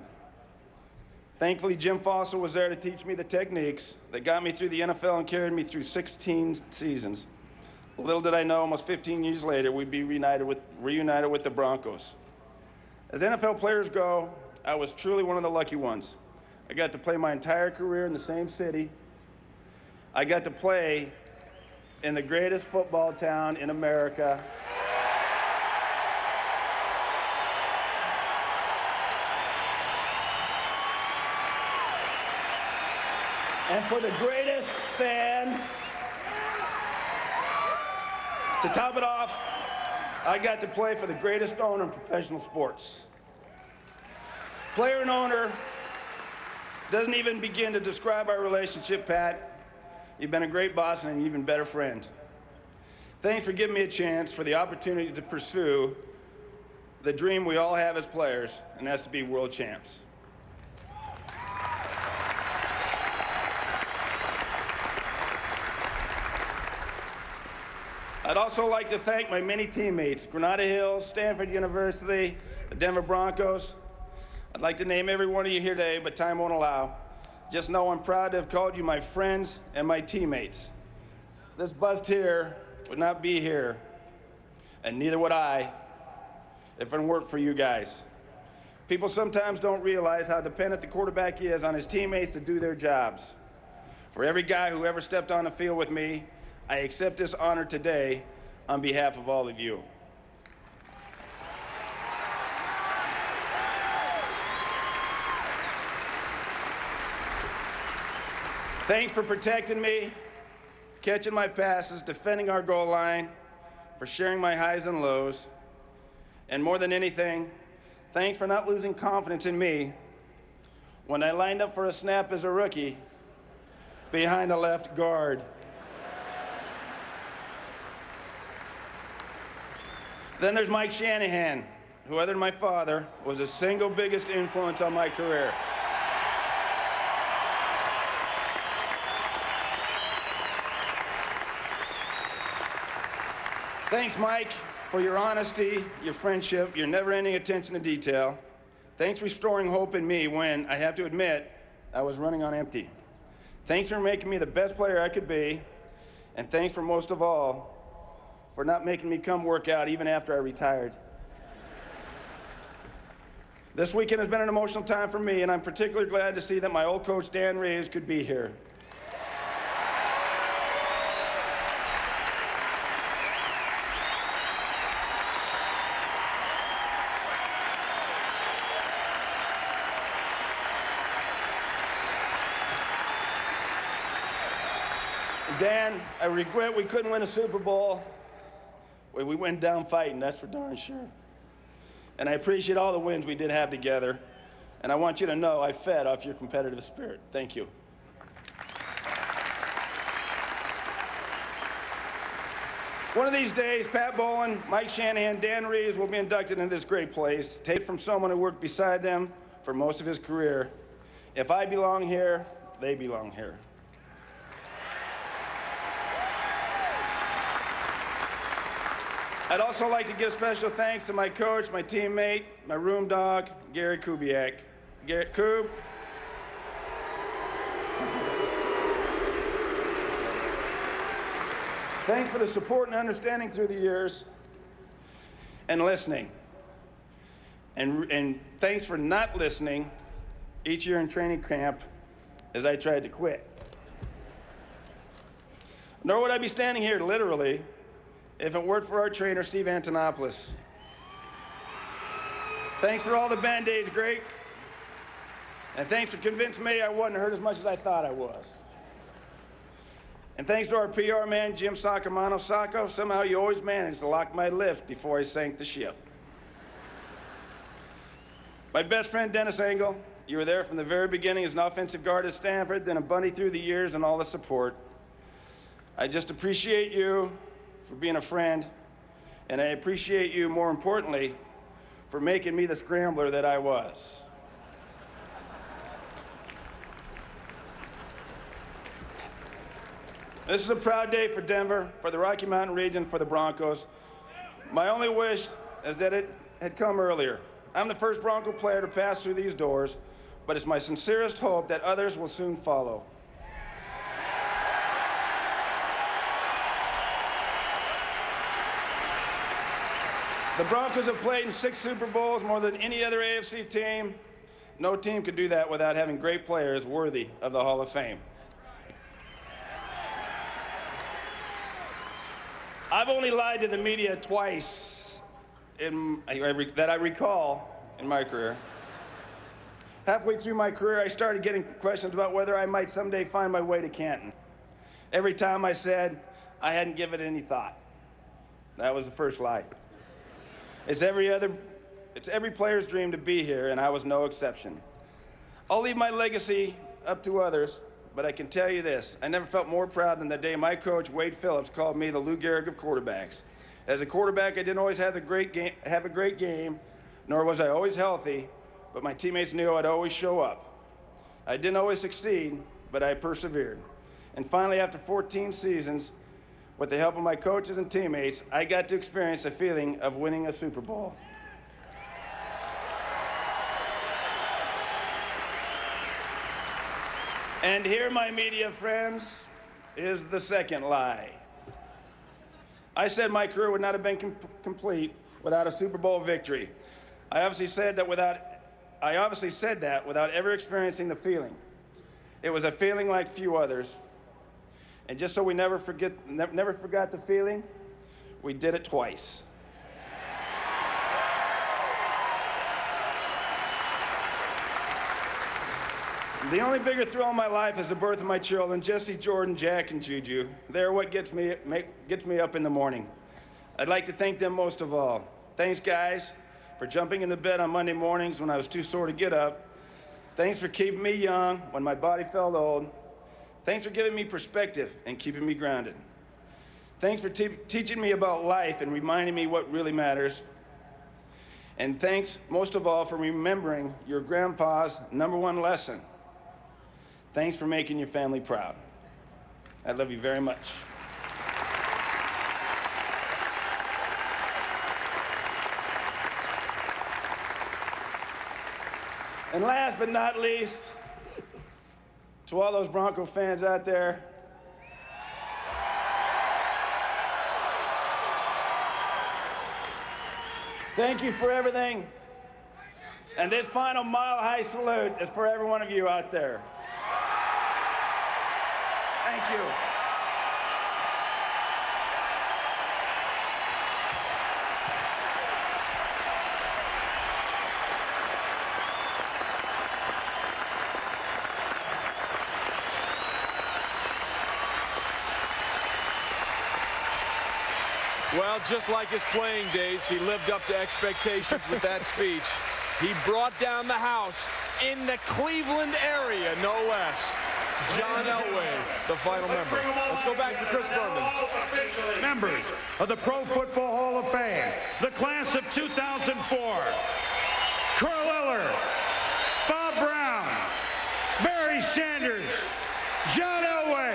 Thankfully, Jim Foster was there to teach me the techniques that got me through the NFL and carried me through 16 seasons. Little did I know, almost 15 years later, we'd be reunited with the Broncos. As NFL players go, I was truly one of the lucky ones. I got to play my entire career in the same city. I got to play in the greatest football town in America. And for the greatest fans, to top it off, I got to play for the greatest owner in professional sports. Player and owner doesn't even begin to describe our relationship, Pat. You've been a great boss and an even better friend. Thanks for giving me a chance for the opportunity to pursue the dream we all have as players, and that's to be world champs. I'd also like to thank my many teammates, Granada Hills, Stanford University, the Denver Broncos. I'd like to name every one of you here today, but time won't allow. Just know I'm proud to have called you my friends and my teammates. This bust here would not be here, and neither would I, if it weren't for you guys. People sometimes don't realize how dependent the quarterback is on his teammates to do their jobs. For every guy who ever stepped on the field with me, I accept this honor today on behalf of all of you. Thanks for protecting me, catching my passes, defending our goal line, for sharing my highs and lows, and more than anything, thanks for not losing confidence in me when I lined up for a snap as a rookie behind a left guard. Then there's Mike Shanahan, who, other than my father, was the single biggest influence on my career. Thanks, Mike, for your honesty, your friendship, your never-ending attention to detail. Thanks for restoring hope in me when, I have to admit, I was running on empty. Thanks for making me the best player I could be, and thanks for most of all, for not making me come work out even after I retired. This weekend has been an emotional time for me, and I'm particularly glad to see that my old coach, Dan Reeves, could be here. Dan, I regret we couldn't win a Super Bowl. We went down fighting, that's for darn sure. And I appreciate all the wins we did have together. And I want you to know I fed off your competitive spirit. Thank you. One of these days, Pat Bowlen, Mike Shanahan, Dan Reeves will be inducted into this great place, taped from someone who worked beside them for most of his career. If I belong here, they belong here. I'd also like to give special thanks to my coach, my teammate, my room dog, Gary Kubiak. Gary, Koob. Thanks for the support and understanding through the years and listening. And thanks for not listening each year in training camp as I tried to quit. Nor would I be standing here literally if it weren't for our trainer, Steve Antonopoulos. Thanks for all the Band-Aids, Greg. And thanks for convincing me I wasn't hurt as much as I thought I was. And thanks to our PR man, Jim Sacamano. Sacco, somehow you always managed to lock my lift before I sank the ship. My best friend, Dennis Engel, you were there from the very beginning as an offensive guard at Stanford, then a bunny through the years and all the support. I just appreciate you for being a friend, and I appreciate you, more importantly, for making me the scrambler that I was. This is a proud day for Denver, for the Rocky Mountain region, for the Broncos. My only wish is that it had come earlier. I'm the first Bronco player to pass through these doors, but it's my sincerest hope that others will soon follow. The Broncos have played in 6 Super Bowls, more than any other AFC team. No team could do that without having great players worthy of the Hall of Fame. I've only lied to the media twice that I recall in my career. Halfway through my career, I started getting questions about whether I might someday find my way to Canton. Every time I said I hadn't given it any thought. That was the first lie. It's every player's dream to be here, and I was no exception. I'll leave my legacy up to others, but I can tell you this. I never felt more proud than the day my coach, Wade Phillips, called me the Lou Gehrig of quarterbacks. As a quarterback, I didn't always have a great game, nor was I always healthy, but my teammates knew I'd always show up. I didn't always succeed, but I persevered. And finally, after 14 seasons, with the help of my coaches and teammates, I got to experience the feeling of winning a Super Bowl. And here, my media friends, is the second lie. I said my career would not have been complete without a Super Bowl victory. I obviously said that without ever experiencing the feeling. It was a feeling like few others. And just so we never forgot the feeling, we did it twice. The only bigger thrill in my life is the birth of my children, Jesse, Jordan, Jack, and Juju. They're what gets me up in the morning. I'd like to thank them most of all. Thanks, guys, for jumping into bed on Monday mornings when I was too sore to get up. Thanks for keeping me young when my body felt old. Thanks for giving me perspective and keeping me grounded. Thanks for teaching me about life and reminding me what really matters. And thanks, most of all, for remembering your grandpa's #1 lesson. Thanks for making your family proud. I love you very much. And last but not least, to all those Bronco fans out there, thank you for everything. And this final mile-high salute is for every one of you out there. Thank you. Well, just like his playing days, he lived up to expectations with that speech. He brought down the house in the Cleveland area, no less. John Elway, the final member. Let's go back to Chris Berman. Members of the Pro Football Hall of Fame, the class of 2004. Carl Eller, Bob Brown, Barry Sanders, John Elway.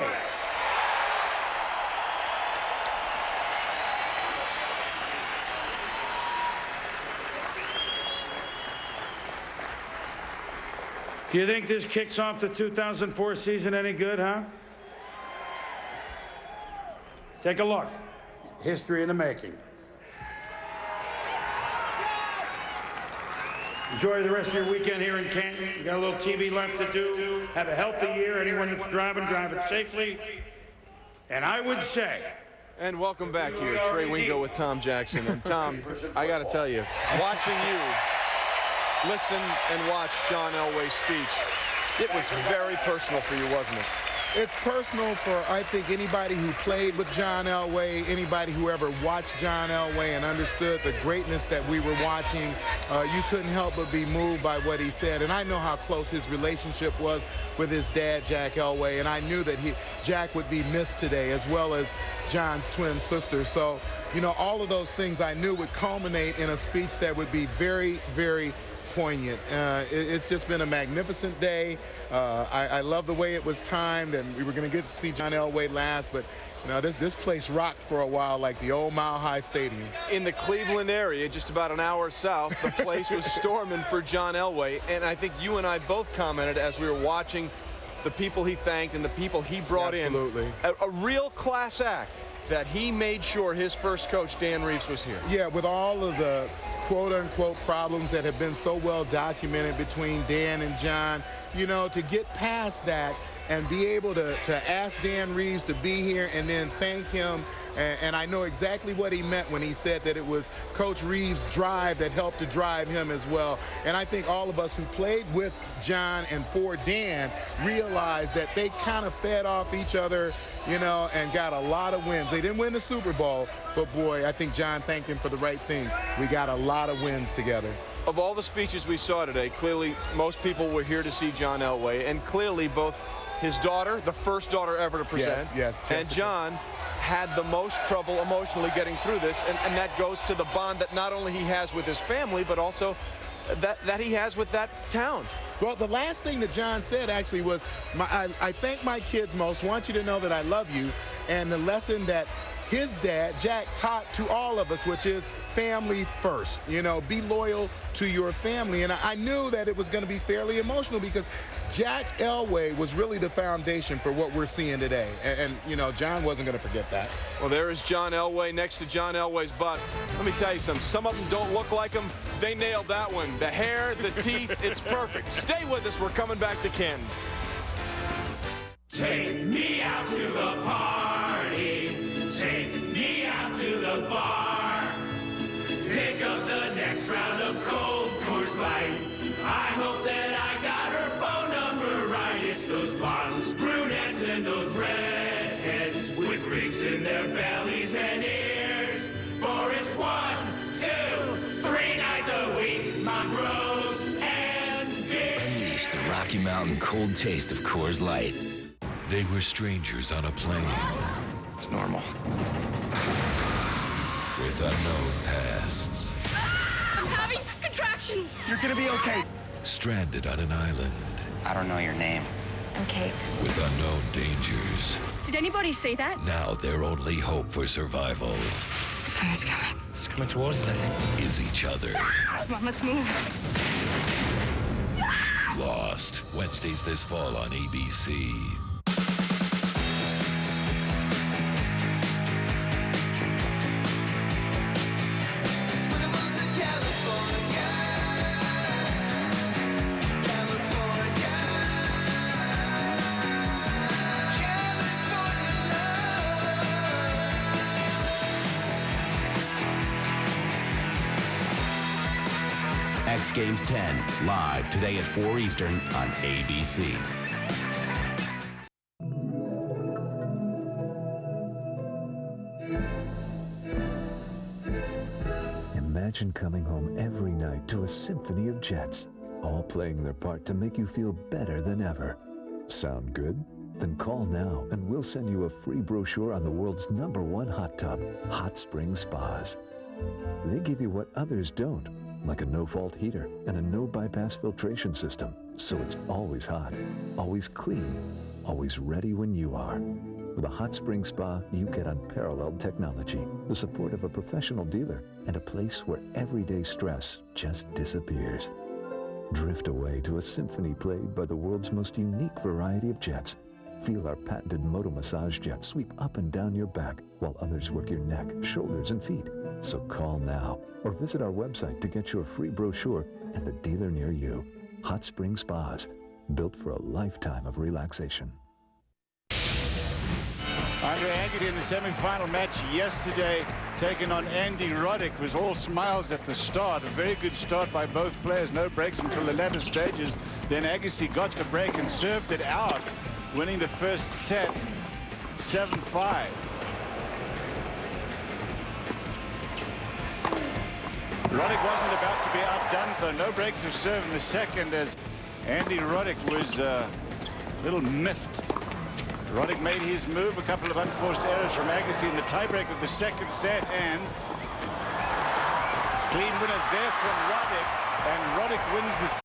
Do you think this kicks off the 2004 season any good, huh? Take a look. History in the making. Enjoy the rest of your weekend here in Canton. You got a little TV left to do. Have a healthy year. Anyone that's driving, drive it safely. And I would say... And welcome back here, Trey Wingo with Tom Jackson. And Tom, I got to tell you, watching you listen and watch John Elway's speech, it was very personal for you, wasn't it? It's personal for, I think, anybody who played with John Elway, anybody who ever watched John Elway and understood the greatness that we were watching. You couldn't help but be moved by what he said. And I know how close his relationship was with his dad, Jack Elway, and I knew that Jack would be missed today, as well as John's twin sister. So, you know, all of those things I knew would culminate in a speech that would be very, very poignant. It's just been a magnificent day. I love the way it was timed, and we were going to get to see John Elway last, but you know, this place rocked for a while like the old Mile High Stadium. In the Cleveland area, just about an hour south, the place was storming for John Elway, and I think you and I both commented as we were watching the people he thanked and the people he brought in. A real class act that he made sure his first coach, Dan Reeves, was here. Yeah, with all of the quote-unquote problems that have been so well documented between Dan and John, you know, to get past that and be able to ask Dan Reeves to be here and then thank him. And I know exactly what he meant when he said that it was Coach Reeves' drive that helped to drive him as well. And I think all of us who played with John and for Dan realized that they kind of fed off each other, you know, and got a lot of wins. They didn't win the Super Bowl, but boy, I think John thanked him for the right thing. We got a lot of wins together. Of all the speeches we saw today, clearly most people were here to see John Elway, and clearly both his daughter, the first daughter ever to present, and John had the most trouble emotionally getting through this, and that goes to the bond that not only he has with his family, but also that he has with that town. Well, the last thing that John said actually was, I thank my kids most, want you to know that I love you, and the lesson that his dad, Jack, taught to all of us, which is family first. You know, be loyal to your family. And I knew that it was going to be fairly emotional because Jack Elway was really the foundation for what we're seeing today. And you know, John wasn't going to forget that. Well, there is John Elway next to John Elway's bust. Let me tell you something. Some of them don't look like him. They nailed that one. The hair, the teeth, it's perfect. Stay with us. We're coming back to Canton. Take me out to the party. Take me out to the bar. Pick up the next round of cold Coors Light. I hope that I got her phone number right. It's those blondes, brunettes, and those redheads with rings in their bellies and ears. For it's 1, 2, 3 nights a week, my bros and beers. Unleash the Rocky Mountain cold taste of Coors Light. They were strangers on a plane. It's normal. With unknown pasts. I'm having contractions. You're gonna be okay. Stranded on an island. I don't know your name. I'm Kate. With unknown dangers. Did anybody say that? Now their only hope for survival. Someone's coming. It's coming towards us, I think. Is each other. Come on, let's move. Lost. Wednesdays this fall on ABC. X Games 10, live today at 4 Eastern on ABC. Imagine coming home every night to a symphony of jets, all playing their part to make you feel better than ever. Sound good? Then call now and we'll send you a free brochure on the world's #1 hot tub, Hot Spring Spas. They give you what others don't, like a no-fault heater and a no-bypass filtration system, so it's always hot, always clean, always ready when you are. With a Hot Spring Spa, you get unparalleled technology, the support of a professional dealer, and a place where everyday stress just disappears. Drift away to a symphony played by the world's most unique variety of jets. Feel our patented Moto Massage Jet sweep up and down your back while others work your neck, shoulders, and feet. So call now or visit our website to get your free brochure and the dealer near you. Hot Spring Spas, built for a lifetime of relaxation. Andre Agassi in the semi-final match yesterday, taking on Andy Roddick, was all smiles at the start. A very good start by both players. No breaks until the latter stages. Then Agassi got the break and served it out, winning the first set 7-5. Roddick wasn't about to be outdone, though. No breaks of serve in the second as Andy Roddick was a little miffed. Roddick made his move, a couple of unforced errors from Agassi in the tiebreak of the second set, and clean winner there from Roddick, and Roddick wins the